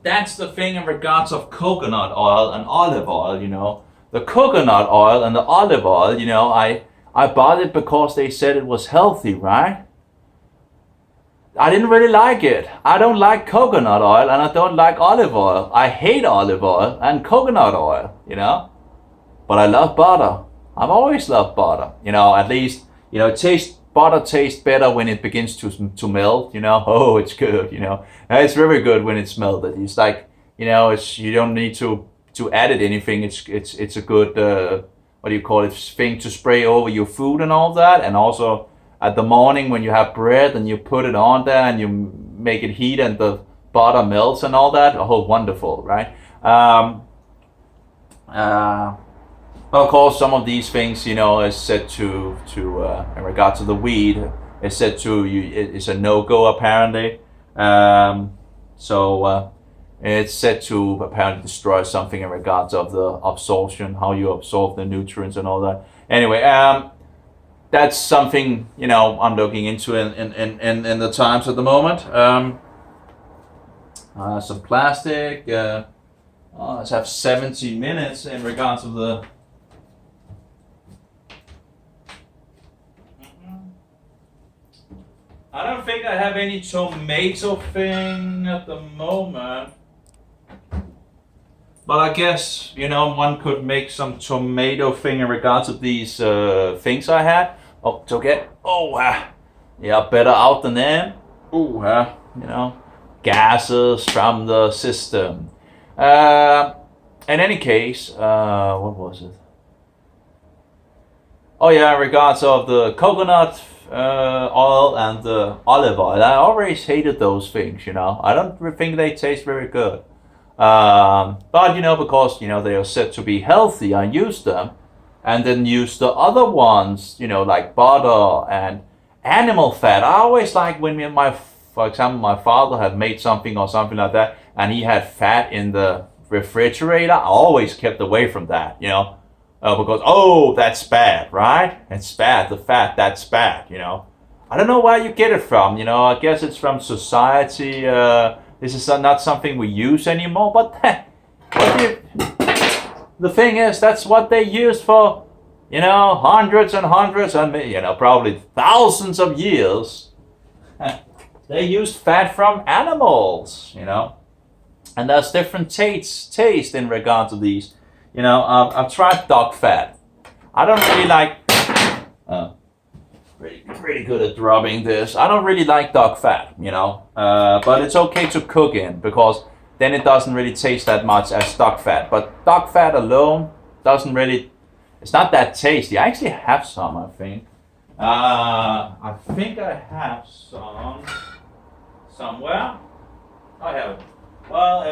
that's the thing in regards of coconut oil and olive oil, you know. The coconut oil and the olive oil, you know, I bought it because they said it was healthy, right? I didn't really like it. I don't like coconut oil, and I don't like olive oil. I hate olive oil and coconut oil, you know. But I love butter. I've always loved butter, you know. At least, you know, butter tastes better when it begins to melt, you know. Oh, it's good, you know. It's very good when it's melted. It's like, you know, you don't need to add it anything. It's a good what do you call it, thing to spray over your food and all that. And also at the morning when you have bread and you put it on there and you make it heat and the butter melts and all that. Oh, wonderful, right? Of course, some of these things, you know, is said to in regard to the weed, it's said to it's a no-go apparently. It's said to apparently destroy something in regards of the absorption, how you absorb the nutrients and all that. Anyway, that's something, you know, I'm looking into in the times at the moment. Some plastic. Let's have 70 minutes in regards of the. I don't think I have any tomato thing at the moment. But I guess, you know, one could make some tomato thing in regards of these things I had. Oh, to get, yeah, better out than them. You know, gases from the system. In any case, what was it? Oh yeah, in regards of the coconut oil and the olive oil, I always hated those things, you know. I don't think they taste very good. But, you know, because, you know, they are said to be healthy, I use them. And then use the other ones, you know, like butter and animal fat. I always like when for example, my father had made something or something like that, and he had fat in the refrigerator. I always kept away from that, you know. Because, that's bad, right? It's bad, the fat, that's bad, you know. I don't know where you get it from, you know. I guess it's from society. This is not something we use anymore, but the thing is, that's what they used for, you know, hundreds and hundreds and, you know, probably thousands of years. They used fat from animals, you know. And there's different taste in regard to these. You know, I've tried dog fat. I don't really like. Pretty good at rubbing this. I don't really like dog fat, you know. But it's okay to cook in, because then it doesn't really taste that much as dog fat. But dog fat alone doesn't really. It's not that tasty. I actually have some, I think. I think I have some somewhere. I have it. Well,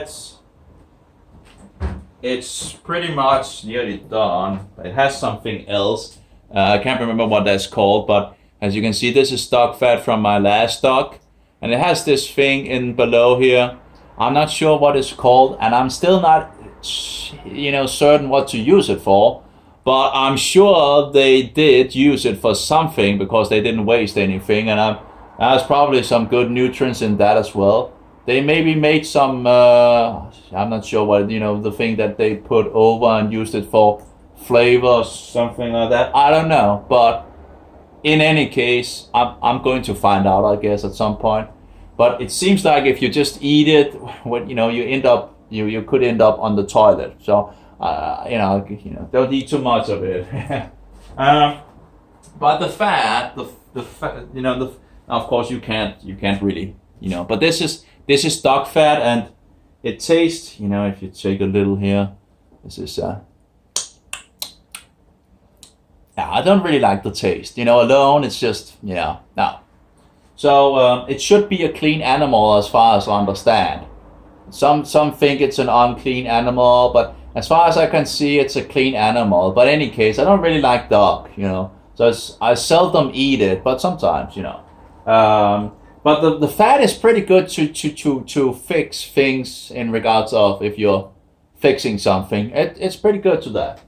it's pretty much nearly done. It has something else. I can't remember what that's called, but as you can see, this is dog fat from my last dog, and it has this thing in below here. I'm not sure what it's called, and I'm still not, certain what to use it for. But I'm sure they did use it for something because they didn't waste anything, and there's probably some good nutrients in that as well. They maybe made some. I'm not sure what the thing that they put over and used it for flavor or something like that. I don't know, but in any case, I'm going to find out, I guess, at some point. But it seems like if you just eat it, you end up you could end up on the toilet. So don't eat too much of it. But the fat, of course you can't really, But this is duck fat, and it tastes, if you take a little here, this is I don't really like the taste, alone. It's just, no. So it should be a clean animal as far as I understand. Some think it's an unclean animal, but as far as I can see, it's a clean animal. But in any case, I don't really like duck, So I seldom eat it, but sometimes, But the fat is pretty good to fix things in regards of if you're fixing something. It's pretty good to that.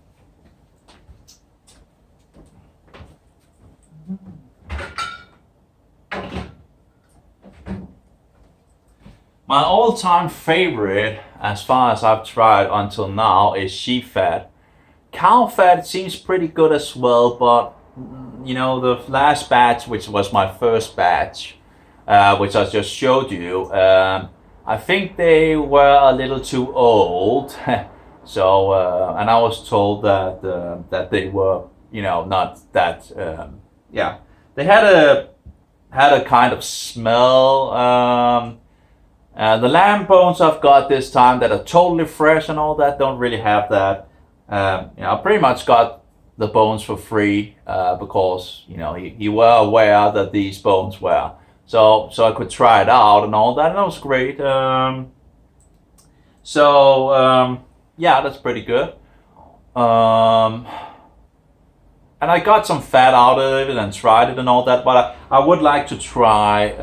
My all-time favorite, as far as I've tried until now, is sheep fat. Cow fat seems pretty good as well, but the last batch, which was my first batch, which I just showed you, I think they were a little too old. So, and I was told that they were, not that. They had a kind of smell. The lamb bones I've got this time that are totally fresh and all that don't really have that. I pretty much got the bones for free because you were aware that these bones were. So I could try it out and all that, and that was great. That's pretty good. And I got some fat out of it and tried it and all that, but I would like to try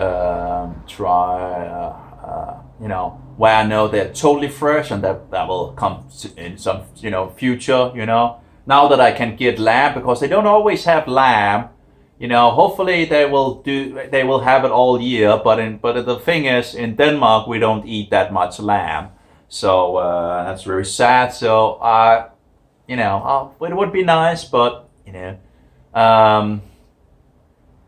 where I know they're totally fresh, and that will come in some future. Now that I can get lamb, because they don't always have lamb. Hopefully they will have it all year. But the thing is, in Denmark we don't eat that much lamb, so that's very sad. So it would be nice, but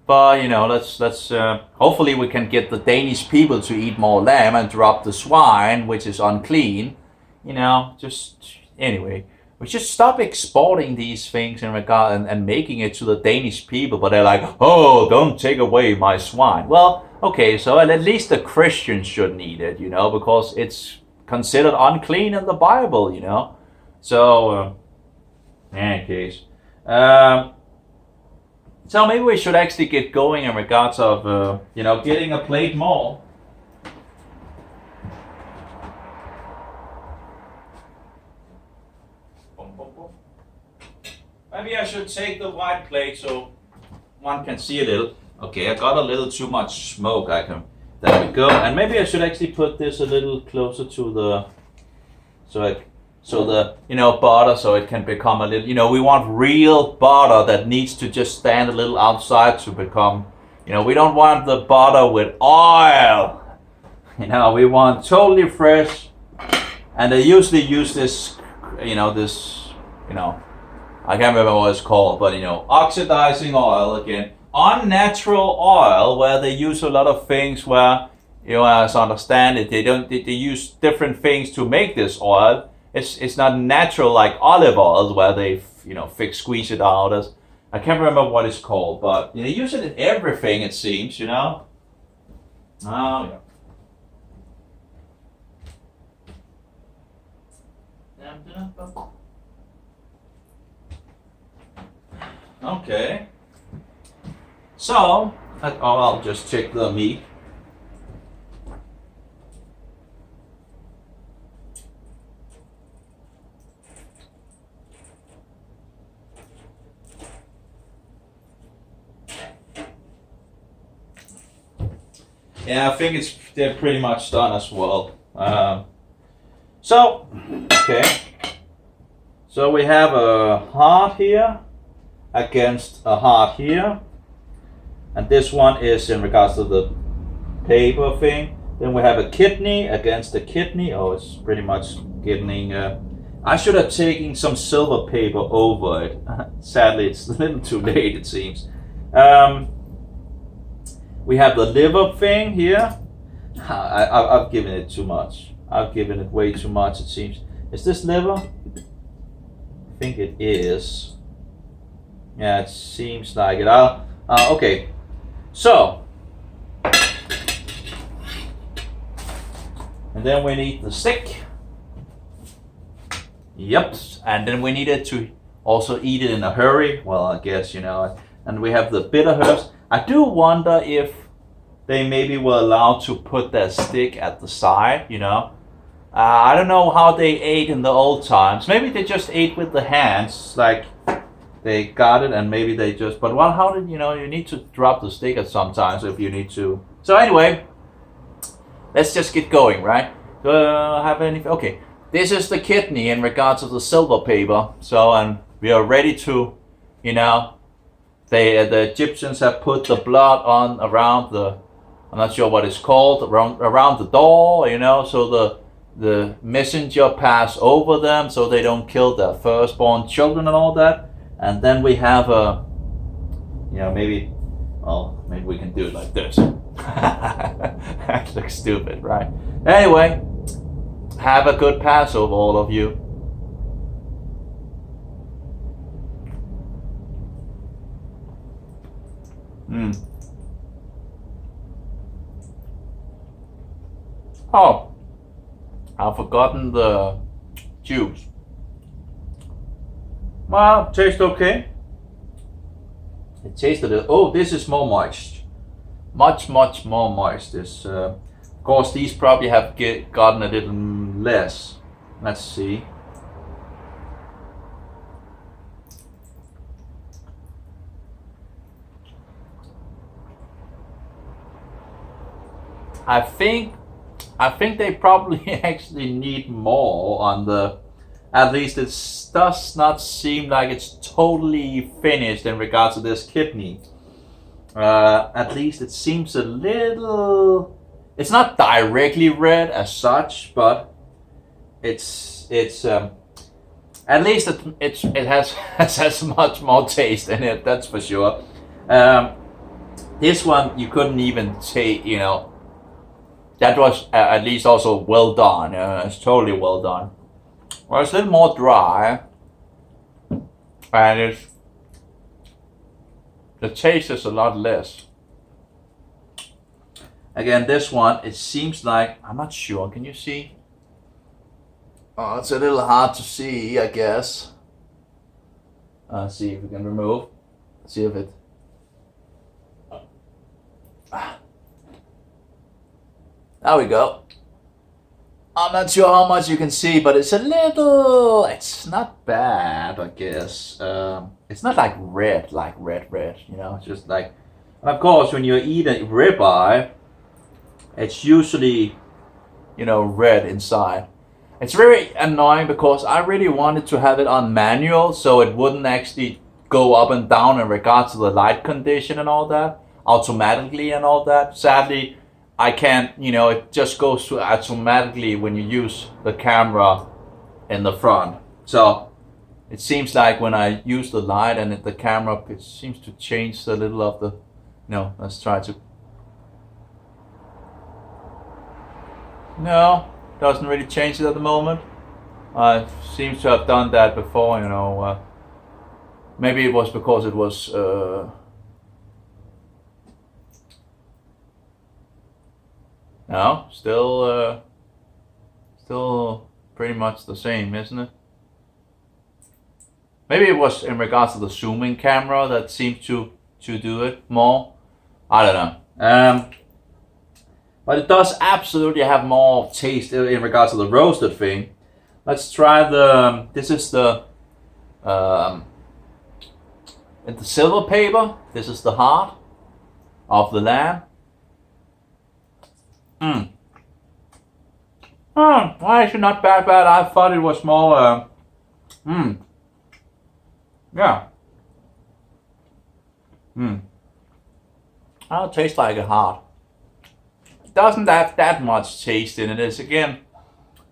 let's hopefully we can get the Danish people to eat more lamb and drop the swine, which is unclean. Just anyway, we should stop exporting these things in regard and making it to the Danish people. But they're like, oh, don't take away my swine. Well, okay, so at least the Christians shouldn't eat it, because it's considered unclean in the Bible, So, in any case. So maybe we should actually get going in regards of, getting a plate more. Maybe I should take the white plate so one can see a little. Okay, I got a little too much smoke. There we go. And maybe I should actually put this a little closer to the, butter, so it can become a little, we want real butter that needs to just stand a little outside to become, we don't want the butter with oil. We want totally fresh. And they usually use this, I can't remember what it's called, but oxidizing oil again. Unnatural oil, where they use a lot of things where, as I understand it, they use different things to make this oil. It's not natural like olive oil, where they squeeze it out. I can't remember what it's called, but they use it in everything, it seems. Oh yeah. Okay. So I'll just check the meat. Yeah, I think they're pretty much done as well. So, okay. So we have a heart here against a heart here. And this one is in regards to the paper thing. Then we have a kidney against a kidney. Oh, it's pretty much getting... I should have taken some silver paper over it. Sadly, it's a little too late, it seems. We have the liver thing here. I've given it too much. I've given it way too much, it seems. Is this liver? I think it is. Yeah, it seems like it. Okay. So. And then we need the stick. Yep. And then we needed to also eat it in a hurry. Well, I guess, you know. And we have the bitter herbs. I do wonder if they maybe were allowed to put their stick at the side, you know. I don't know how they ate in the old times. Maybe they just ate with the hands, like they got it and maybe they just, but well, how did, you know, you need to drop the stick at sometimes if you need to. So anyway, let's just get going, right? Have any, okay. This is the kidney in regards to the silver paper. So, and we are ready to, you know, the Egyptians have put the blood on around the, I'm not sure what it's called, around the door, you know, so the messenger pass over them so they don't kill their firstborn children and all that. And then we have a, you know, maybe we can do it like this. That looks stupid, right? Anyway, have a good Passover, all of you. Oh, I've forgotten the juice. Well, tastes okay. It tasted, oh, this is more moist. Much more moist. This, of course, these probably have gotten a little less. Let's see. I think they probably actually need more on the, at least it does not seem like it's totally finished in regards to this kidney. At least it seems a little, it's not directly red as such, but it's at least it has much more taste in it, that's for sure. This one you couldn't even take, you know. That was at least also well done. It's totally well done. Well, it's a little more dry, and the taste is a lot less. Again, this one, it seems like, I'm not sure. Can you see? Oh, it's a little hard to see, I guess. See if we can remove. See if it. There we go. I'm not sure how much you can see, but it's a little, it's not bad, I guess. It's not like red, you know, it's just like, and of course, when you eat a ribeye, it's usually, you know, red inside. It's very annoying because I really wanted to have it on manual so it wouldn't actually go up and down in regards to the light condition and all that, automatically and all that. Sadly, I can't, you know, it just goes to automatically when you use the camera in the front. So it seems like when I use the light and the camera, it seems to change a little of the, no, let's try to. No, doesn't really change it at the moment. Seems to have done that before, you know. Maybe it was because it was, no, still pretty much the same, isn't it? Maybe it was in regards to the zooming camera that seems to do it more. I don't know. But it does absolutely have more taste in regards to the roasted thing. Let's try the. This is the silver paper. This is the heart of the lamb. Oh, well, actually not bad. I thought it was more. Yeah. Oh, it tastes like a heart. It doesn't have that much taste in it. It's again,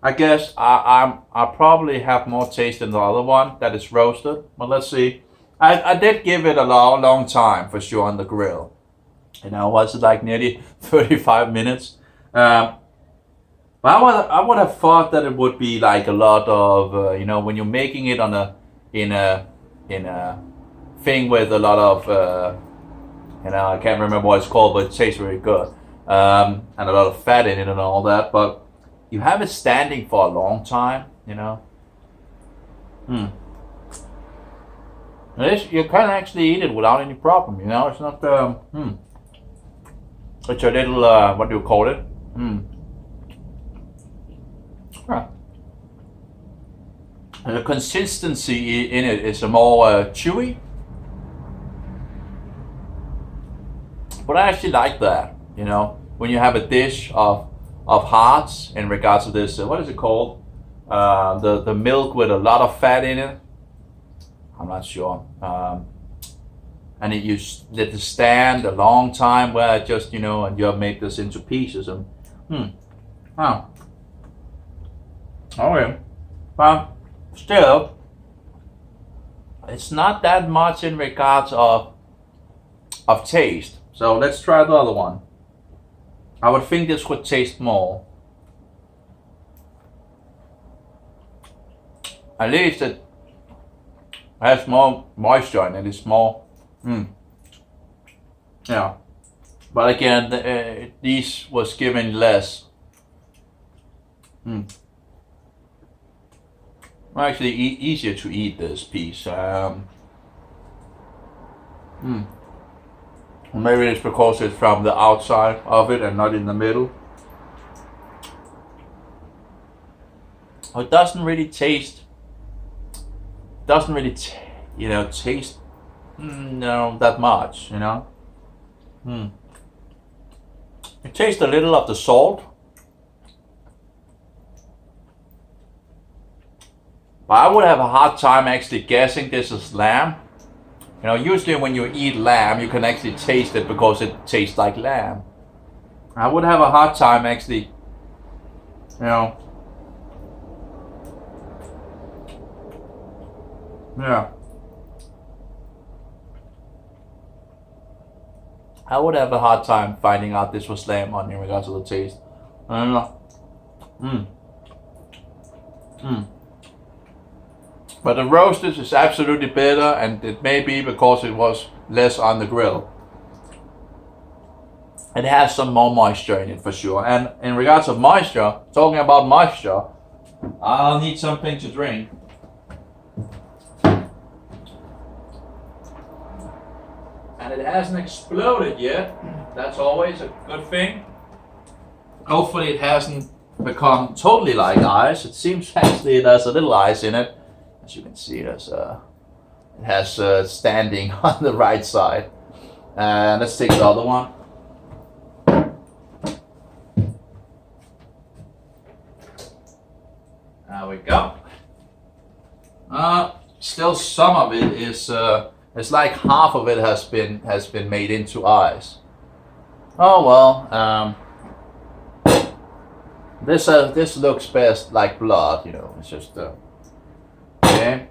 I guess I probably have more taste than the other one that is roasted. But let's see. I did give it a long time for sure on the grill. You know, was it like nearly 35 minutes? But I would have thought that it would be like a lot of you know, when you're making it on in a thing with a lot of you know, I can't remember what it's called, but it tastes really good, and a lot of fat in it and all that. But you have it standing for a long time, you know. You can actually eat it without any problem, you know. It's not it's a little what do you call it? Huh. And the consistency in it is more chewy, but I actually like that. You know, when you have a dish of hearts in regards to this, what is it called? The milk with a lot of fat in it. I'm not sure. And you let it stand a long time where it just, you know, and you make this into pieces and wow. Okay. But still, it's not that much in regards of taste. So let's try the other one. I would think this would taste more. At least it has more moisture in it. It's more. Yeah. But again, these was given less. Actually, easier to eat this piece. Maybe it's because it's from the outside of it and not in the middle. It doesn't really taste. Doesn't really, you know, taste. No, that much. You know. It tastes a little of the salt. But I would have a hard time actually guessing this is lamb. You know, usually when you eat lamb, you can actually taste it because it tastes like lamb. I would have a hard time actually, you know. Yeah. I would have a hard time finding out this was lamb in regards to the taste. I don't know. But the roasted is absolutely better, and it may be because it was less on the grill. It has some more moisture in it for sure. And in regards of moisture, talking about moisture, I'll need something to drink. And it hasn't exploded yet. That's always a good thing. Hopefully it hasn't become totally like ice. It seems actually there's a little ice in it. As you can see, it has standing on the right side. And let's take the other one. There we go. Still, some of it is. It's like half of it has been made into ice. Oh well. This looks best like blood. You know, it's just. Okay.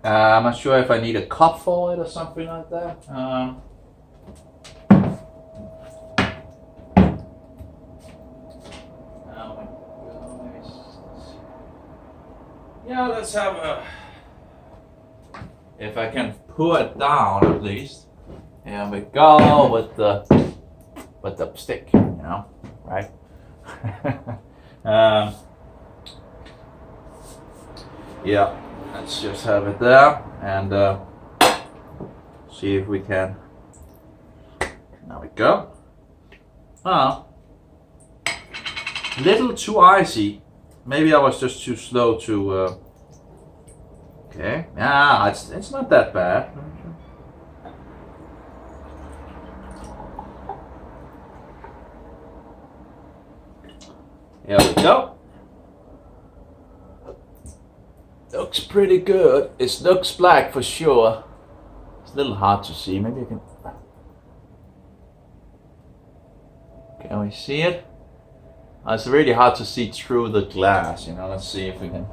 I'm not sure if I need a cup for it or something like that. Yeah, let's have a. If I can pull it down at least. Here we go with the stick, you know, right? Yeah. Let's just have it there and see if we can. There we go. Little too icy. Maybe I was just too slow to. Okay. Yeah, it's not that bad. Here we go. pretty good. It looks black for sure. It's a little hard to see. Maybe you can. Can we see it? It's really hard to see through the glass. You know. Let's see if we can.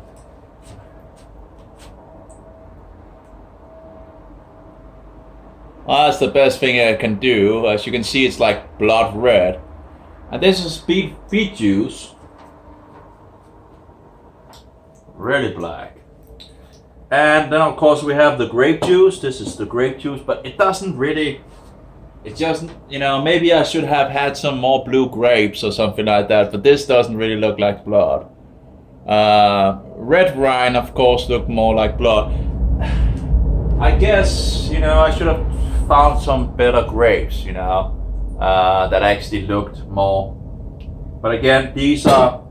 Well, that's the best thing I can do. As you can see, it's like blood red. And this is beet juice. Really black. And then of course we have the grape juice. This is the grape juice, but it doesn't really, it just, you know, maybe I should have had some more blue grapes or something like that, but this doesn't really look like blood. Red wine, of course, look more like blood. I guess, you know, I should have found some better grapes, you know, that actually looked more. But again, these are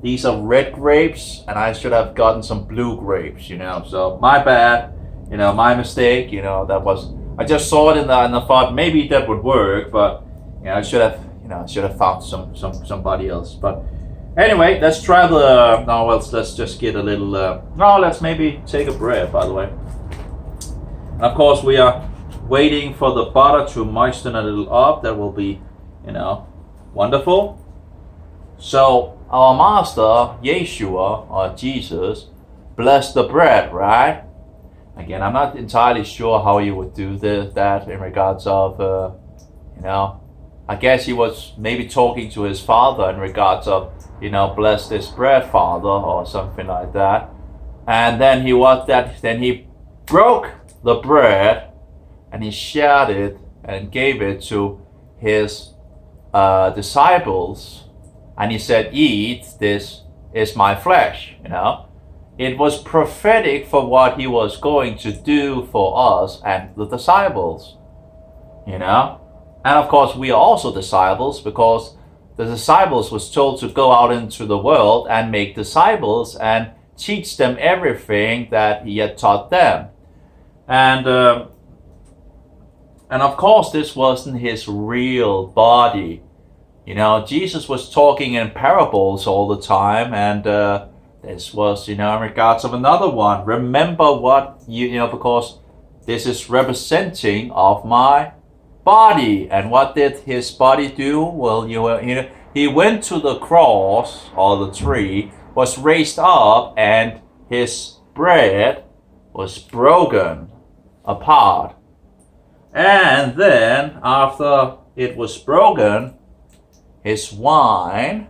red grapes, and I should have gotten some blue grapes, you know. So my bad, you know, my mistake. You know, that was, I just saw it and I thought maybe that would work, but you know, I should have found somebody else. But anyway, let's try the. No, let's just get a little. No, let's maybe take a bread. By the way, and of course we are waiting for the butter to moisten a little up. That will be, you know, wonderful. So our master, Yeshua, or Jesus, blessed the bread, right? Again, I'm not entirely sure how he would do that in regards of, you know, I guess he was maybe talking to his father in regards of, you know, bless this bread, Father, or something like that. And then he broke the bread and he shared it and gave it to his disciples. And he said, eat, this is my flesh, you know. It was prophetic for what he was going to do for us and the disciples, you know. And of course, we are also disciples, because the disciples was told to go out into the world and make disciples and teach them everything that he had taught them. And of course, this wasn't his real body. You know, Jesus was talking in parables all the time, and this was, you know, in regards of another one. Remember what you know, because this is representing of my body. And what did his body do? Well, you know, he went to the cross, or the tree, was raised up, and his bread was broken apart. And then after it was broken, his wine,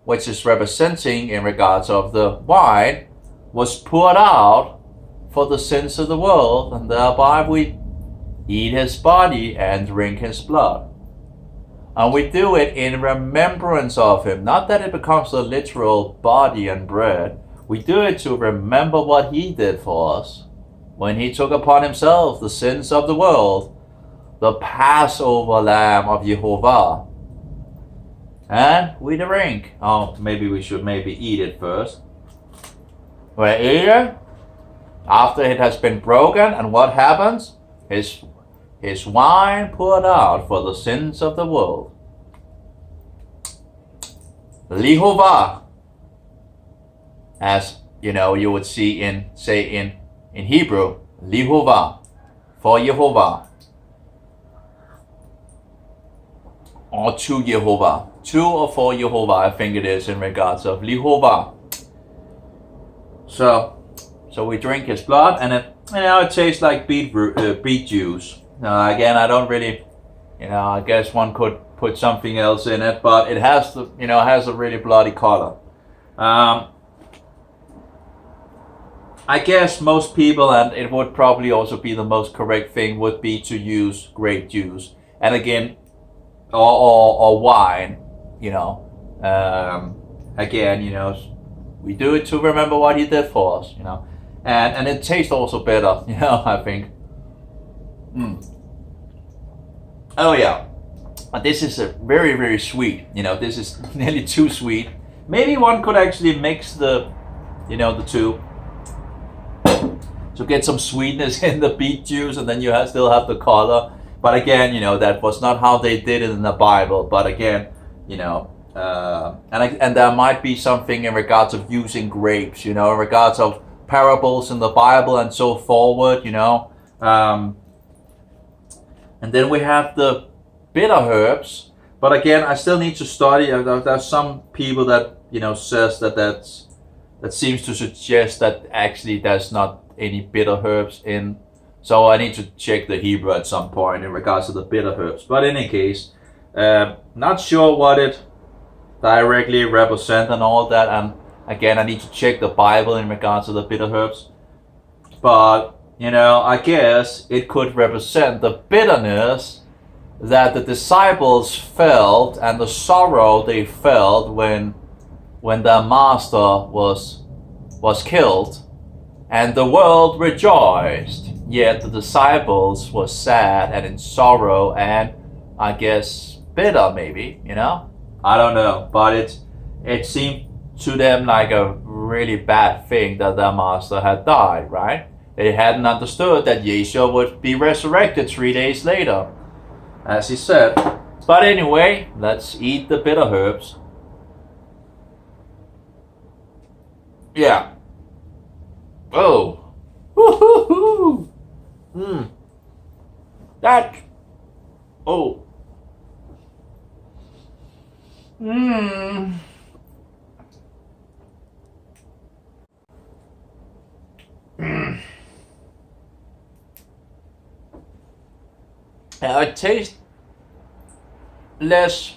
which is representing in regards of the wine, was poured out for the sins of the world, and thereby we eat his body and drink his blood. And we do it in remembrance of him. Not that it becomes a literal body and bread. We do it to remember what he did for us when he took upon himself the sins of the world, the Passover lamb of Jehovah. And we drink. Oh, maybe we should eat it first. We eat it after it has been broken, and what happens? His wine poured out for the sins of the world. Jehovah, as you know, you would see in Hebrew, Jehovah, for Jehovah, or to Jehovah. To or for Jehovah, I think it is, in regards of Jehovah. So we drink his blood, and it tastes like beet juice. Again, I don't really, I guess one could put something else in it, but it has has a really bloody color. I guess most people, and it would probably also be the most correct thing, would be to use grape juice, and again, or wine. Again, we do it to remember what he did for us, and it tastes also better, I think. Oh yeah, but this is a very, very sweet. This is nearly too sweet. Maybe one could actually mix the two to get some sweetness in the beet juice, and then you still have the color. But again, that was not how they did it in the Bible. But again, and there might be something in regards of using grapes, in regards of parables in the Bible and so forward, you know. And then we have the bitter herbs. But again, I still need to study. There's some people that, you know, says that seems to suggest that actually there's not any bitter herbs in. So I need to check the Hebrew at some point in regards to the bitter herbs. But in any case, not sure what it directly represents and all that. And again, I need to check the Bible in regards to the bitter herbs. But, you know, I guess it could represent the bitterness that the disciples felt and the sorrow they felt when their master was killed, and the world rejoiced, yet the disciples were sad and in sorrow and I guess bitter, maybe, you know. I don't know, but it seemed to them like a really bad thing that their master had died, right? They hadn't understood that Yeshua would be resurrected 3 days later, as he said. But anyway, let's eat the bitter herbs. Yeah. Oh. Woo-hoo-hoo. That. Oh. It tastes less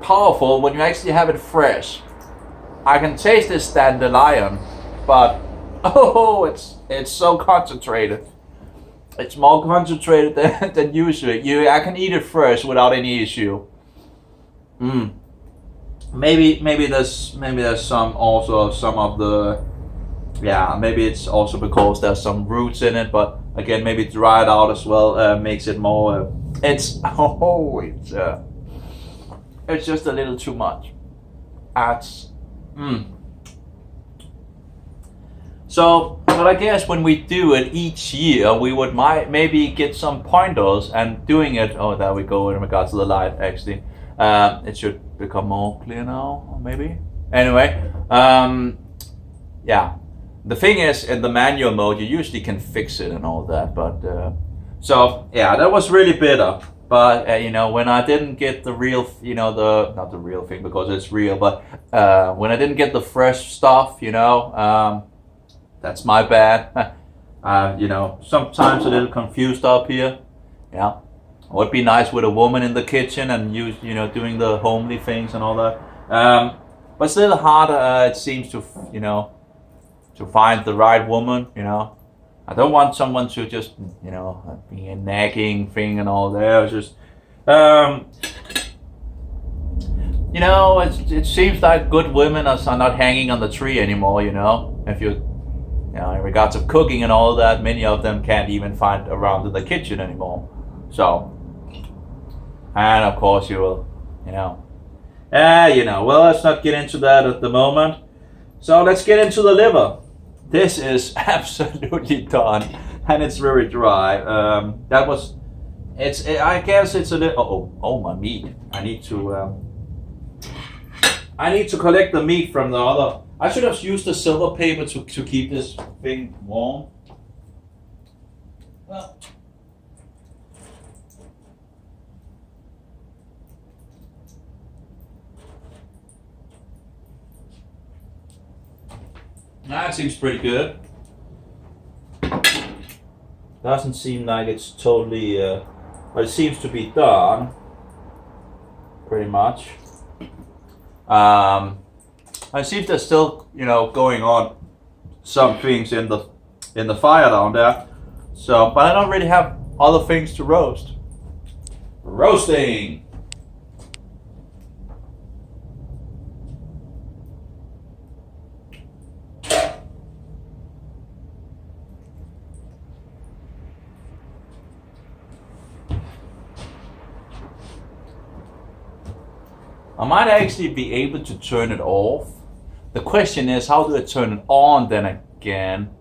powerful when you actually have it fresh. I can taste this dandelion, but oh, it's so concentrated. It's more concentrated than usual. I can eat it fresh without any issue. Maybe there's some of the, yeah, maybe it's also because there's some roots in it, but again, maybe dried out as well makes it more. It's just a little too much. So, but I guess when we do it each year, we would maybe get some pointers and doing it. Oh, there we go in regards to the light. Actually, it should become more clear now, maybe. Anyway, yeah. The thing is, in the manual mode, you usually can fix it and all that. But so yeah, that was really bitter. But you know, when I didn't get the real, you know, not the real thing because it's real, but when I didn't get the fresh stuff, you know, that's my bad. You know, sometimes a little confused up here. Yeah, it would be nice with a woman in the kitchen and you know, doing the homely things and all that. But it's a little harder. It seems to, you know, to find the right woman. You know, I don't want someone to just, you know, be a nagging thing and all that. It's just, you know, it seems like good women are not hanging on the tree anymore. You know, if you know, in regards of cooking and all that, many of them can't even find around in the kitchen anymore. So, and of course you will, you know, well, let's not get into that at the moment. So let's get into the liver. This is absolutely done, and it's very dry. I guess it's a little. Oh, my meat. I need to collect the meat from the other. I should have used the silver paper to keep this thing warm. Well. That seems pretty good. Doesn't seem like it's totally, but it seems to be done. Pretty much. I see if there's still, you know, going on some things in the fire down there. So, but I don't really have other things to roast. Roasting. I might actually be able to turn it off. The question is, how do I turn it on then again?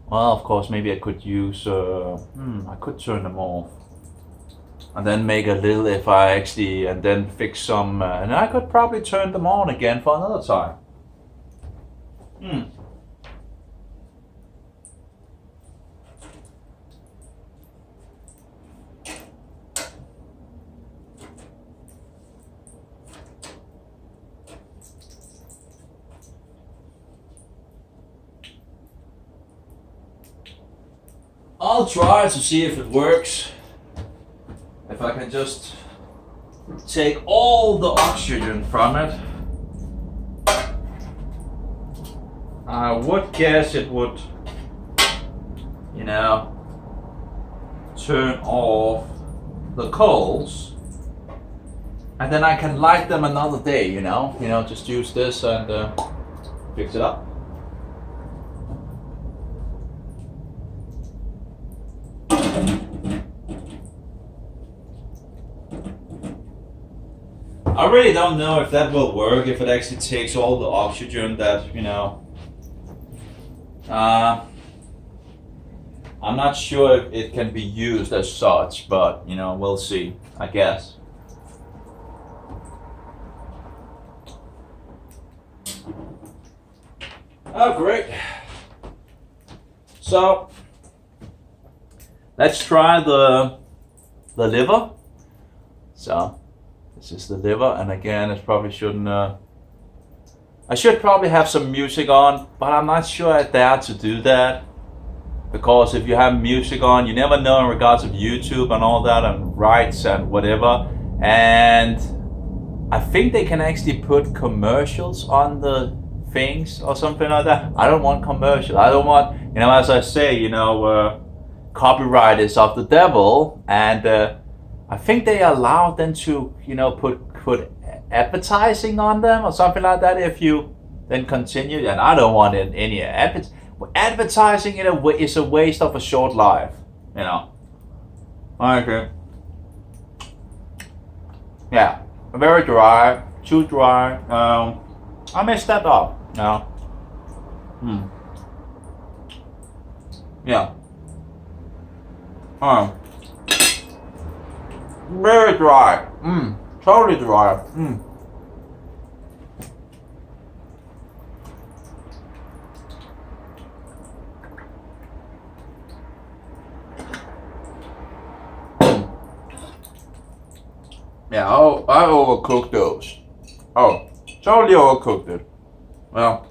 Well, of course, maybe I could use, I could turn them off. and then make a little if I actually, and then fix some, and I could probably turn them on again for another time. I'll try to see if it works. If I can just take all the oxygen from it. I would guess it would, you know, turn off the coals. And then I can light them another day, you know, just use this and fix it up. I really don't know if that will work, if it actually takes all the oxygen that, you know. I'm not sure if it can be used as such, but, you know, we'll see, I guess. Oh, great. So, let's try the liver. So, this is the liver, and again, it probably shouldn't. I should probably have some music on, but I'm not sure I dare to do that, because if you have music on, you never know in regards of YouTube and all that, and rights and whatever. And I think they can actually put commercials on the things or something like that. I don't want commercials. I don't want, you know, as I say, you know, copyright is of the devil, and I think they allow them to, you know, put advertising on them or something like that if you then continue. And I don't want any advertising in a way is a waste of a short life, you know. Okay. Yeah, very dry, too dry. I messed that up. No. Yeah. Very dry. Totally dry. Yeah, I overcooked those. Oh, totally overcooked it. Well,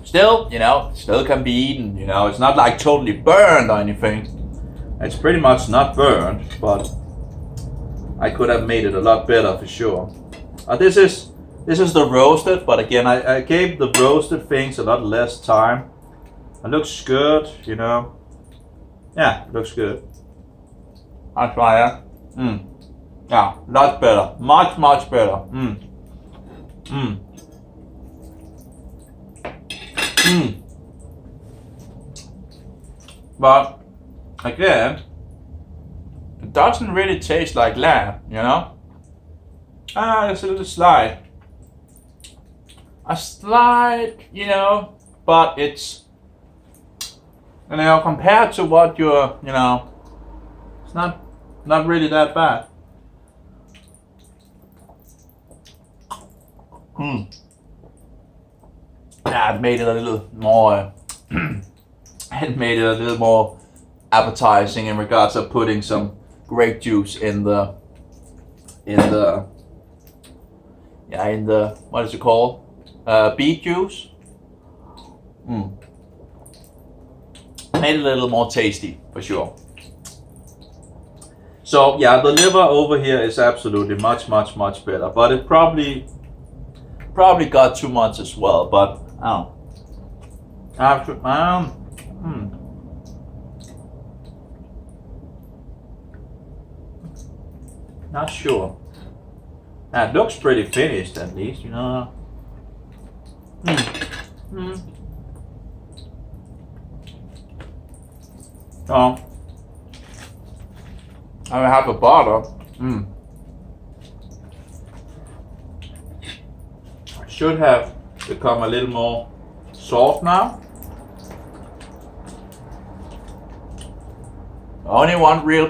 still, you know, still can be eaten. You know, it's not like totally burned or anything. It's pretty much not burned, but I could have made it a lot better for sure. This is the roasted, but again, I gave the roasted things a lot less time. It looks good, you know. Yeah, it looks good. I'll try that. Yeah, lot better. Much better. But again, it doesn't really taste like lamb, you know? There's a little slight. A slight, you know, but it's, you know, compared to what you're, you know, it's not really that bad. Yeah, it made it a little more, it made it a little more appetizing in regards of putting some grape juice in the what is it called? Beet juice. Made it a little more tasty for sure. So yeah, the liver over here is absolutely much better, but it probably got too much as well. But not sure. It looks pretty finished at least, you know. Oh, I have a butter. Should have become a little more soft now. Only one real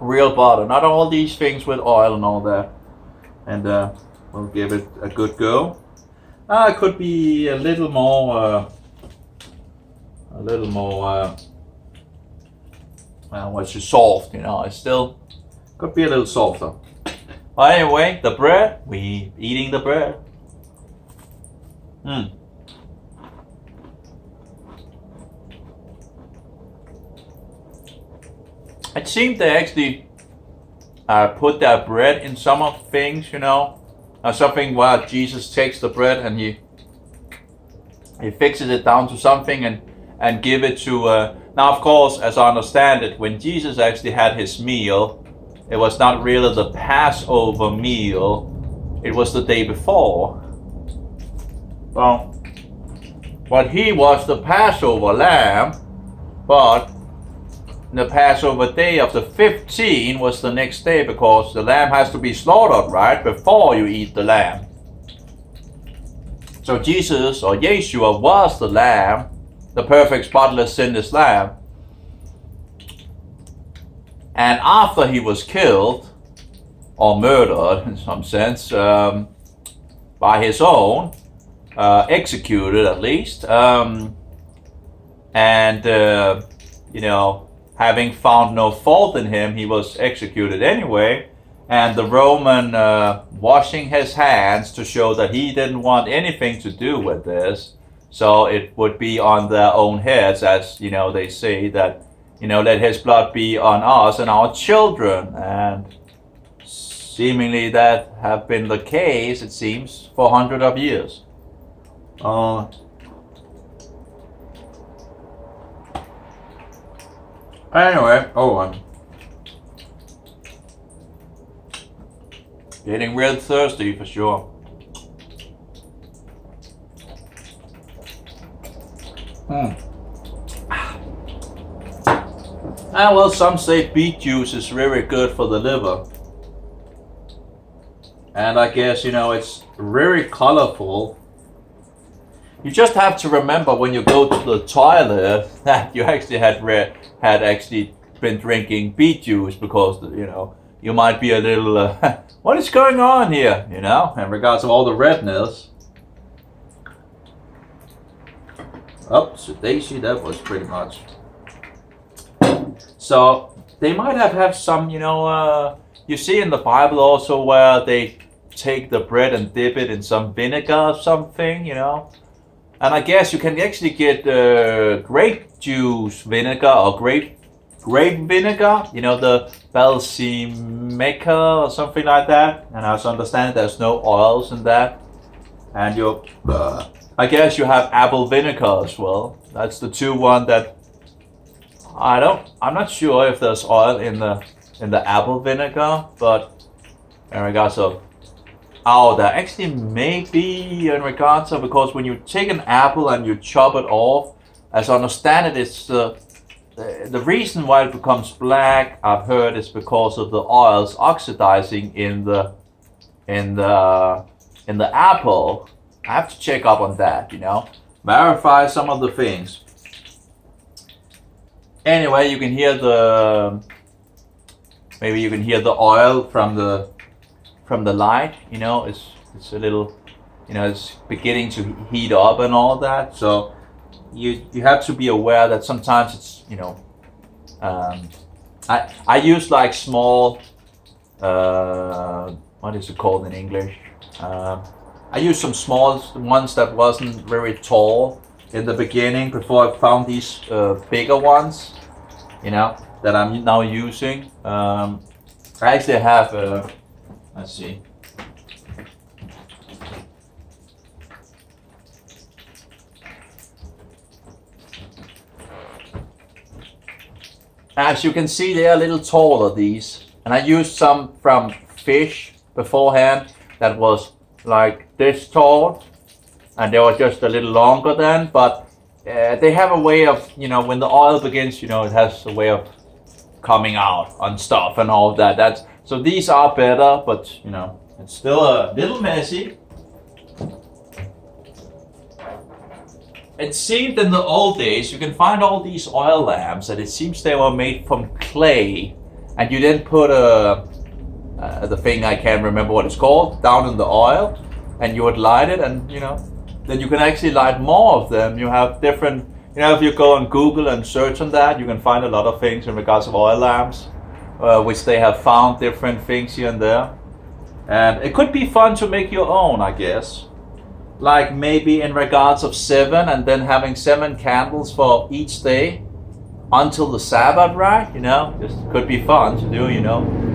real butter, not all these things with oil and all that. And we'll give it a good go. It could be a little more, soft, It still could be a little softer. But anyway, the bread, we eating the bread. It seemed they actually put that bread in some of things, something where Jesus takes the bread and he fixes it down to something and give it to. Now, of course, as I understand it, when Jesus actually had his meal, it was not really the Passover meal. It was the day before. Well, but he was the Passover lamb, but the Passover day of the 15th was the next day, because the lamb has to be slaughtered, right, before you eat the lamb. So Jesus, or Yeshua, was the lamb, the perfect, spotless, sinless lamb. And after he was killed, or murdered in some sense, by his own, executed at least, having found no fault in him, he was executed anyway. And the Roman washing his hands to show that he didn't want anything to do with this. So it would be on their own heads, as they say that, let his blood be on us and our children. And seemingly that have been the case, it seems, for hundreds of years. Anyway, I'm getting real thirsty for sure. Well, some say beet juice is very good for the liver. And I guess, it's very colorful. You just have to remember when you go to the toilet that you actually had been drinking beet juice, because you might be a little what is going on here, in regards to all the redness. So Daisy, that was pretty much. So they might have some, you see in the Bible also where they take the bread and dip it in some vinegar or something, And I guess you can actually get grape juice vinegar or grape vinegar, the balsamica or something like that. And as I understand it, there's no oils in that. And I guess you have apple vinegar as well. That's the two one that I'm not sure if there's oil in the apple vinegar, but in regards of there actually may be in regards of, because when you take an apple and you chop it off, as I understand it, it's the reason why it becomes black, I've heard, is because of the oils oxidizing in the apple. I have to check up on that, verify some of the things. Anyway, you can hear the oil from the light, it's a little, it's beginning to heat up and all that. So you have to be aware that sometimes it's, I use like small, what is it called in English? I used some small ones that wasn't very tall in the beginning before I found these bigger ones, that I'm now using. I actually have, let's see. As you can see, they are a little taller, these. And I used some from fish beforehand that was like this tall, and they were just a little longer then, but they have a way of, when the oil begins, it has a way of coming out on stuff and all that. So these are better, but it's still a little messy. It seemed in the old days, you can find all these oil lamps, and it seems they were made from clay, and you then put the thing, I can't remember what it's called, down in the oil, and you would light it, and then you can actually light more of them. You have different, if you go on Google and search on that, you can find a lot of things in regards of oil lamps, which they have found different things here and there. And it could be fun to make your own, I guess. Like maybe in regards of 7, and then having 7 candles for each day until the Sabbath, right? Just could be fun to do,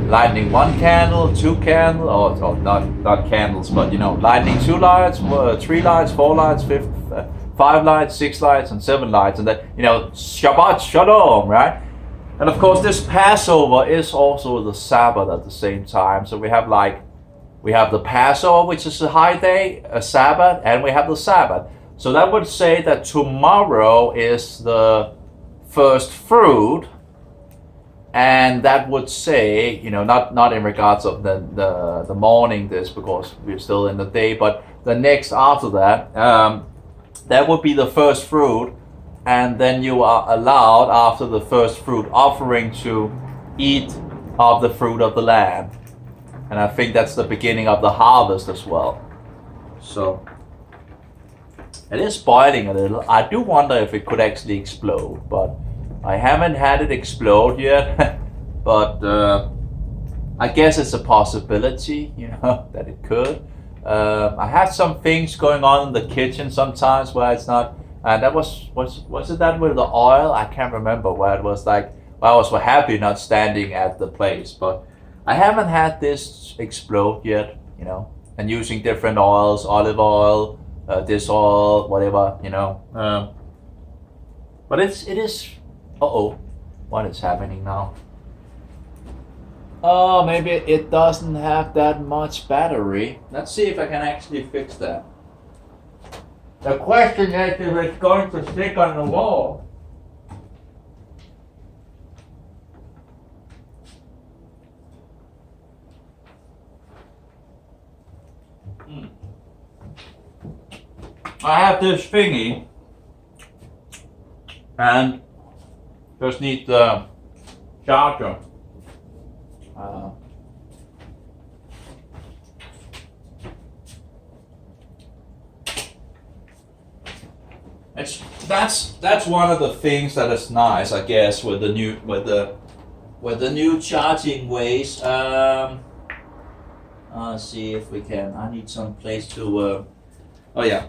lighting 1 candle, 2 candles, or not candles, but lighting 2 lights, 3 lights, 4 lights, 5 lights, 6 lights, and 7 lights, and then Shabbat Shalom, right? And of course, this Passover is also the Sabbath at the same time. So we have the Passover, which is a high day, a Sabbath, and we have the Sabbath. So that would say that tomorrow is the first fruit, and that would say, not in regards of the morning, this, because we're still in the day, but the next after that, that would be the first fruit, and then you are allowed after the first fruit offering to eat of the fruit of the land. And I think that's the beginning of the harvest as well. So it is boiling a little. I do wonder if it could actually explode, but I haven't had it explode yet. But I guess it's a possibility, that it could. I have some things going on in the kitchen sometimes where it's not. And that was it that with the oil? I can't remember where it was like. Well, I was happy not standing at the place, but I haven't had this explode yet, and using different oils, olive oil, this oil, whatever, but it is, what is happening now? Oh, maybe it doesn't have that much battery. Let's see if I can actually fix that. The question is if it's going to stick on the wall. I have this thingy, and just need the charger. That's one of the things that is nice, I guess, with the new charging ways. Let's see if we can. I need some place to. Oh yeah.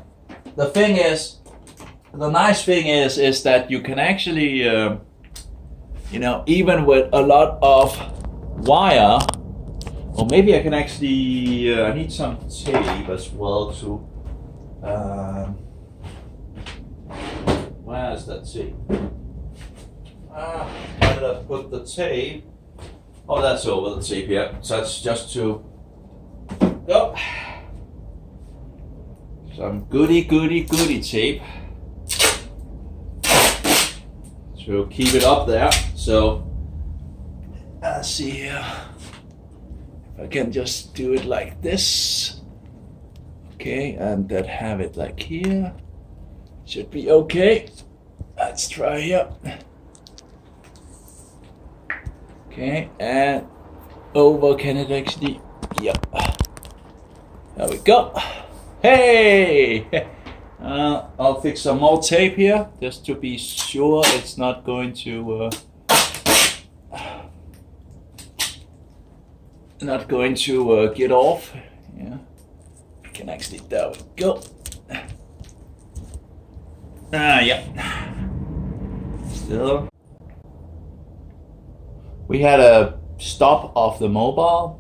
The nice thing is that you can actually, even with a lot of wire, or maybe I can actually, I need some tape as well to, where is that tape? Where did I put the tape? Oh, that's over the tape here. So that's just to, some goody tape to keep it up there. So let's see here if I can just do it like this. Okay, and then have it like here. Should be okay. Let's try here. Okay, and over. Can it actually? Yep. There we go. Hey! I'll fix some more tape here just to be sure it's not going to get off. Yeah, can actually. There we go. Yeah. Still, we had a stop of the mobile